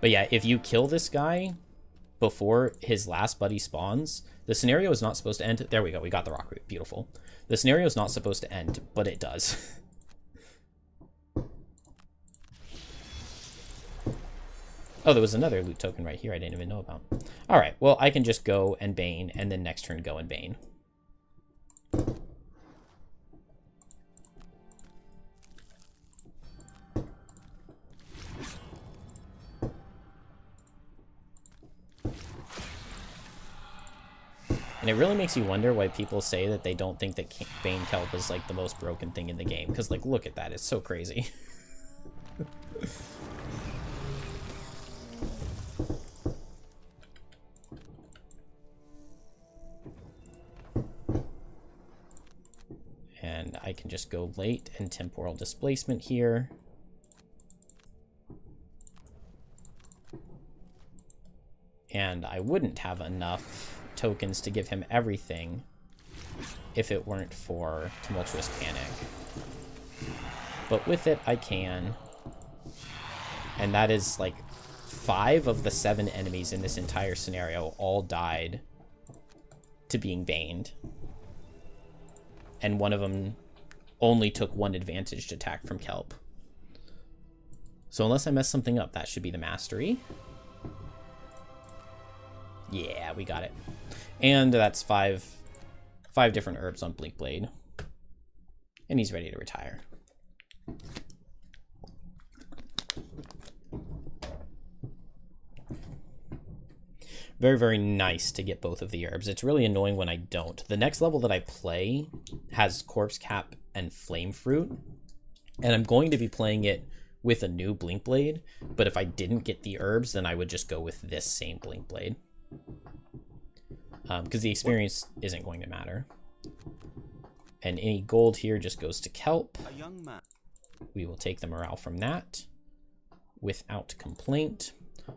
But yeah, if you kill this guy before his last buddy spawns, the scenario is not supposed to end. There we go. We got the rock root. Beautiful. The scenario is not supposed to end, but it does. Oh, there was another loot token right here I didn't even know about. All right, well, I can just go and bane, and then next turn go and bane. And it really makes you wonder why people say that they don't think that Bane Kelp is like the most broken thing in the game. Because like, look at that, it's so crazy. And I can just go late and temporal displacement here. And I wouldn't have enough tokens to give him everything if it weren't for Tumultuous Panic. But with it, I can. And that is like 5 of the 7 enemies in this entire scenario all died to being baned. And one of them only took 1 advantaged attack from Kelp. So unless I mess something up, that should be the mastery. Yeah, we got it. And that's 5 different herbs on Blink Blade. And he's ready to retire. Very, very nice to get both of the herbs. It's really annoying when I don't. The next level that I play has Corpse Cap and Flame Fruit. And I'm going to be playing it with a new Blink Blade. But if I didn't get the herbs, then I would just go with this same Blink Blade. Because the experience isn't going to matter. And any gold here just goes to Kelp. A young man. We will take the morale from that without complaint.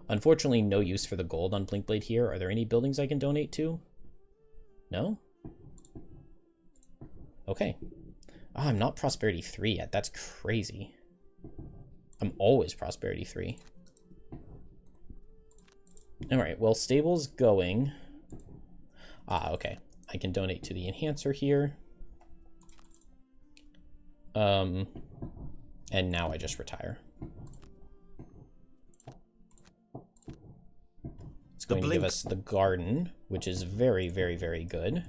Unfortunately, no use for the gold on Blink Blade here. Are there any buildings I can donate to? No? Okay. Oh, I'm not Prosperity 3 yet. That's crazy. I'm always Prosperity 3. Alright, well, stable's going. Ah, okay. I can donate to the Enhancer here. And And now I just retire. It's going to give us the garden, which is very, very, very good.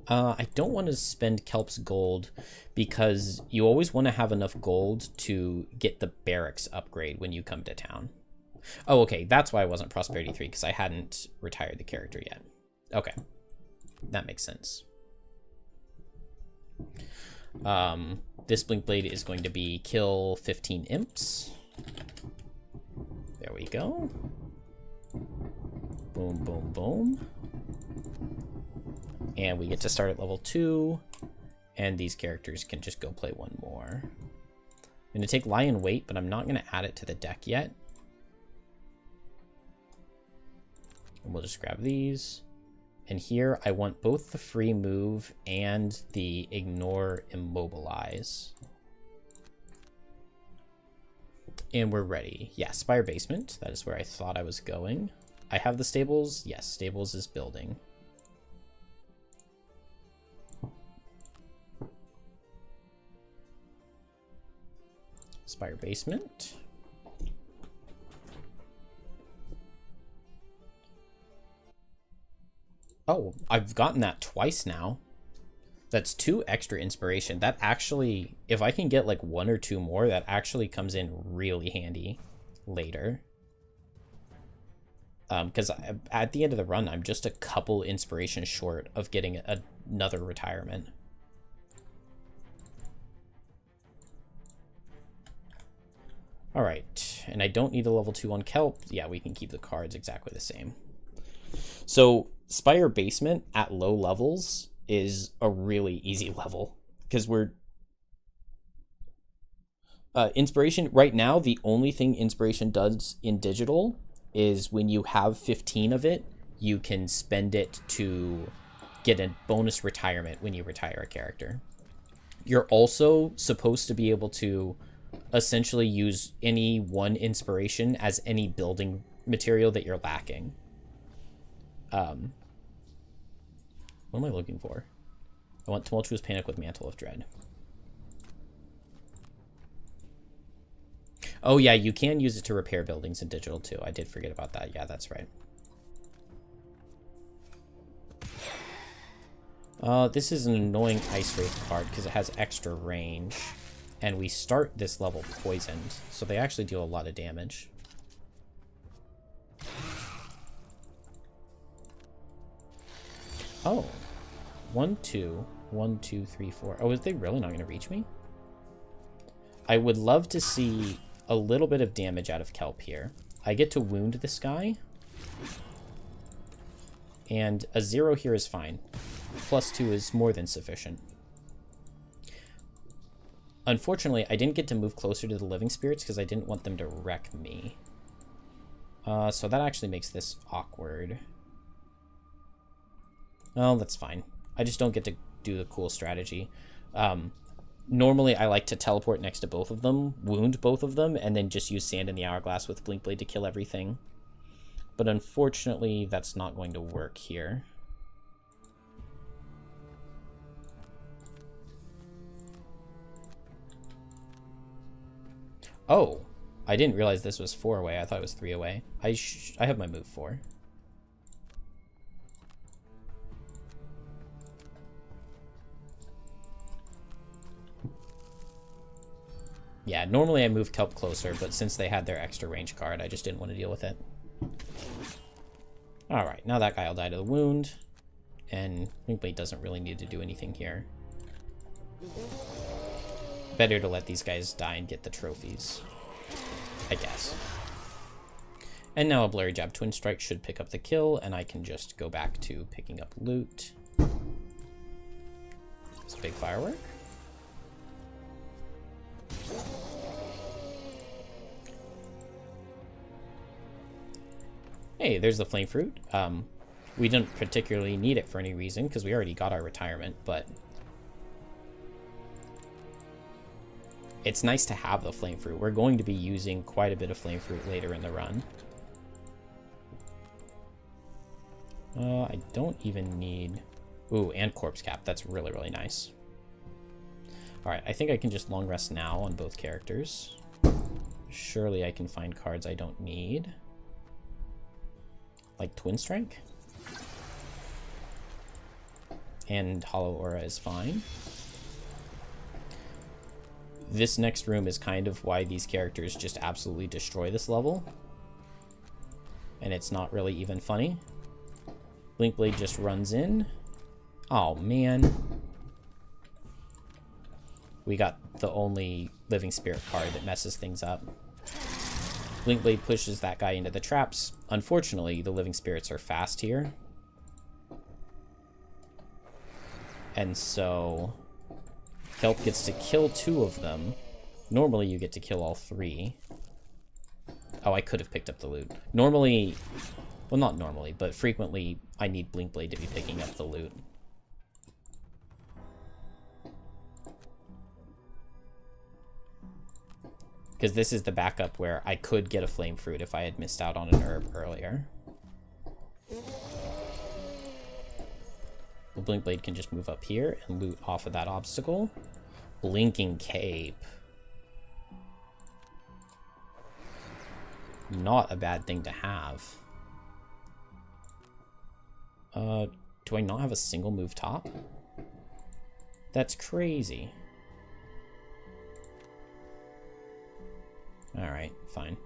I don't want to spend Kelp's gold because you always want to have enough gold to get the barracks upgrade when you come to town. Oh, okay. That's why I wasn't Prosperity 3, because I hadn't retired the character yet. Okay. That makes sense. This Blink Blade is going to be kill 15 imps. There we go. Boom, boom, boom. And we get to start at level 2. And these characters can just go play one more. I'm going to take Lion Weight, but I'm not going to add it to the deck yet. And we'll just grab these. And here I want both the free move and the ignore immobilize. And we're ready. Yeah, Spire Basement. That is where I thought I was going. I have the stables. Yes, stables is building. Spire Basement. Oh, I've gotten that twice now. That's 2 extra inspiration. That actually, if I can get like 1 or 2 more, that actually comes in really handy later. Because at the end of the run, I'm just a couple inspiration short of getting another retirement. All right, and I don't need a level 2 on Kelp. Yeah, we can keep the cards exactly the same. So Spire Basement at low levels is a really easy level because we're inspiration right now. The only thing inspiration does in digital is when you have 15 of it, you can spend it to get a bonus retirement when you retire a character. You're also supposed to be able to essentially use any one inspiration as any building material that you're lacking. What am I looking for? I want Tumultuous Panic with Mantle of Dread. Oh yeah, you can use it to repair buildings in digital too. I did forget about that. Yeah, that's right. This is an annoying Ice Wraith card because it has extra range. And we start this level poisoned, so they actually deal a lot of damage. Oh. 1, 2. 1, 2, 3, 4. Oh, is they really not going to reach me? I would love to see a little bit of damage out of Kelp here. I get to wound this guy. And a 0 here is fine. +2 is more than sufficient. Unfortunately, I didn't get to move closer to the living spirits because I didn't want them to wreck me. So that actually makes this awkward. Oh, that's fine. I just don't get to do the cool strategy. Normally, I like to teleport next to both of them, wound both of them, and then just use Sand in the Hourglass with Blink Blade to kill everything. But unfortunately, that's not going to work here. Oh, I didn't realize this was 4 away. I thought it was 3 away. I have my move 4. Yeah, normally I move Kelp closer, but since they had their extra range card, I just didn't want to deal with it. Alright, now that guy will die to the wound. And Linkblade doesn't really need to do anything here. Better to let these guys die and get the trophies, I guess. And now a Blurry Jab Twin Strike should pick up the kill, and I can just go back to picking up loot. It's a big firework. Hey, there's the Flame Fruit. We didn't particularly need it for any reason, because we already got our retirement, but it's nice to have the Flame Fruit. We're going to be using quite a bit of Flame Fruit later in the run. I don't even need... Ooh, and Corpse Cap. That's really, really nice. Alright, I think I can just long rest now on both characters. Surely I can find cards I don't need. Like Twin Strike? And Hollow Aura is fine. This next room is kind of why these characters just absolutely destroy this level. And it's not really even funny. Blinkblade just runs in. Oh, man. We got the only Living Spirit card that messes things up. Blinkblade pushes that guy into the traps. Unfortunately, the Living Spirits are fast here. And so Kelp gets to kill 2 of them. Normally you get to kill all 3. Oh, I could have picked up the loot. Normally, well, not normally, but frequently I need Blinkblade to be picking up the loot. Because this is the backup where I could get a Flame Fruit if I had missed out on an herb earlier. The Blinkblade can just move up here and loot off of that obstacle. Blinking Cape. Not a bad thing to have. Do I not have a single move top? That's crazy. Alright, fine.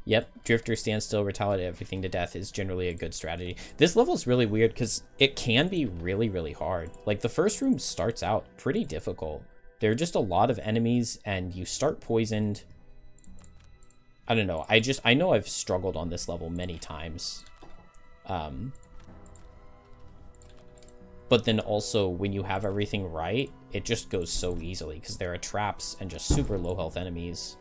Yep, Drifter, stand still, retaliate everything to death is generally a good strategy. This level is really weird because it can be really, really hard. Like, the first room starts out pretty difficult. There are just a lot of enemies, and you start poisoned. I don't know. I know I've struggled on this level many times. But then also, when you have everything right, it just goes so easily because there are traps and just super low health enemies.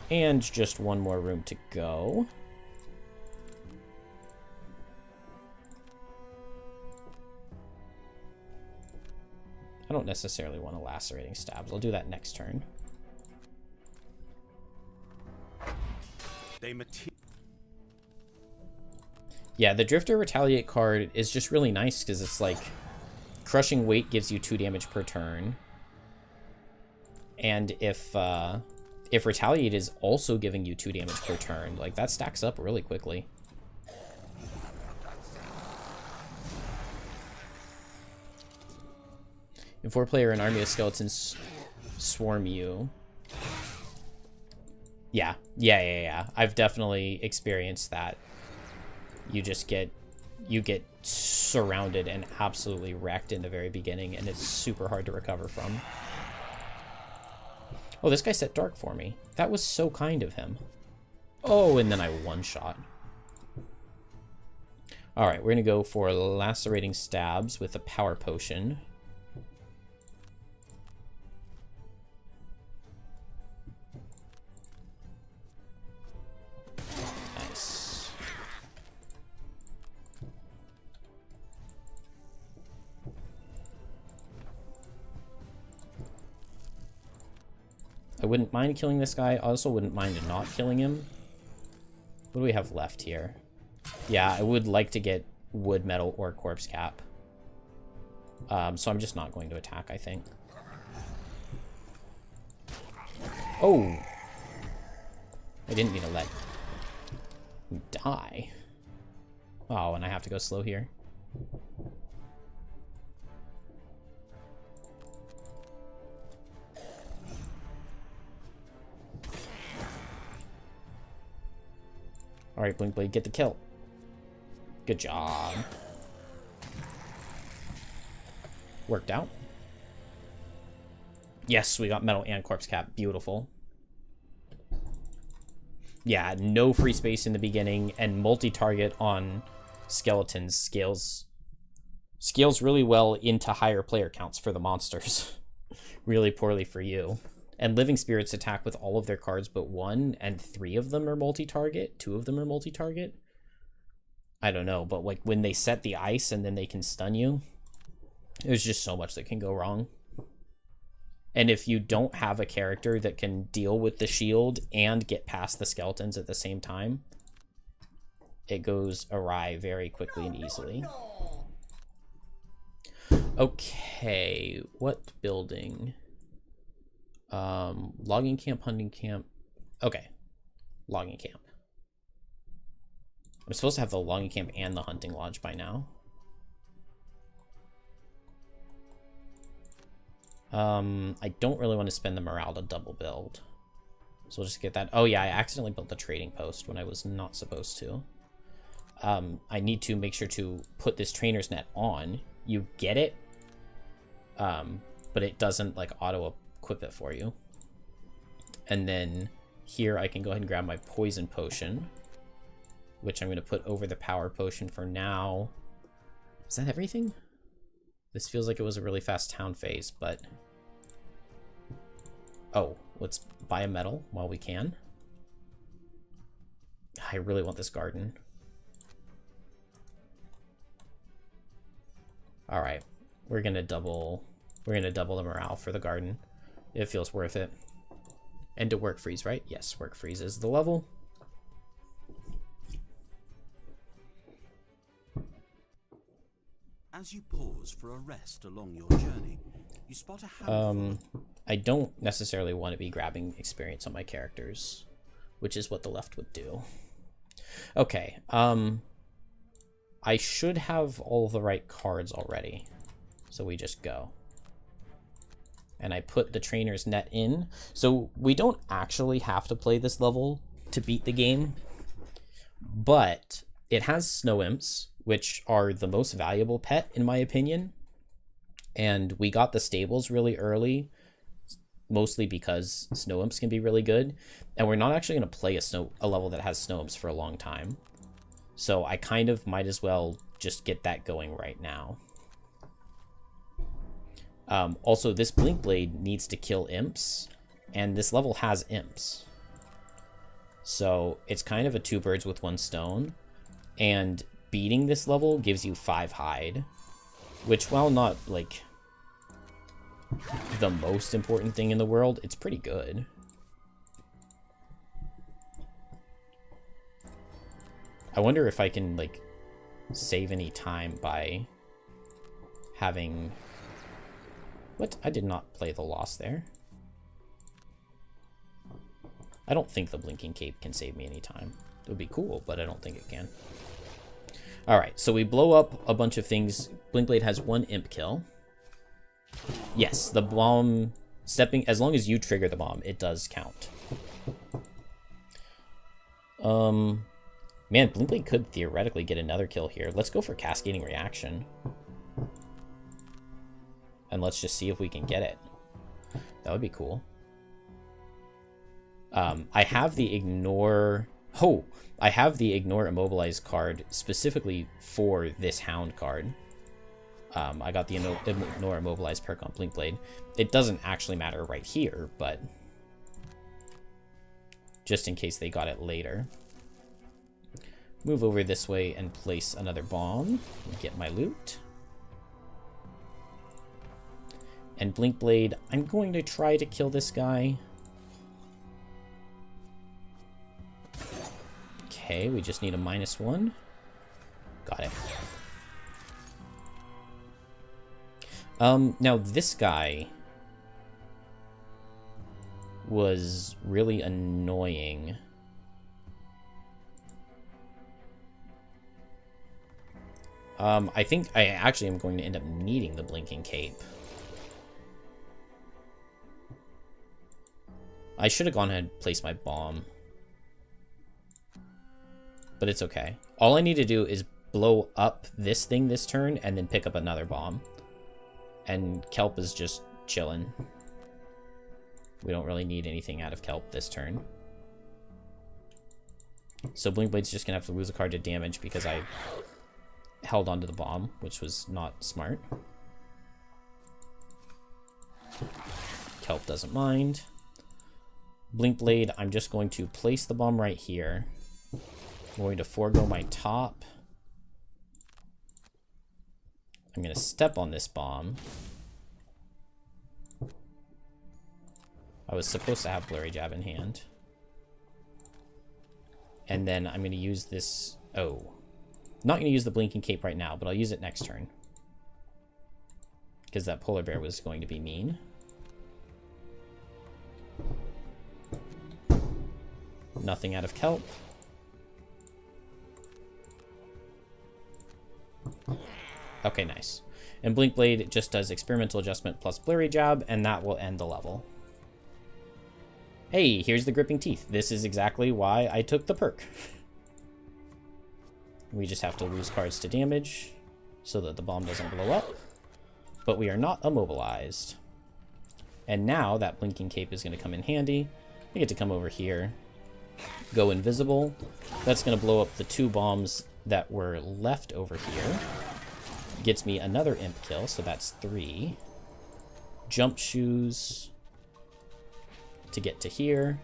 And just one more room to go. I don't necessarily want a lacerating stabs. I'll do that next turn. Yeah, the Drifter Retaliate card is just really nice because it's like Crushing Weight gives you 2 damage per turn. And if Retaliate is also giving you 2 damage per turn, like that stacks up really quickly. In 4-player, an army of skeletons swarm you. Yeah. I've definitely experienced that. You get surrounded and absolutely wrecked in the very beginning, and it's super hard to recover from. Oh, this guy set dark for me. That was so kind of him. Oh, and then I one-shot. Alright, we're gonna go for lacerating stabs with a power potion. Nice. I wouldn't mind killing this guy. I also wouldn't mind not killing him. What do we have left here? Yeah, I would like to get wood, metal, or corpse cap. So I'm just not going to attack, I think. Oh! I didn't mean to let him die. Oh, and I have to go slow here. Alright, Blinkblade, get the kill. Good job. Worked out. Yes, we got metal and corpse cap. Beautiful. Yeah, no free space in the beginning, and multi-target on skeletons scales really well into higher player counts for the monsters. Really poorly for you. And Living Spirits attack with all of their cards but 1, and 3 of them are multi-target. 2 of them are multi-target. I don't know, but like when they set the ice and then they can stun you, there's just so much that can go wrong. And if you don't have a character that can deal with the shield and get past the skeletons at the same time, it goes awry very quickly and easily. Okay, what building? Logging camp, hunting camp. Okay, logging camp. I'm supposed to have the logging camp and the hunting lodge by now. I don't really want to spend the morale to double build. So we'll just get that. Oh yeah, I accidentally built the trading post when I was not supposed to. I need to make sure to put this trainer's net on. You get it, but it doesn't like auto-equip it for you. And then here I can go ahead and grab my poison potion, which I'm going to put over the power potion for now. Is that everything? This feels like it was a really fast town phase, but... Oh, let's buy a medal while we can. I really want this garden. Alright, we're gonna double the morale for the garden. It feels worth it. And to work freeze, right? Yes, work freeze is the level. As you pause for a rest along your journey, you spot a handful. I don't necessarily want to be grabbing experience on my characters, which is what the left would do. Okay, I should have all the right cards already, so we just go. And I put the trainer's net in, so we don't actually have to play this level to beat the game, but it has snow imps, which are the most valuable pet in my opinion. And we got the stables really early, mostly because snow imps can be really good. And we're not actually going to play a level that has snow imps for a long time. So I kind of might as well just get that going right now. Also, this Blink Blade needs to kill imps, and this level has imps. So it's kind of a two birds with one stone. And beating this level gives you 5 hide, which, while not like the most important thing in the world, it's pretty good. I wonder if I can like save any time by having... What? I did not play the loss there. I don't think the Blinking Cape can save me any time. It would be cool, but I don't think it can. Alright, so we blow up a bunch of things. Blinkblade has 1 imp kill. Yes, the bomb stepping, as long as you trigger the bomb, it does count. Man, Blinkblade could theoretically get another kill here. Let's go for Cascading Reaction. And let's just see if we can get it. That would be cool. I have the Ignore... Oh! I have the Ignore Immobilize card specifically for this Hound card. I got the Ignore Immobilize perk on Blinkblade. It doesn't actually matter right here, but just in case they got it later. Move over this way and place another bomb. Get my loot. And Blinkblade, I'm going to try to kill this guy. Okay, we just need a -1. Got it. Now this guy was really annoying. I think I actually am going to end up needing the Blinking Cape. I should have gone ahead and placed my bomb. But it's okay. All I need to do is blow up this thing this turn and then pick up another bomb. And Kelp is just chilling. We don't really need anything out of Kelp this turn. So Blinkblade's just gonna have to lose a card to damage because I held onto the bomb, which was not smart. Kelp doesn't mind. Blinkblade, I'm just going to place the bomb right here. I'm going to forego my top. I'm going to step on this bomb. I was supposed to have Blurry Jab in hand. And then I'm going to use this... Oh. Not going to use the Blinking Cape right now, but I'll use it next turn. Because that Polar Bear was going to be mean. Nothing out of Kelp. Okay, nice. And Blink Blade just does Experimental Adjustment plus Blurry Jab, and that will end the level. Hey, here's the Gripping Teeth. This is exactly why I took the perk. We just have to lose cards to damage so that the bomb doesn't blow up. But we are not immobilized. And now that Blinking Cape is going to come in handy. I get to come over here, go invisible. That's going to blow up the 2 bombs that were left over here. Gets me another imp kill, so that's 3. Jump shoes to get to here.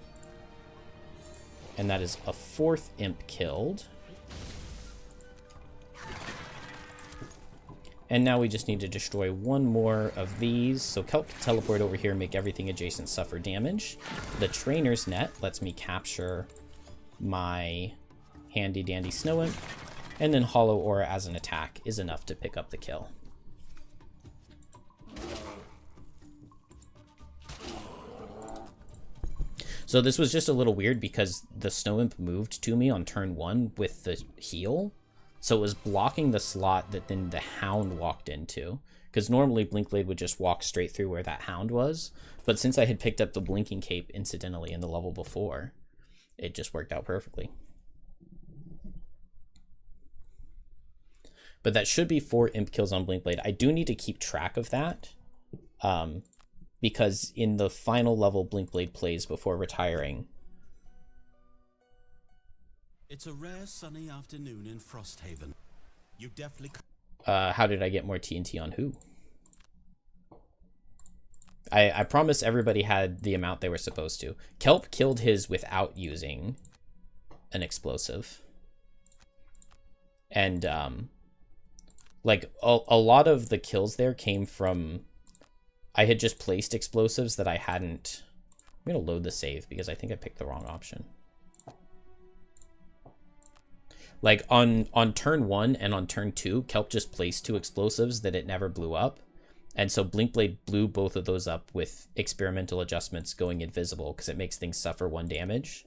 And that is a 4th imp killed. And now we just need to destroy 1 more of these. So Kelp can teleport over here and make everything adjacent suffer damage. The Trainer's Net lets me capture my handy dandy Snow Imp. And then Hollow Aura as an attack is enough to pick up the kill. So this was just a little weird because the Snow Imp moved to me on turn 1 with the heal. So it was blocking the slot that then the Hound walked into. Because normally Blinkblade would just walk straight through where that Hound was. But since I had picked up the Blinking Cape incidentally in the level before, it just worked out perfectly. But that should be 4 imp kills on Blinkblade. I do need to keep track of that. Because in the final level Blinkblade plays before retiring. It's a rare sunny afternoon in Frosthaven. You definitely... How did I get more TNT on who? I promise everybody had the amount they were supposed to. Kelp killed his without using an explosive. And, like, a lot of the kills there came from... I had just placed explosives that I hadn't... I'm going to load the save because I think I picked the wrong option. Like, on turn 1 and on turn 2, Kelp just placed 2 explosives that it never blew up. And so Blinkblade blew both of those up with experimental adjustments going invisible because it makes things suffer 1 damage.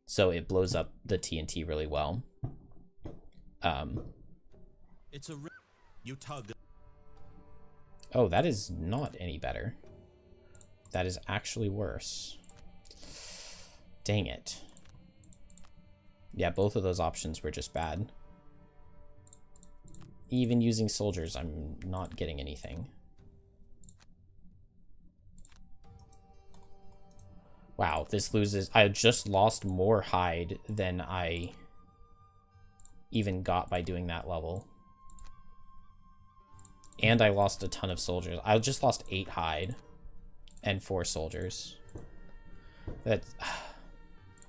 So it blows up the TNT really well. It's a you tug. Oh, that is not any better. That is actually worse. Dang it. Yeah, both of those options were just bad. Even using soldiers, I'm not getting anything. Wow, this loses... I just lost more hide than I even got by doing that level. And I lost a ton of soldiers. I just lost 8 hide and 4 soldiers. That's...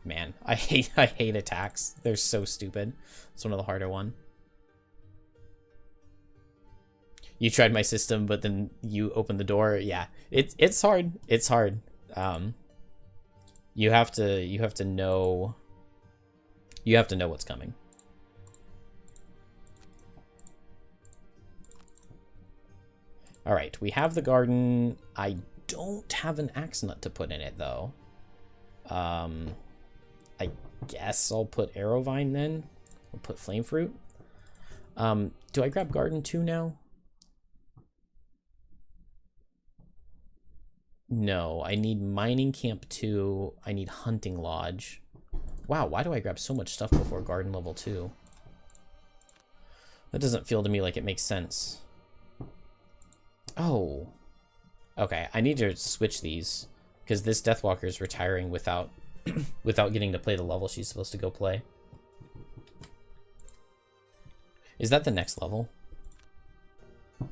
Man, I hate attacks. They're so stupid. It's one of the harder one. You tried my system, but then you opened the door. Yeah, it's hard. It's hard. You have to know what's coming. All right, we have the garden. I don't have an axe nut to put in it though. I guess I'll put Arrowvine then. I'll put Flame Fruit. Do I grab Garden 2 now? No, I need Mining Camp 2. I need Hunting Lodge. Wow, why do I grab so much stuff before Garden level 2? That doesn't feel to me like it makes sense. Oh. Okay, I need to switch these. Because this Deathwalker is retiring without getting to play the level she's supposed to go play. Is that the next level?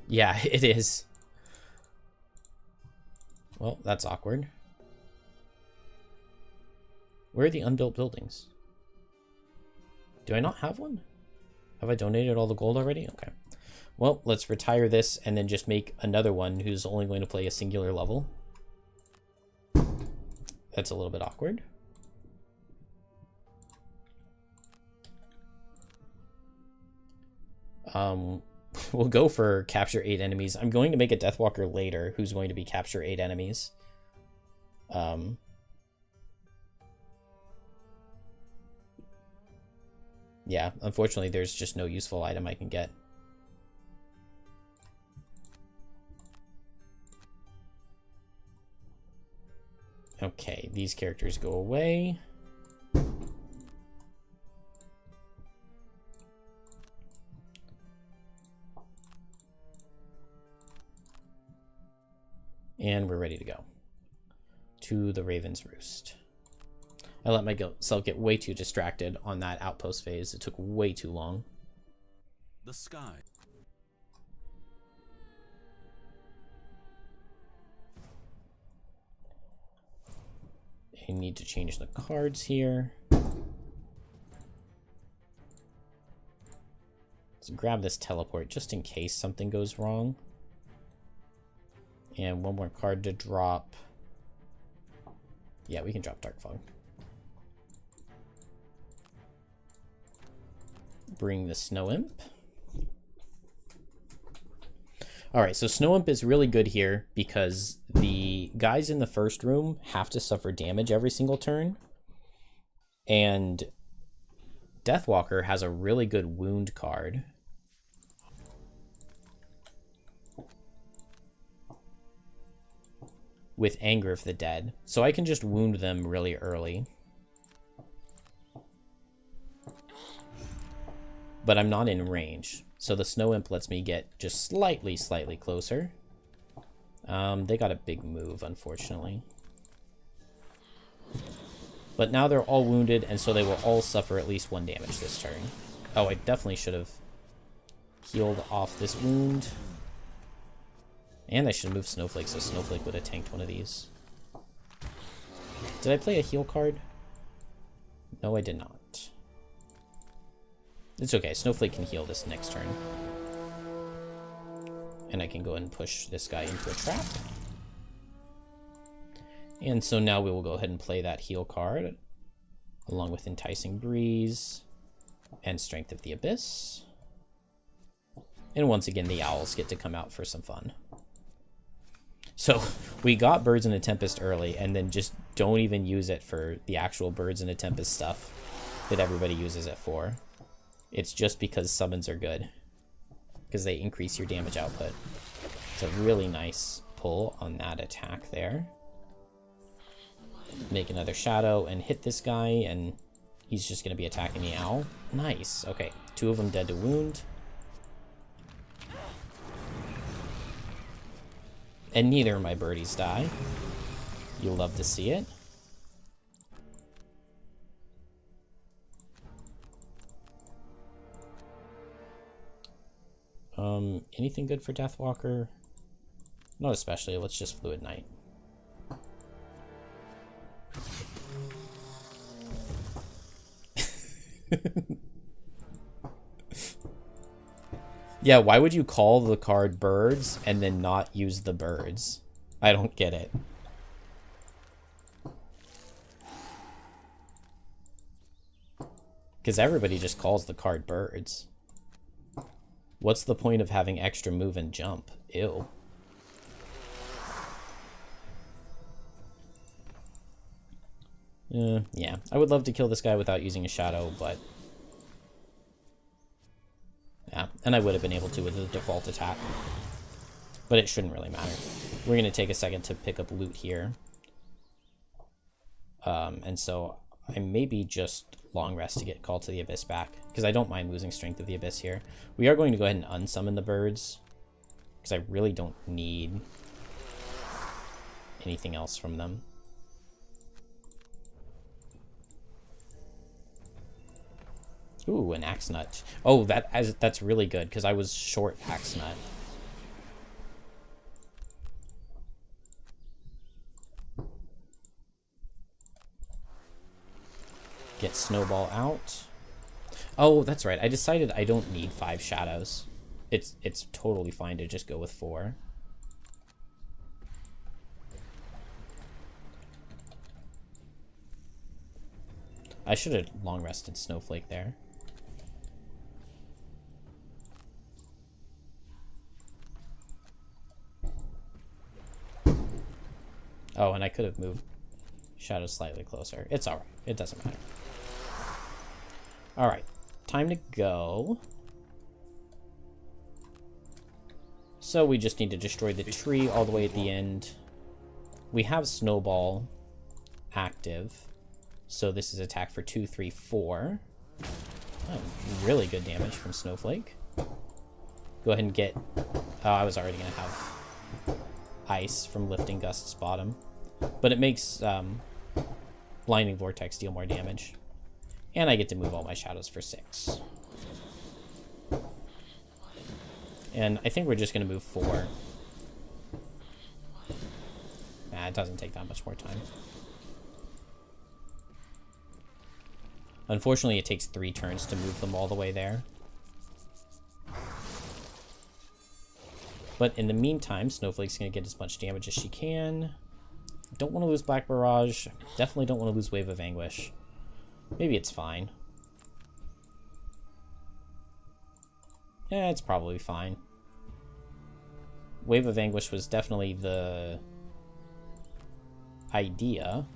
Yeah, it is. Well, that's awkward. Where are the unbuilt buildings? Do I not have one? Have I donated all the gold already? Okay. Well, let's retire this and then just make another one who's only going to play a singular level. That's a little bit awkward. We'll go for capture 8 enemies. I'm going to make a Deathwalker later who's going to be capture 8 enemies. Yeah, unfortunately there's just no useful item I can get. Okay, these characters go away. And we're ready to go to the Raven's Roost. I let myself get way too distracted on that outpost phase. It took way too long. The sky. I need to change the cards here. Let's grab this teleport just in case something goes wrong. And one more card to drop. Yeah, we can drop Dark Fog. Bring the Snow Imp. Alright, so Snow Imp is really good here because the guys in the first room have to suffer damage every single turn. And Deathwalker has a really good wound card. With Anger of the Dead. So I can just wound them really early. But I'm not in range. So the Snow Imp lets me get just slightly closer. They got a big move, unfortunately. But now they're all wounded, and so they will all suffer at least 1 damage this turn. Oh, I definitely should have healed off this wound. And I should have moved Snowflake, so Snowflake would have tanked one of these. Did I play a heal card? No, I did not. It's okay, Snowflake can heal this next turn. And I can go ahead and push this guy into a trap. And so now we will go ahead and play that heal card, along with Enticing Breeze and Strength of the Abyss. And once again, the owls get to come out for some fun. So we got Birds in a Tempest early, and then just don't even use it for the actual Birds in a Tempest stuff that everybody uses it for. It's just because summons are good, because they increase your damage output. It's a really nice pull on that attack there. Make another shadow and hit this guy, and he's just going to be attacking the owl. Nice. Okay, 2 of them dead to wound. And neither of my birdies die. You'll love to see it. Anything good for Deathwalker? Not especially. Let's just Fluid Knight. Yeah, why would you call the card birds and then not use the birds? I don't get it. Because everybody just calls the card birds. What's the point of having extra move and jump? Ew. Yeah, I would love to kill this guy without using a shadow, but... yeah, and I would have been able to with the default attack. But it shouldn't really matter. We're going to take a second to pick up loot here. And so I maybe just long rest to get Call to the Abyss back, because I don't mind losing Strength of the Abyss here. We are going to go ahead and unsummon the birds, because I really don't need anything else from them. Ooh, an Axe Nut. Oh, that's really good, because I was short Axe Nut. Get Snowball out. Oh, that's right. I decided I don't need 5 shadows. It's totally fine to just go with 4. I should have long rested Snowflake there. Oh, and I could have moved Shadow slightly closer. It's alright. It doesn't matter. Alright. Time to go. So we just need to destroy the tree all the way at the end. We have Snowball active. So this is attack for 2, 3, 4. Oh, really good damage from Snowflake. Go ahead and get... Oh, I was already going to have ice from lifting Gust's bottom. But it makes Blinding Vortex deal more damage. And I get to move all my shadows for 6. And I think we're just going to move 4. Nah, it doesn't take that much more time. Unfortunately, it takes 3 turns to move them all the way there. But in the meantime, Snowflake's going to get as much damage as she can. Don't want to lose Black Barrage. Definitely don't want to lose Wave of Anguish. Maybe it's fine. Yeah, it's probably fine. Wave of Anguish was definitely the idea.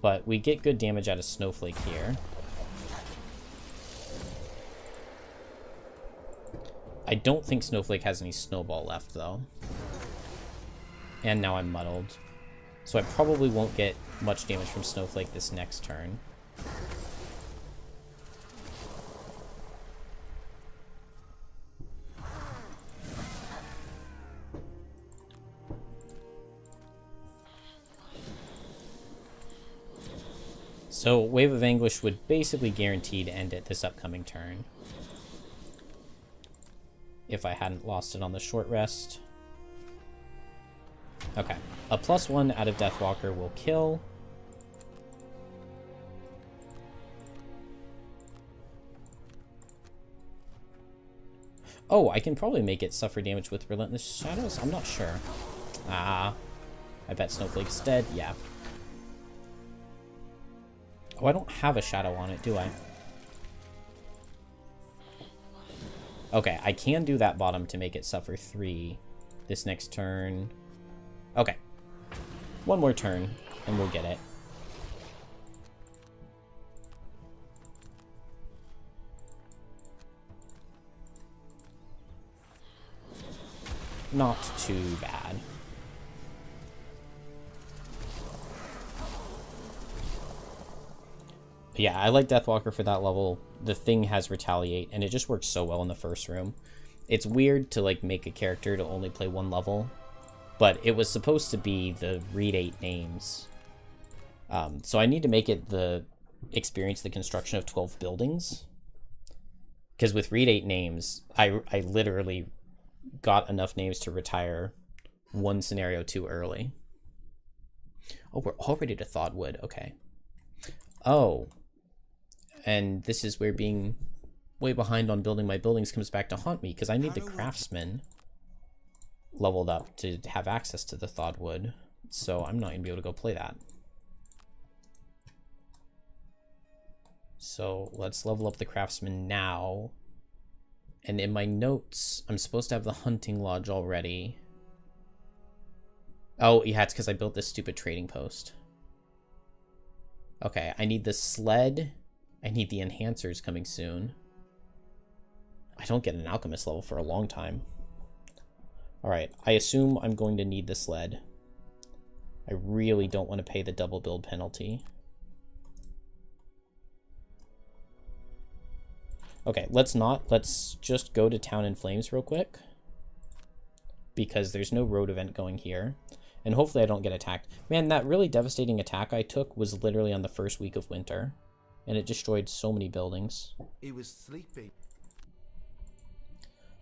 But we get good damage out of Snowflake here. I don't think Snowflake has any Snowball left, though. And now I'm muddled. So I probably won't get much damage from Snowflake this next turn. So Wave of Anguish would basically guarantee to end it this upcoming turn. If I hadn't lost it on the short rest. Okay. A +1 out of Deathwalker will kill. Oh, I can probably make it suffer damage with Relentless Shadows? I'm not sure. I bet Snowflake's dead. Yeah. Oh, I don't have a shadow on it, do I? Okay, I can do that bottom to make it suffer 3 this next turn. Okay. One more turn, and we'll get it. Not too bad. Yeah, I like Deathwalker for that level. The thing has Retaliate, and it just works so well in the first room. It's weird to like make a character to only play 1 level, but it was supposed to be the read 8 names. So I need to make it experience the construction of 12 buildings. Because with read 8 names, I literally got enough names to retire 1 scenario too early. Oh, we're already to Thawedwood. Okay. Oh. And this is where being way behind on building my buildings comes back to haunt me, because I need the craftsman leveled up to have access to the Thawedwood. So I'm not going to be able to go play that. So let's level up the craftsman now. And in my notes, I'm supposed to have the hunting lodge already. Oh, yeah, it's because I built this stupid trading post. Okay, I need the sled. I need the enhancers coming soon. I don't get an alchemist level for a long time. Alright, I assume I'm going to need the sled. I really don't want to pay the double build penalty. Okay, let's just go to Town in Flames real quick. Because there's no road event going here. And hopefully I don't get attacked. Man, that really devastating attack I took was literally on the first week of winter. And it destroyed so many buildings. He was sleeping.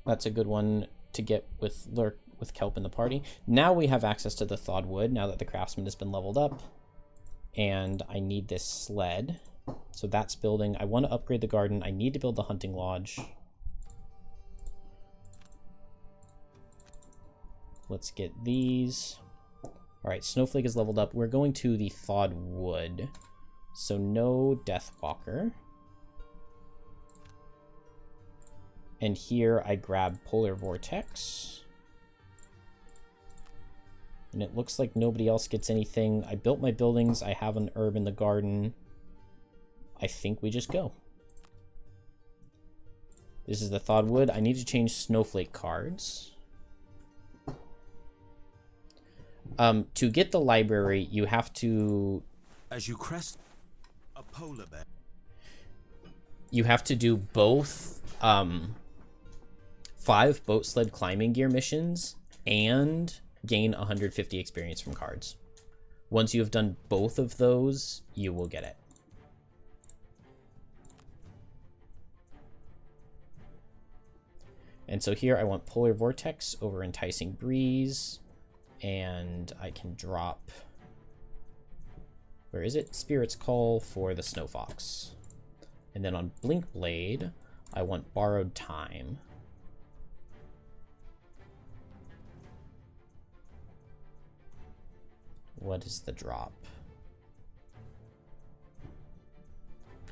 That's a good one to get with Kelp in the party. Now we have access to the Thawedwood, now that the craftsman has been leveled up. And I need this sled. So that's building. I want to upgrade the garden. I need to build the hunting lodge. Let's get these. Alright, Snowflake is leveled up. We're going to the Thawedwood. So no Deathwalker. And here I grab Polar Vortex. And it looks like nobody else gets anything. I built my buildings. I have an herb in the garden. I think we just go. This is the thawed wood. I need to change snowflake cards. To get the library, you have to... As you crest a polar bear. You have to do both 5 boat sled climbing gear missions and gain 150 experience from cards. Once you have done both of those, you will get it. And so here I want Polar Vortex over Enticing Breeze, and I can drop, where is it? Spirit's Call for the Snow Fox. And then on Blink Blade, I want Borrowed Time. What is the drop?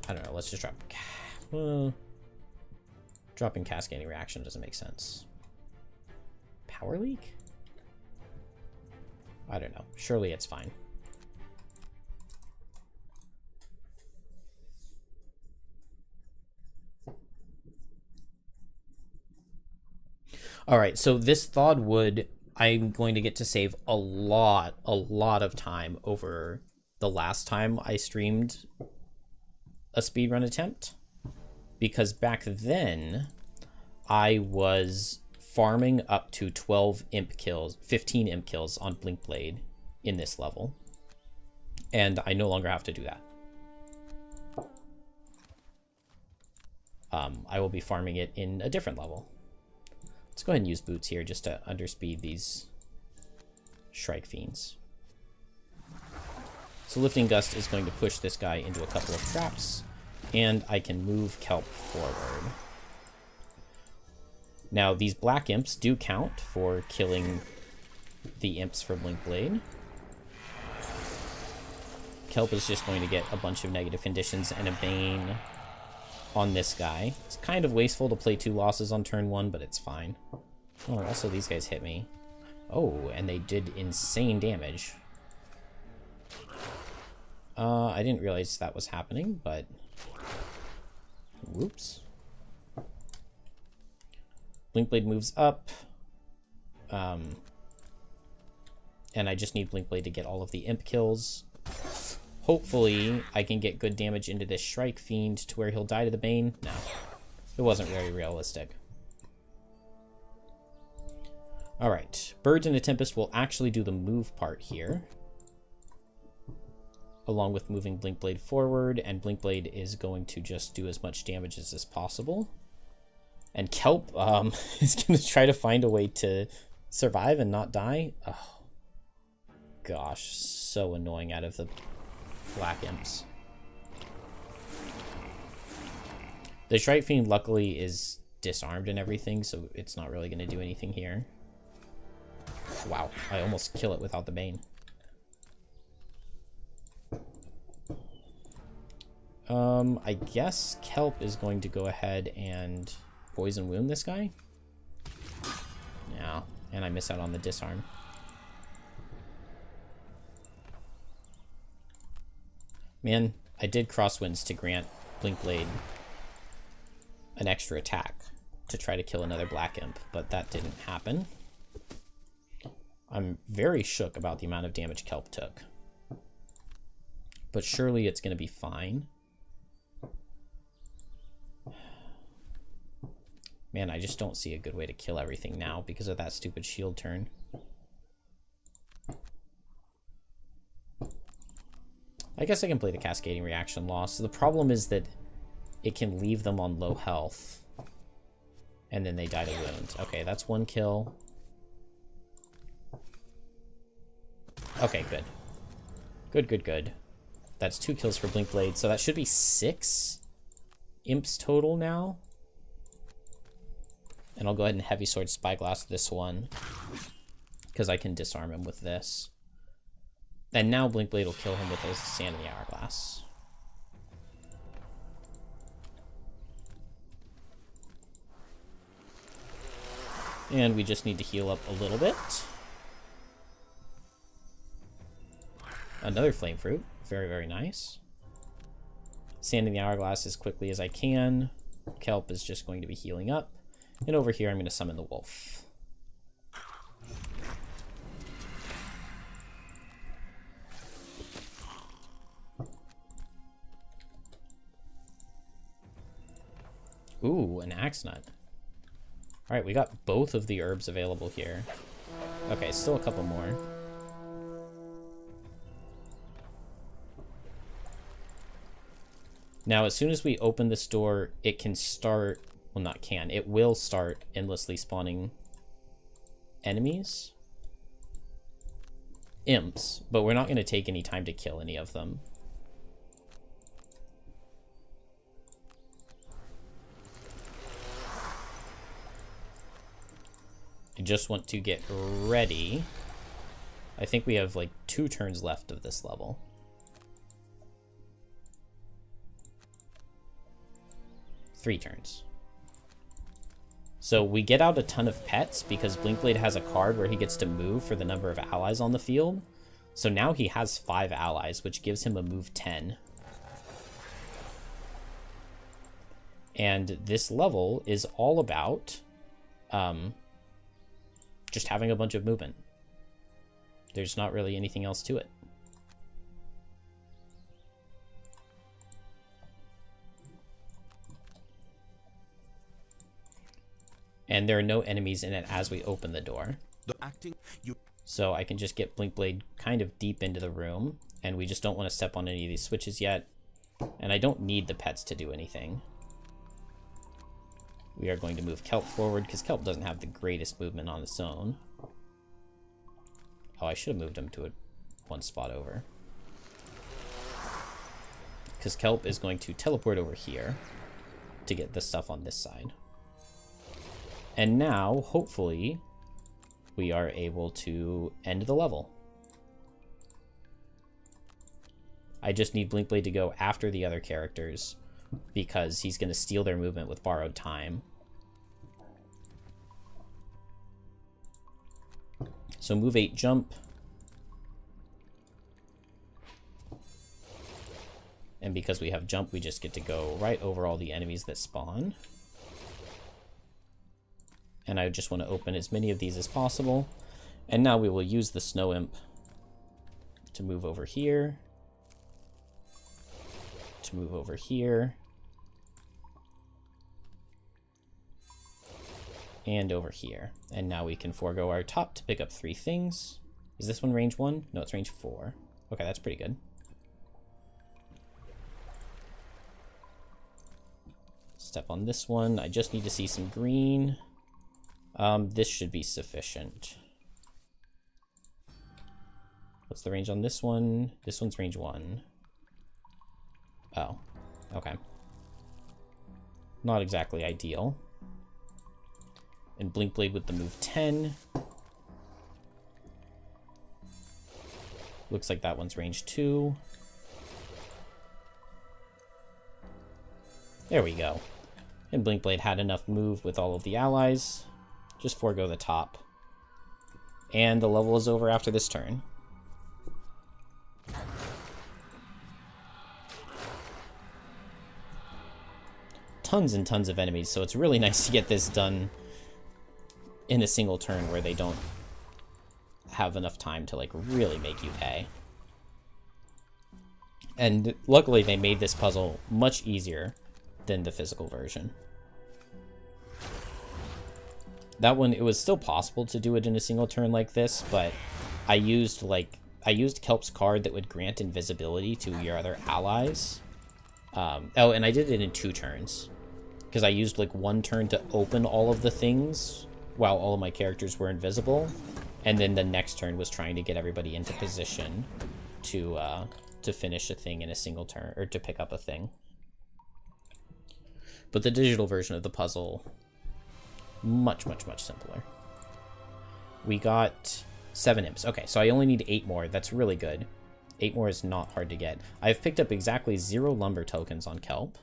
I don't know, let's just drop... dropping Cascading Reaction doesn't make sense. Power Leak? I don't know. Surely it's fine. Alright, so this thawed wood, I'm going to get to save a lot of time over the last time I streamed a speedrun attempt. Because back then, I was farming up to 12 imp kills, 15 imp kills on Blink Blade in this level. And I no longer have to do that. I will be farming it in a different level. Let's go ahead and use boots here just to underspeed these Shrike Fiends. So Lifting Gust is going to push this guy into a couple of traps, and I can move Kelp forward. Now, these black imps do count for killing the imps for Blink Blade. Kelp is just going to get a bunch of negative conditions and a Bane on this guy. It's kind of wasteful to play 2 losses on turn 1, but it's fine. Oh, also these guys hit me. Oh, and they did insane damage. I didn't realize that was happening, but... Whoops. Blinkblade moves up. And I just need Blinkblade to get all of the imp kills. Hopefully, I can get good damage into this Shrike Fiend to where he'll die to the Bane. No, it wasn't very realistic. Alright, Birds in a Tempest will actually do the move part here. Along with moving Blinkblade forward, and Blinkblade is going to just do as much damage as possible. And Kelp is going to try to find a way to survive and not die. Oh, gosh, so annoying out of the black imps. The Shrike Fiend luckily is disarmed and everything, so it's not really going to do anything here. Wow, I almost kill it without the Bane. I guess Kelp is going to go ahead and Poison Wound this guy. Yeah, and I miss out on the disarm. Man, I did Crosswinds to grant Blinkblade an extra attack to try to kill another black imp, but that didn't happen. I'm very shook about the amount of damage Kelp took. But surely it's going to be fine. Man, I just don't see a good way to kill everything now because of that stupid shield turn. I guess I can play the Cascading Reaction loss. The problem is that it can leave them on low health. And then they die to wounds. Okay, that's 1 kill. Okay, good. Good. That's 2 kills for Blinkblade, so that should be 6 imps total now. And I'll go ahead and Heavy Sword Spyglass this one, because I can disarm him with this. And now Blinkblade will kill him with his Sand in the Hourglass. And we just need to heal up a little bit. Another flame fruit. Very, very nice. Sanding the hourglass as quickly as I can. Kelp is just going to be healing up. And over here, I'm going to summon the wolf. Ooh, an axe nut. Alright, we got both of the herbs available here. Okay, still a couple more. Now, as soon as we open this door, it can start... Well, not can. It will start endlessly spawning enemies. Imps. But we're not going to take any time to kill any of them. I just want to get ready. I think we have like 2 turns left of this level. Three turns. So we get out a ton of pets because Blinkblade has a card where he gets to move for the number of allies on the field. So now he has 5 allies, which gives him a move 10. And this level is all about just having a bunch of movement. There's not really anything else to it. And there are no enemies in it as we open the door. So I can just get Blinkblade kind of deep into the room, and we just don't want to step on any of these switches yet. And I don't need the pets to do anything. We are going to move Kelp forward, because Kelp doesn't have the greatest movement on its own. Oh, I should have moved him to one spot over. Because Kelp is going to teleport over here to get the stuff on this side. And now, hopefully, we are able to end the level. I just need Blinkblade to go after the other characters, because he's going to steal their movement with borrowed time. So move 8, jump. And because we have jump, we just get to go right over all the enemies that spawn. And I just want to open as many of these as possible. And now we will use the Snow Imp to move over here. To move over here. And over here. And now we can forego our top to pick up 3 things. Is this one range 1? No, it's range 4. Okay, that's pretty good. Step on this one. I just need to see some green. This should be sufficient. What's the range on this one? This one's range 1. Oh, okay. Not exactly ideal. And Blinkblade with the move 10. Looks like that one's range 2. There we go. And Blinkblade had enough move with all of the allies. Just forego the top. And the level is over after this turn. Tons and tons of enemies, so it's really nice to get this done in a single turn where they don't have enough time to like really make you pay. And luckily they made this puzzle much easier than the physical version. That one, it was still possible to do it in a single turn like this, but I used Kelp's card that would grant invisibility to your other allies. Oh, and I did it in 2 turns. Because I used like 1 turn to open all of the things while all of my characters were invisible. And then the next turn was trying to get everybody into position to finish a thing in a single turn, or to pick up a thing. But the digital version of the puzzle, much, much, much simpler. We got 7 imps. Okay, so I only need 8 more. That's really good. 8 more is not hard to get. I've picked up exactly 0 lumber tokens on Kelp.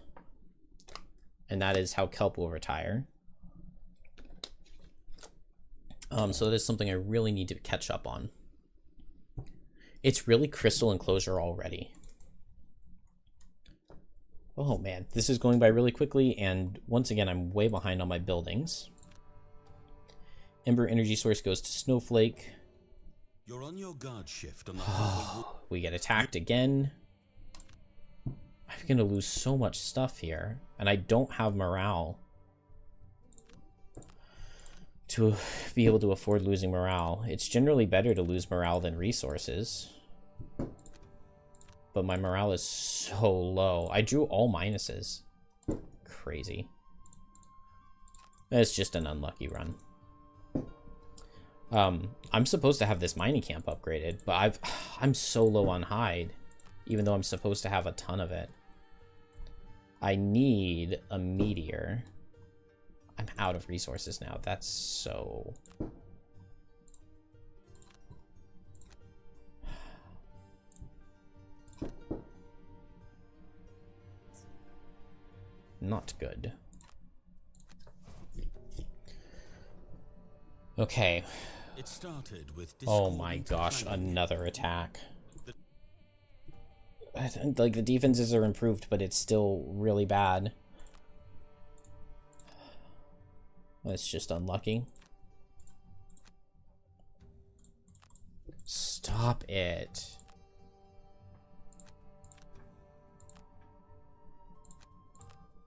And that is how Kelp will retire. So that is something I really need to catch up on. It's really crystal enclosure already. Oh man, this is going by really quickly, and once again, I'm way behind on my buildings. Ember energy source goes to Snowflake. You're on your guard shift on the We get attacked again. I'm gonna lose so much stuff here, and I don't have morale to be able to afford losing morale. It's generally better to lose morale than resources. But my morale is so low. I drew all minuses. Crazy. It's just an unlucky run. I'm supposed to have this mining camp upgraded, but I'm so low on hide, even though I'm supposed to have a ton of it. I need a meteor. I'm out of resources now. That's so... not good. Okay. It started with oh my gosh, another attack. I think, like, the defenses are improved, but it's still really bad. That's just unlucky. Stop it.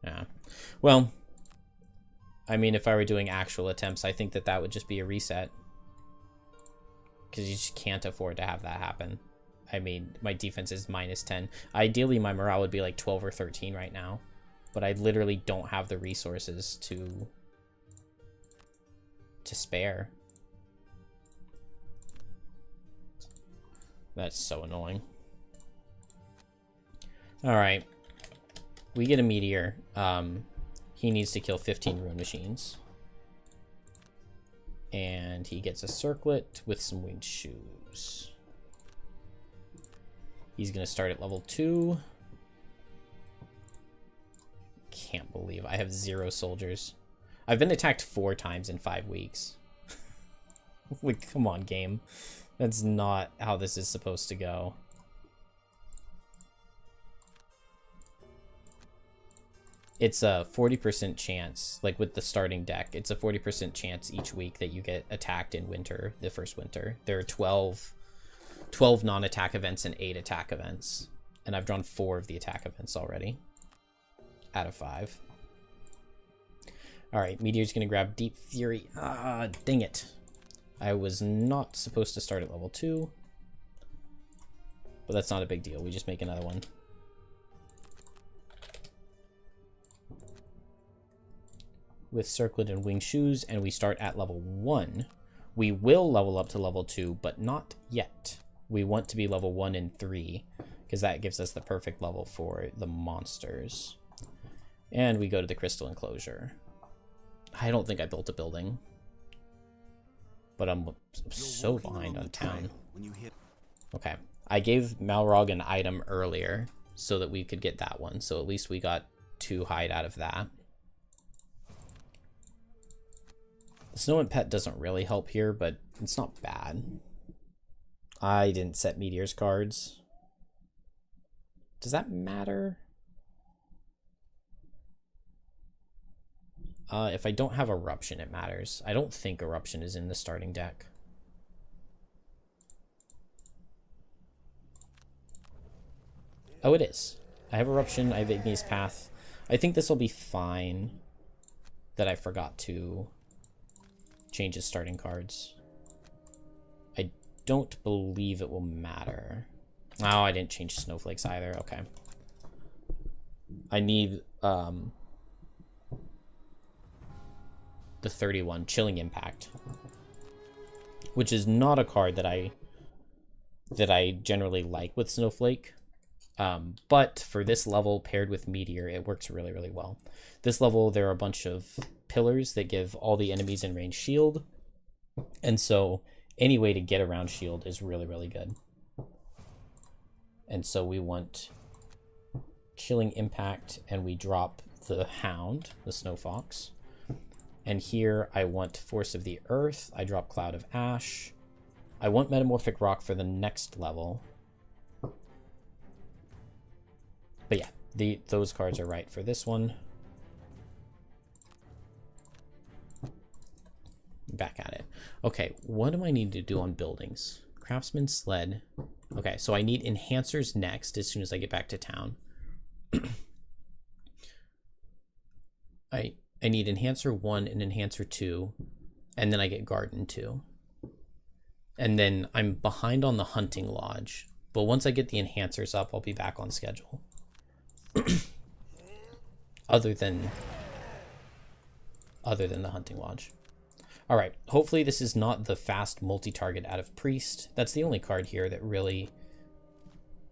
Yeah. Well, I mean, if I were doing actual attempts, I think that that would just be a reset. Because you just can't afford to have that happen. I mean, my defense is -10. Ideally, my morale would be like 12 or 13 right now. But I literally don't have the resources to spare. That's so annoying. Alright. We get a meteor. He needs to kill 15 rune machines. And he gets a circlet with some winged shoes. He's going to start at level 2. Can't believe I have 0 soldiers. I've been attacked 4 times in 5 weeks. Like, come on, game. That's not how this is supposed to go. It's a 40% chance, like with the starting deck, it's a 40% chance each week that you get attacked in winter, the first winter. There are 12 non-attack events and 8 attack events. And I've drawn 4 of the attack events already. Out of 5. Alright, Meteor's gonna grab Deep Fury. Ah, dang it. I was not supposed to start at level 2. But that's not a big deal, we just make another one. With Circlet and Winged Shoes, and we start at level 1. We will level up to level 2, but not yet. We want to be level 1 and 3, because that gives us the perfect level for the monsters. And we go to the Crystal Enclosure. I don't think I built a building. But I'm so behind on town. Okay. I gave Malrog an item earlier, so that we could get that one. So at least we got 2 hide out of that. The Snow and Pet doesn't really help here, but it's not bad. I didn't set Meteor's cards. Does that matter? If I don't have Eruption, it matters. I don't think Eruption is in the starting deck. Oh, it is. I have Eruption, I have Igneous Path. I think this will be fine that I forgot to change his starting cards. I don't believe it will matter. Oh, I didn't change Snowflakes either. Okay. I need the 31 Chilling Impact, which is not a card that I generally like with Snowflake. But for this level paired with Meteor, it works really, really well. This level, there are a bunch of pillars that give all the enemies in range shield. And so any way to get around shield is really, really good. And so we want Chilling Impact, and we drop the Hound, the Snow Fox. And here I want Force of the Earth. I drop Cloud of Ash. I want Metamorphic Rock for the next level. But yeah, those cards are right for this one. Back at it. Okay, what do I need to do on buildings? Craftsman Sled. Okay, so I need enhancers next as soon as I get back to town. I need enhancer 1 and enhancer 2, and then I get garden 2. And then I'm behind on the hunting lodge, but once I get the enhancers up, I'll be back on schedule. other than the hunting lodge. All right, hopefully this is not the fast multi-target out of priest. That's the only card here that really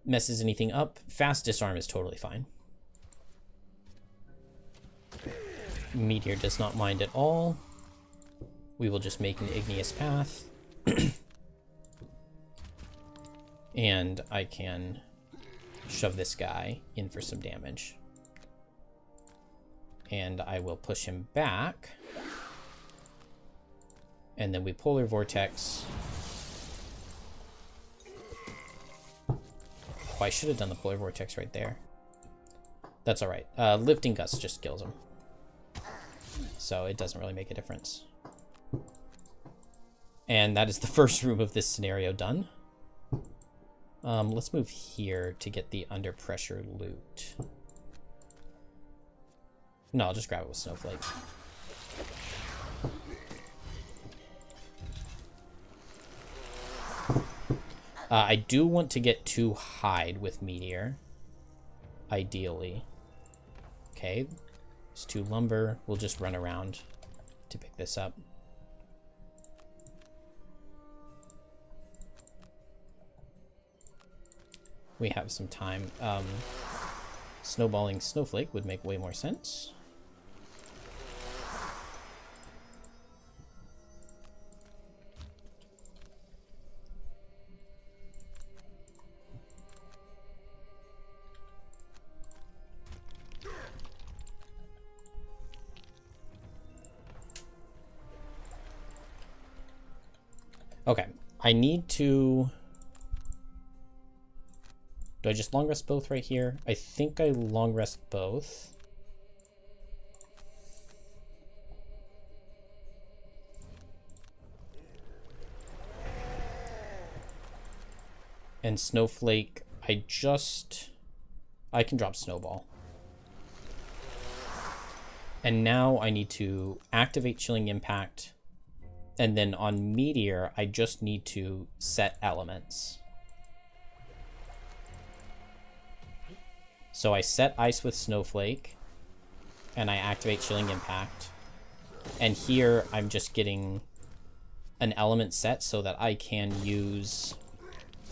messes anything up. Fast disarm is totally fine. Meteor does not mind at all. We will just make an igneous path. And I can shove this guy in for some damage. And I will push him back. And then we Polar Vortex. Oh, I should have done the Polar Vortex right there. That's alright. Lifting Gust just kills him. So it doesn't really make a difference. And that is the first room of this scenario done. Let's move here to get the under pressure loot. No, I'll just grab it with Snowflake. I do want to get 2 hide with Meteor. Ideally. Okay. There's 2 lumber. We'll just run around to pick this up. We have some time. Snowballing Snowflake would make way more sense. Okay, I need to... Do I just long rest both right here? I think I long rest both. And Snowflake, I can drop Snowball. And now I need to activate Chilling Impact. And then on Meteor, I just need to set elements. So I set Ice with Snowflake, and I activate Chilling Impact. And here, I'm just getting an element set so that I can use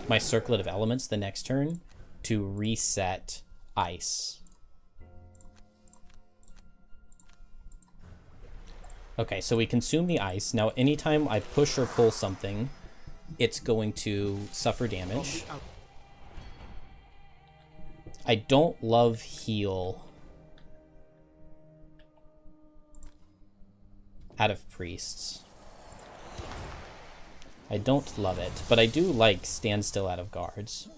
my Circlet of Elements the next turn to reset Ice. Okay, so we consume the ice. Now, anytime I push or pull something, it's going to suffer damage. I don't love heal out of priests. I don't love it, but I do like standstill out of guards.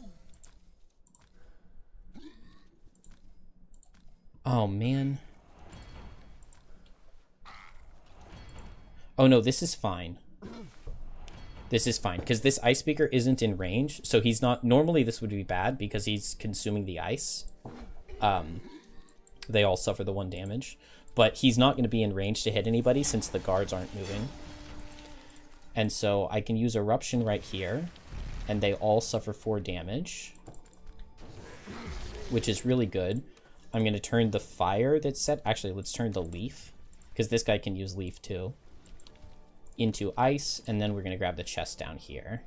Oh, man. Oh no, this is fine. This is fine, because this ice speaker isn't in range, so he's not... Normally this would be bad, because he's consuming the ice. They all suffer the 1 damage. But he's not going to be in range to hit anybody, since the guards aren't moving. And so I can use Eruption right here, and they all suffer 4 damage. Which is really good. I'm going to turn the fire that's set... Actually, let's turn the leaf, because this guy can use leaf too. Into ice, and then we're going to grab the chest down here.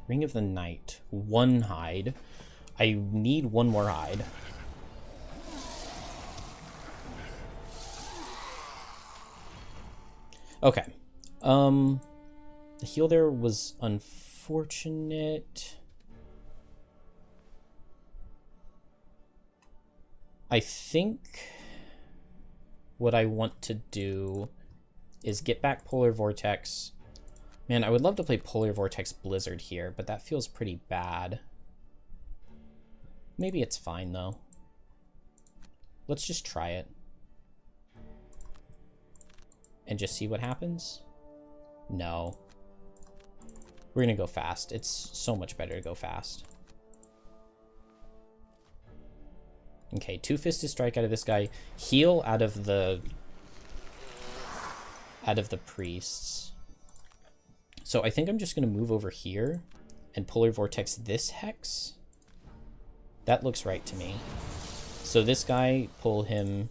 Ring of the Night. 1 hide. I need 1 more hide. Okay. The heal there was unfortunate. I think what I want to do is get back Polar Vortex. Man, I would love to play Polar Vortex Blizzard here, but that feels pretty bad. Maybe it's fine, though. Let's just try it. And just see what happens? No. We're gonna go fast. It's so much better to go fast. Okay, Two-Fisted Strike out of this guy. Heal out of the priests. So I think I'm just gonna move over here and Polar Vortex this Hex. That looks right to me. So this guy, pull him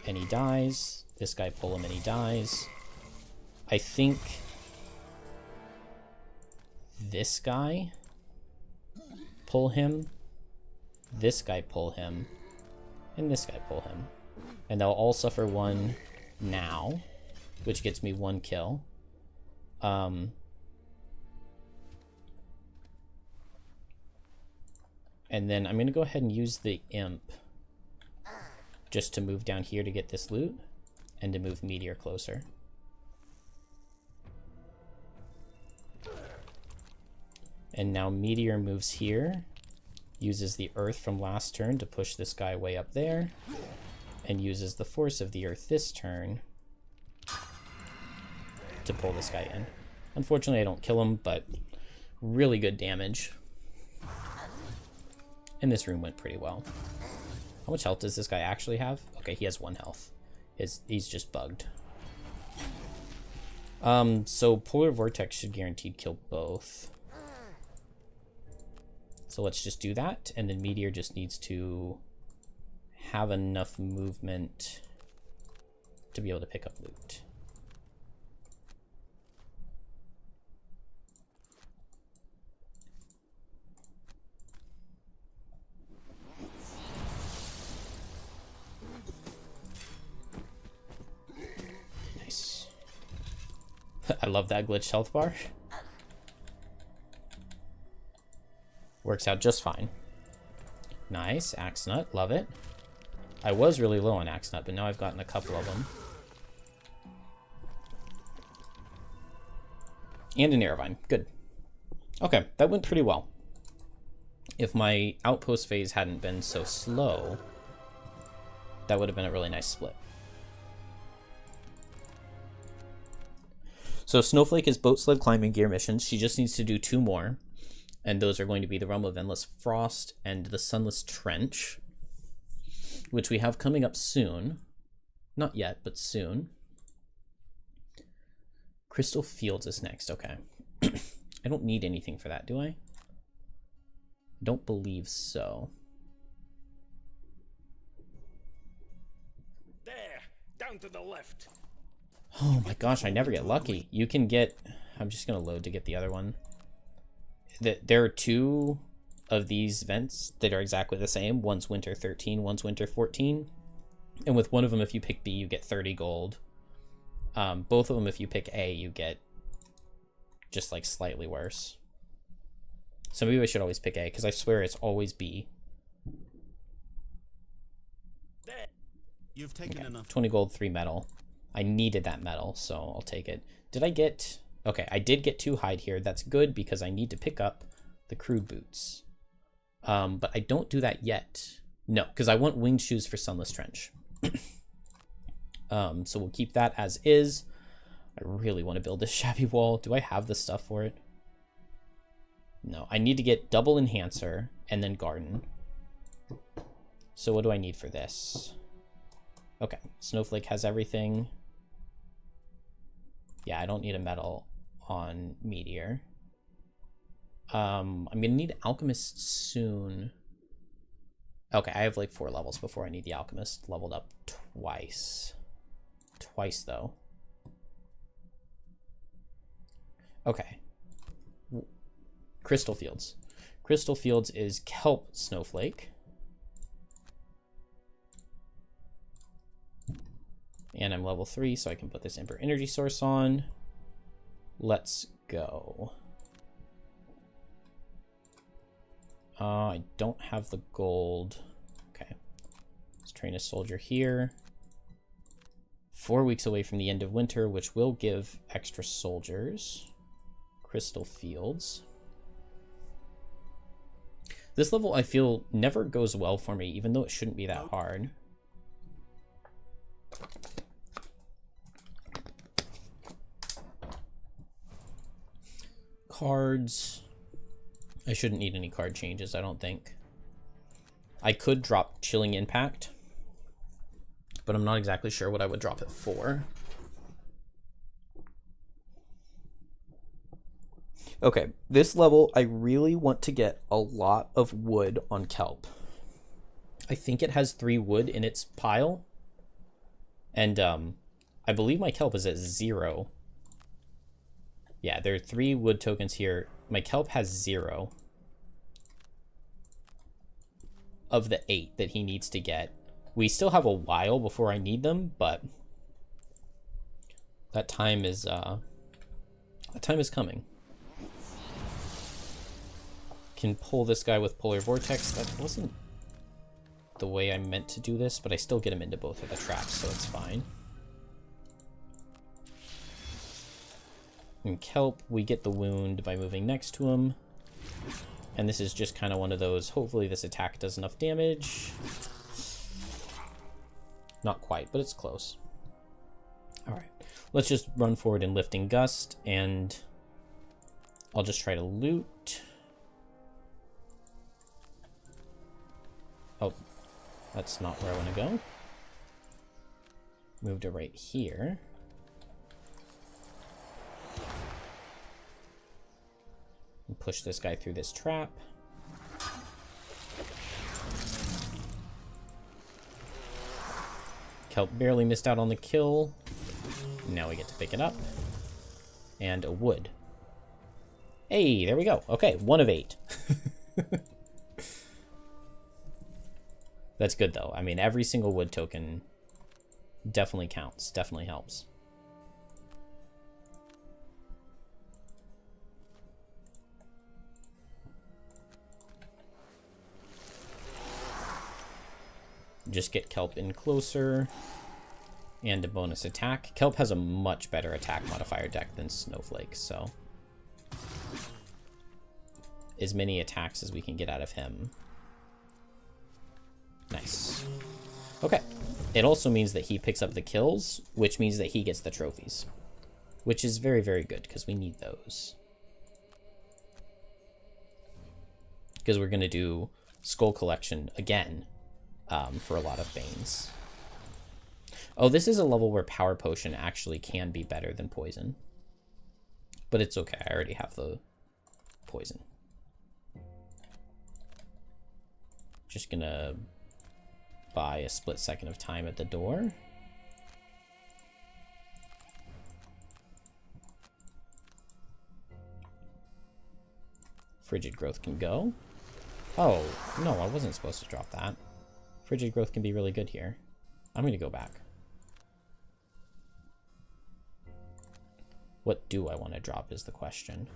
and he dies. This guy, pull him and he dies. I think this guy, pull him. This guy, pull him. And this guy, pull him. And they'll all suffer 1 now, which gets me 1 kill. And then I'm going to go ahead and use the Imp just to move down here to get this loot and to move Meteor closer. And now Meteor moves here, uses the Earth from last turn to push this guy way up there, and uses the Force of the Earth this turn to pull this guy in. Unfortunately, I don't kill him, but really good damage. And this room went pretty well. How much health does this guy actually have? Okay, he has 1 health. He's just bugged. So Polar Vortex should guaranteed kill both. So let's just do that, and then Meteor just needs to have enough movement to be able to pick up loot. Nice. I love that glitched health bar. Works out just fine. Nice, Axe Nut, love it. I was really low on Axe Nut, but now I've gotten a couple of them. And an Airvine, good. Okay, that went pretty well. If my outpost phase hadn't been so slow, that would have been a really nice split. So Snowflake is boat sled climbing gear missions. She just needs to do 2 more. And those are going to be the Realm of Endless Frost and the Sunless Trench, which we have coming up soon. Not yet, but soon. Crystal Fields is next, okay. I don't need anything for that, do I? Don't believe so. There, down to the left. Oh my gosh, I never get lucky. You can get... I'm just going to load to get the other one. There are 2 of these events that are exactly the same. One's Winter 13, one's Winter 14. And with one of them, if you pick B, you get 30 gold. Both of them, if you pick A, you get just like slightly worse. So maybe I should always pick A, because I swear it's always B. You've taken enough. 20 gold, 3 metal. I needed that metal, so I'll take it. Did I get... Okay, I did get 2 hide here. That's good because I need to pick up the crude boots. But I don't do that yet. No, because I want winged shoes for Sunless Trench. So we'll keep that as is. I really want to build this shabby wall. Do I have the stuff for it? No, I need to get double enhancer and then garden. So what do I need for this? Okay, Snowflake has everything. Yeah, I don't need a metal on Meteor. I'm gonna need Alchemist soon. Okay, I have like 4 levels before I need the Alchemist. Leveled up twice. Twice though. Okay. Crystal Fields. Crystal Fields is Kelp Snowflake. And I'm level 3, so I can put this Emperor Energy Source on. Let's go. I don't have the gold. Okay. train a soldier here. 4 weeks away from the end of winter, which will give extra soldiers. Crystal Fields. This level, I feel, never goes well for me, even though it shouldn't be that hard. Cards. I shouldn't need any card changes, I don't think. I could drop Chilling Impact, but I'm not exactly sure what I would drop it for. Okay, this level, I really want to get a lot of wood on kelp. I think it has 3 wood in its pile. And I believe my kelp is at 0. Yeah, there are 3 wood tokens here. My kelp has 0 of the 8 that he needs to get. We still have a while before I need them, but that time is coming. Can pull this guy with Polar Vortex. That wasn't the way I meant to do this, but I still get him into both of the traps, so it's fine. In kelp, we get the wound by moving next to him. And this is just kind of one of those, hopefully this attack does enough damage. Not quite, but it's close. Alright, let's just run forward in Lifting Gust, and I'll just try to loot. Oh, that's not where I want to go. Move to right here. And push this guy through this trap. Kelp barely missed out on the kill. Now we get to pick it up. And a wood. Hey, there we go. Okay, 1 of 8. That's good, though. I mean, every single wood token definitely counts. Definitely helps. Just get Kelp in closer. And a bonus attack. Kelp has a much better attack modifier deck than Snowflake, so as many attacks as we can get out of him. Nice. Okay. It also means that he picks up the kills, which means that he gets the trophies. Which is very, very good, because we need those. Because we're going to do Skull Collection again for a lot of Banes. Oh, this is a level where Power Potion actually can be better than Poison. But it's okay, I already have the Poison. Just gonna buy a split second of time at the door. Frigid Growth can go. Oh, no, I wasn't supposed to drop that. Frigid Growth can be really good here. I'm gonna go back. What do I want to drop is the question.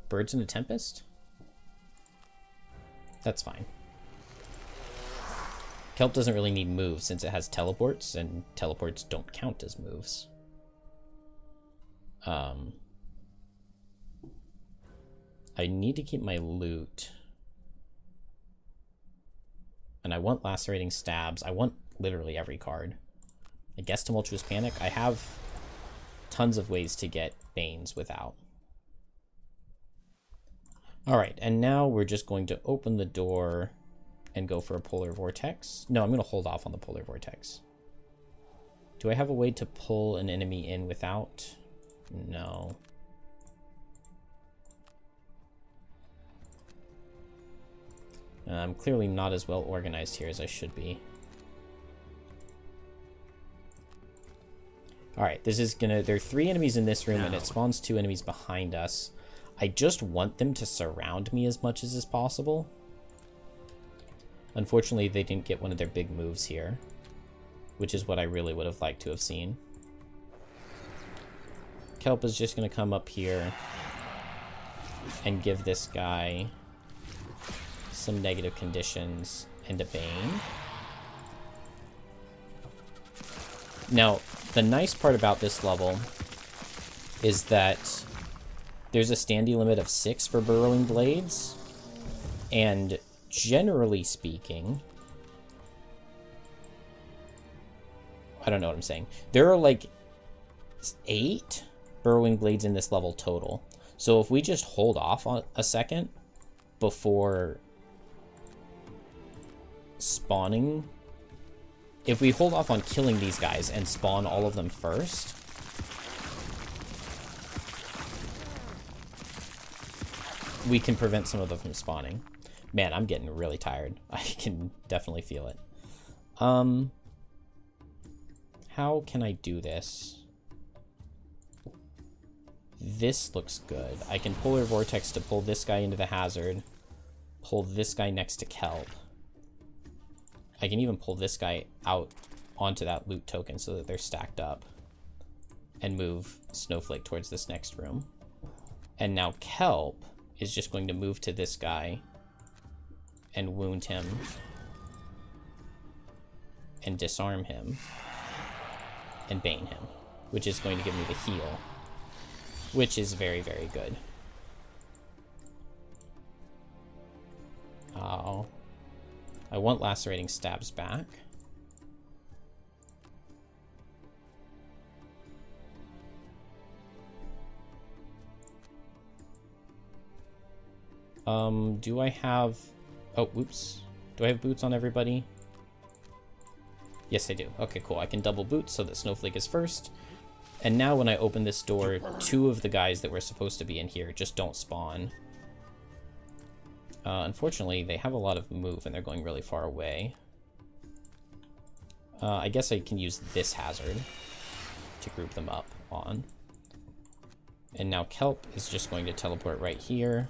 Birds in a Tempest? That's fine. Kelp doesn't really need moves since it has teleports, and teleports don't count as moves. I need to keep my loot. And I want Lacerating Stabs. I want literally every card. I guess Tumultuous Panic. I have tons of ways to get Banes without. Alright, and now we're just going to open the door and go for a Polar Vortex. No, I'm going to hold off on the Polar Vortex. Do I have a way to pull an enemy in without? No. I'm clearly not as well organized here as I should be. Alright, this is gonna... There are 3 enemies in this room, and it spawns 2 enemies behind us. I just want them to surround me as much as is possible. Unfortunately, they didn't get one of their big moves here, which is what I really would have liked to have seen. Kelp is just going to come up here and give this guy some negative conditions, and a Bane. Now, the nice part about this level is that there's a standing limit of 6 for Burrowing Blades, and generally speaking, I don't know what I'm saying. There are like 8 Burrowing Blades in this level total. So if we just hold off on a second before spawning, if we hold off on killing these guys and spawn all of them first, we can prevent some of them from spawning. Man, I'm getting really tired. I can definitely feel it. How can I do this? This looks good. I can Polar Vortex to pull this guy into the hazard. Pull this guy next to Kelp. I can even pull this guy out onto that loot token so that they're stacked up. And move Snowflake towards this next room. And now Kelp is just going to move to this guy and wound him. And disarm him. And Bane him. Which is going to give me the heal. Which is very, very good. Oh. I want Lacerating Stabs back. Do I have... Oh, whoops. Do I have boots on everybody? Yes, I do. Okay, cool. I can double boot so that Snowflake is first. And now when I open this door, 2 of the guys that were supposed to be in here just don't spawn. Unfortunately, they have a lot of move and they're going really far away. I guess I can use this hazard to group them up on. And now Kelp is just going to teleport right here.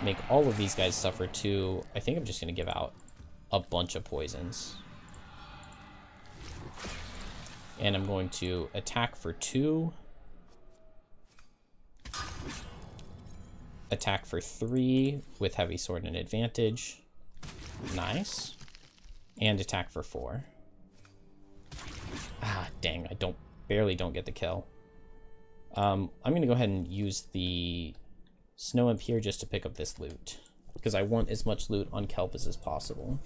Make all of these guys suffer too. I think I'm just going to give out a bunch of poisons. And I'm going to attack for 2. Attack for 3 with Heavy Sword and advantage. Nice. And attack for 4. Ah, dang, I barely don't get the kill. I'm going to go ahead and use the Snow Imp here just to pick up this loot. Because I want as much loot on Kelp as possible.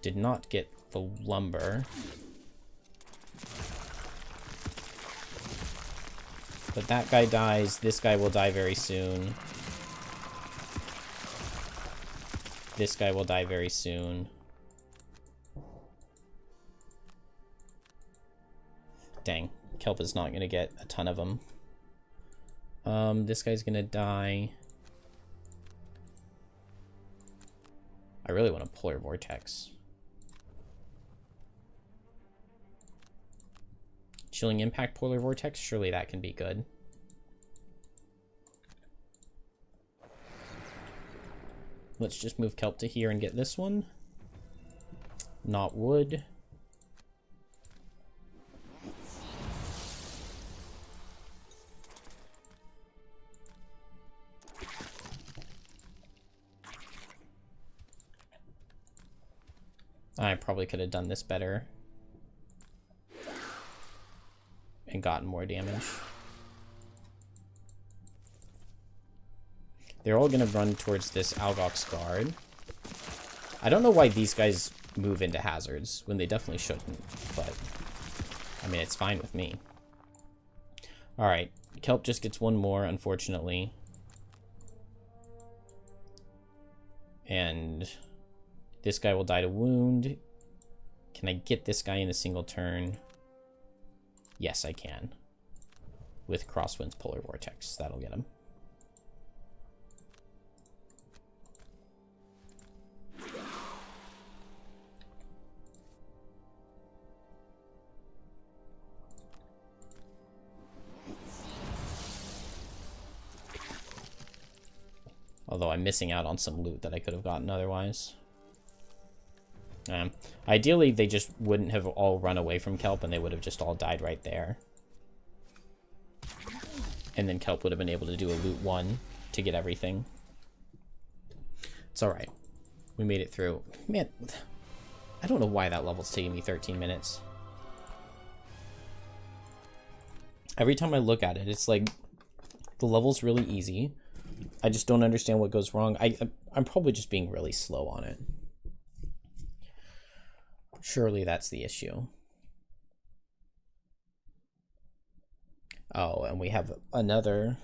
Did not get the lumber. But that guy dies. This guy will die very soon. This guy will die very soon. Dang. Kelp is not going to get a ton of them. This guy's going to die. I really want a Polar Vortex. Chilling Impact Polar Vortex, surely that can be good. Let's just move Kelp to here and get this one. Not wood. I probably could have done this better. And gotten more damage. They're all going to run towards this Algox guard. I don't know why these guys move into hazards when they definitely shouldn't, but I mean, it's fine with me. Alright, Kelp just gets one more, unfortunately. And this guy will die to wound. Can I get this guy in a single turn? Yes, I can. With Crosswind's Polar Vortex. That'll get him. Although I'm missing out on some loot that I could have gotten otherwise. Ideally, they just wouldn't have all run away from Kelp and they would have just all died right there. And then Kelp would have been able to do a loot 1 to get everything. It's alright. We made it through. Man, I don't know why that level's taking me 13 minutes. Every time I look at it, it's like the level's really easy. I just don't understand what goes wrong. I'm probably just being really slow on it. Surely that's the issue. Oh, and we have another...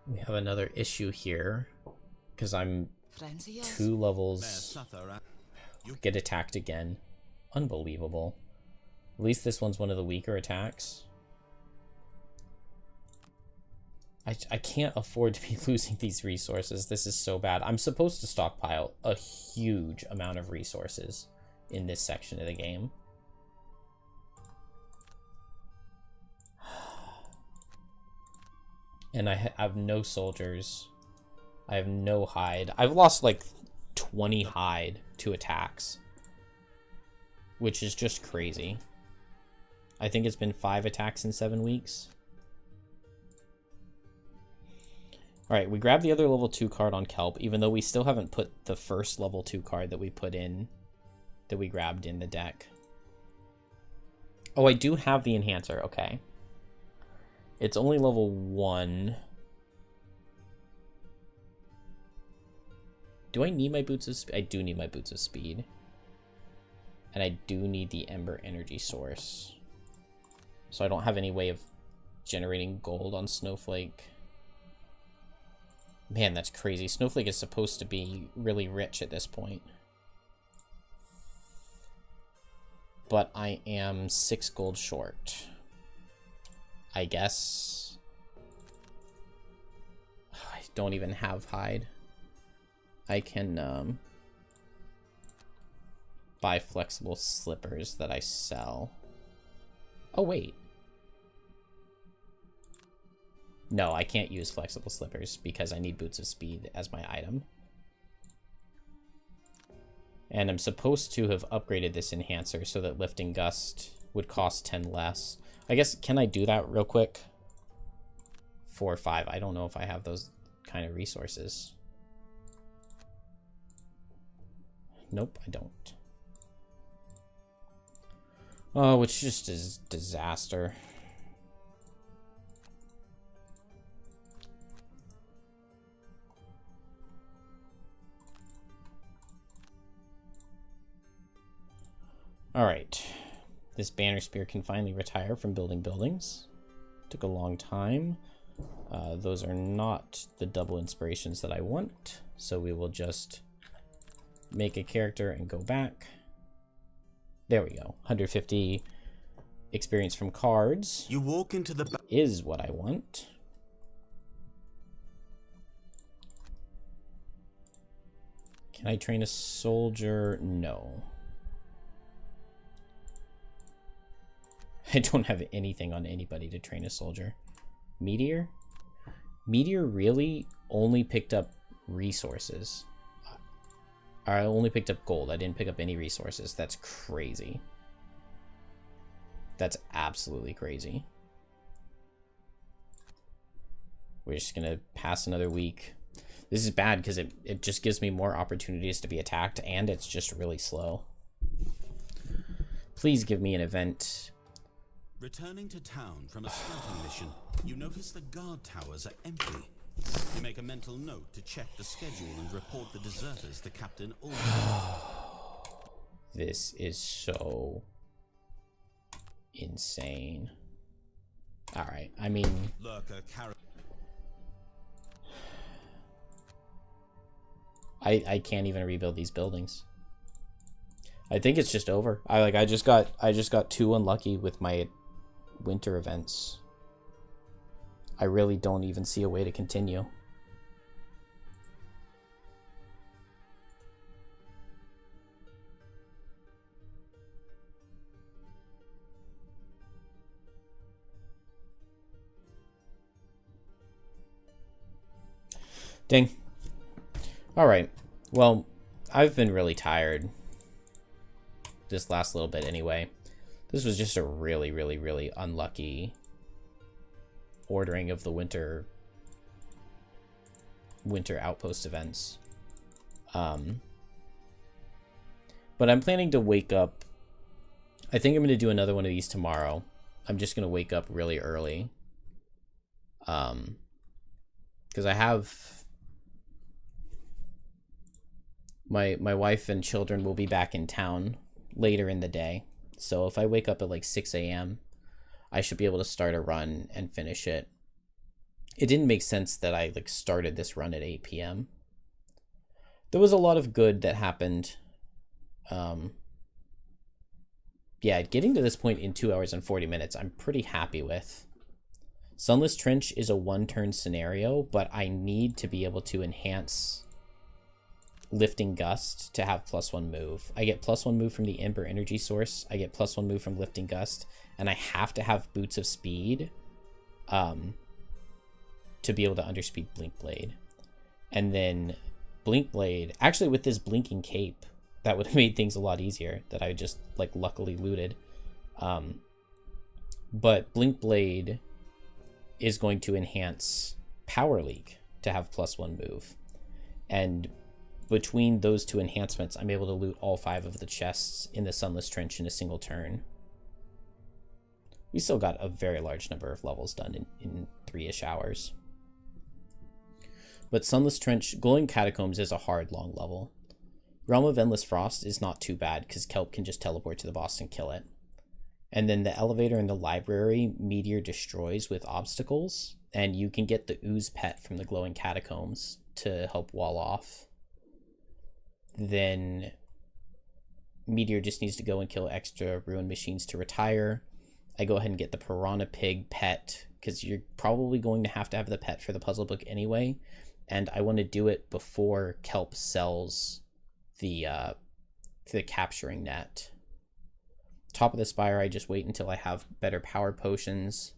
We have another issue here. Because I'm 2 levels... Get attacked again. Unbelievable. At least this one's one of the weaker attacks. I can't afford to be losing these resources. This is so bad. I'm supposed to stockpile a huge amount of resources in this section of the game. And I have no soldiers. I have no hide. I've lost like 20 hide to attacks, which is just crazy. I think it's been 5 attacks in 7 weeks. Alright, we grabbed the other level 2 card on Kelp, even though we still haven't put the first level 2 card that we put in, that we grabbed in the deck. Oh, I do have the Enhancer, okay. It's only level 1. Do I need my Boots of Speed? I do need my Boots of Speed. And I do need the Ember Energy Source. So I don't have any way of generating gold on Snowflake. Man, that's crazy. Snowflake is supposed to be really rich at this point. But I am 6 gold short. I guess. I don't even have hide. I can buy flexible slippers that I sell. Oh, wait. No, I can't use flexible slippers because I need Boots of Speed as my item. And I'm supposed to have upgraded this enhancer so that Lifting Gust would cost 10 less. I guess, can I do that real quick? 4 or 5. I don't know if I have those kind of resources. Nope, I don't. Oh, which just is disaster. Alright, this banner spear can finally retire from building buildings. Took a long time. Those are not the double inspirations that I want, so we will just make a character and go back. There we go. 150 experience from cards. You walk into the is what I want. Can I train a soldier? No. I don't have anything on anybody to train a soldier. Meteor? Meteor really only picked up resources. I only picked up gold. I didn't pick up any resources. That's crazy. That's absolutely crazy. We're just gonna pass another week. This is bad because it just gives me more opportunities to be attacked, and it's just really slow. Please give me an event. Returning to town from a scouting mission, you notice the guard towers are empty. You make a mental note to check the schedule and report the deserters to Captain Ulrich. This is so insane. Alright, I mean... I can't even rebuild these buildings. I think it's just over. I just got too unlucky with my winter events. I really don't even see a way to continue. Dang. Alright. Well, I've been really tired this last little bit anyway. This was just a really, really, really unlucky ordering of the winter winter outpost events. But I'm planning to wake up. I think I'm going to do another one of these tomorrow. I'm just going to wake up really early. Because I have my wife and children will be back in town later in the day. So if I wake up at like 6 a.m., I should be able to start a run and finish it. It didn't make sense that I like started this run at 8 p.m. There was a lot of good that happened. Yeah, getting to this point in 2 hours and 40 minutes, I'm pretty happy with. Sunless Trench is a one-turn scenario, but I need to be able to enhance Lifting Gust to have +1 move. I get +1 move from the Ember energy source. I get +1 move from Lifting Gust, and I have to have Boots of Speed to be able to underspeed Blink Blade. And then Blink Blade, actually with this blinking cape, that would have made things a lot easier that I just like luckily looted. But Blink Blade is going to enhance Power Leak to have +1 move. And between those two enhancements, I'm able to loot all 5 of the chests in the Sunless Trench in a single turn. We still got a very large number of levels done in 3-ish hours. But Sunless Trench, Glowing Catacombs is a hard, long level. Realm of Endless Frost is not too bad because Kelp can just teleport to the boss and kill it. And then the elevator in the library, Meteor destroys with obstacles, and you can get the Ooze pet from the Glowing Catacombs to help wall off. Then Meteor just needs to go and kill extra ruined machines to retire. I go ahead and get the Piranha Pig pet, because you're probably going to have the pet for the puzzle book anyway, and I want to do it before Kelp sells the capturing net. Top of the Spire, I just wait until I have better power potions.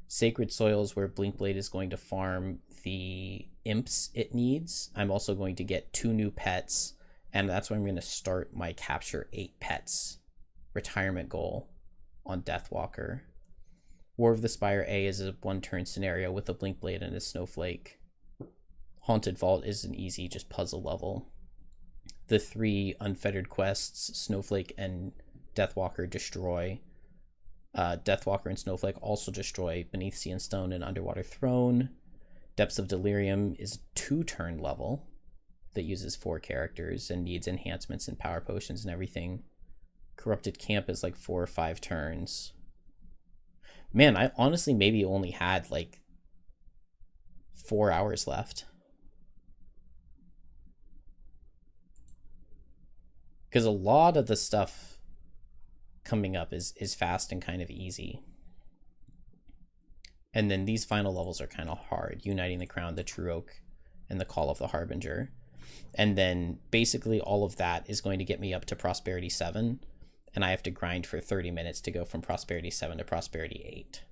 Sacred Soils, where Blinkblade is going to farm the imps it needs. I'm also going to get 2 new pets, and that's where I'm going to start my capture 8 pets retirement goal on Deathwalker. War of the Spire A is a 1-turn scenario with a Blinkblade and a Snowflake. Haunted Vault is an easy just puzzle level. The 3 unfettered quests, Snowflake and Deathwalker, destroy. Deathwalker and Snowflake also destroy Beneath Sea and Stone and Underwater Throne. Depths of Delirium is a 2-turn level that uses 4 characters and needs enhancements and power potions and everything. Corrupted Camp is like 4 or 5 turns. Man, I honestly maybe only had like 4 hours left. Because a lot of the stuff coming up is fast and kind of easy. And then these final levels are kind of hard. Uniting the Crown, the True Oak, and the Call of the Harbinger. And then basically all of that is going to get me up to Prosperity 7. And I have to grind for 30 minutes to go from Prosperity 7 to Prosperity 8.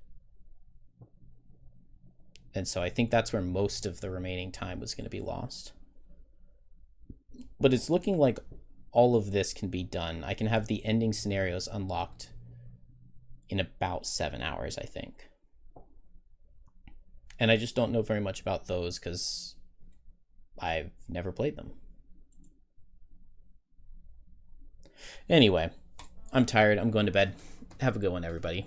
And so I think that's where most of the remaining time was going to be lost. But it's looking like all of this can be done. I can have the ending scenarios unlocked in about 7 hours, I think. And I just don't know very much about those because I've never played them. Anyway, I'm tired. I'm going to bed. Have a good one, everybody.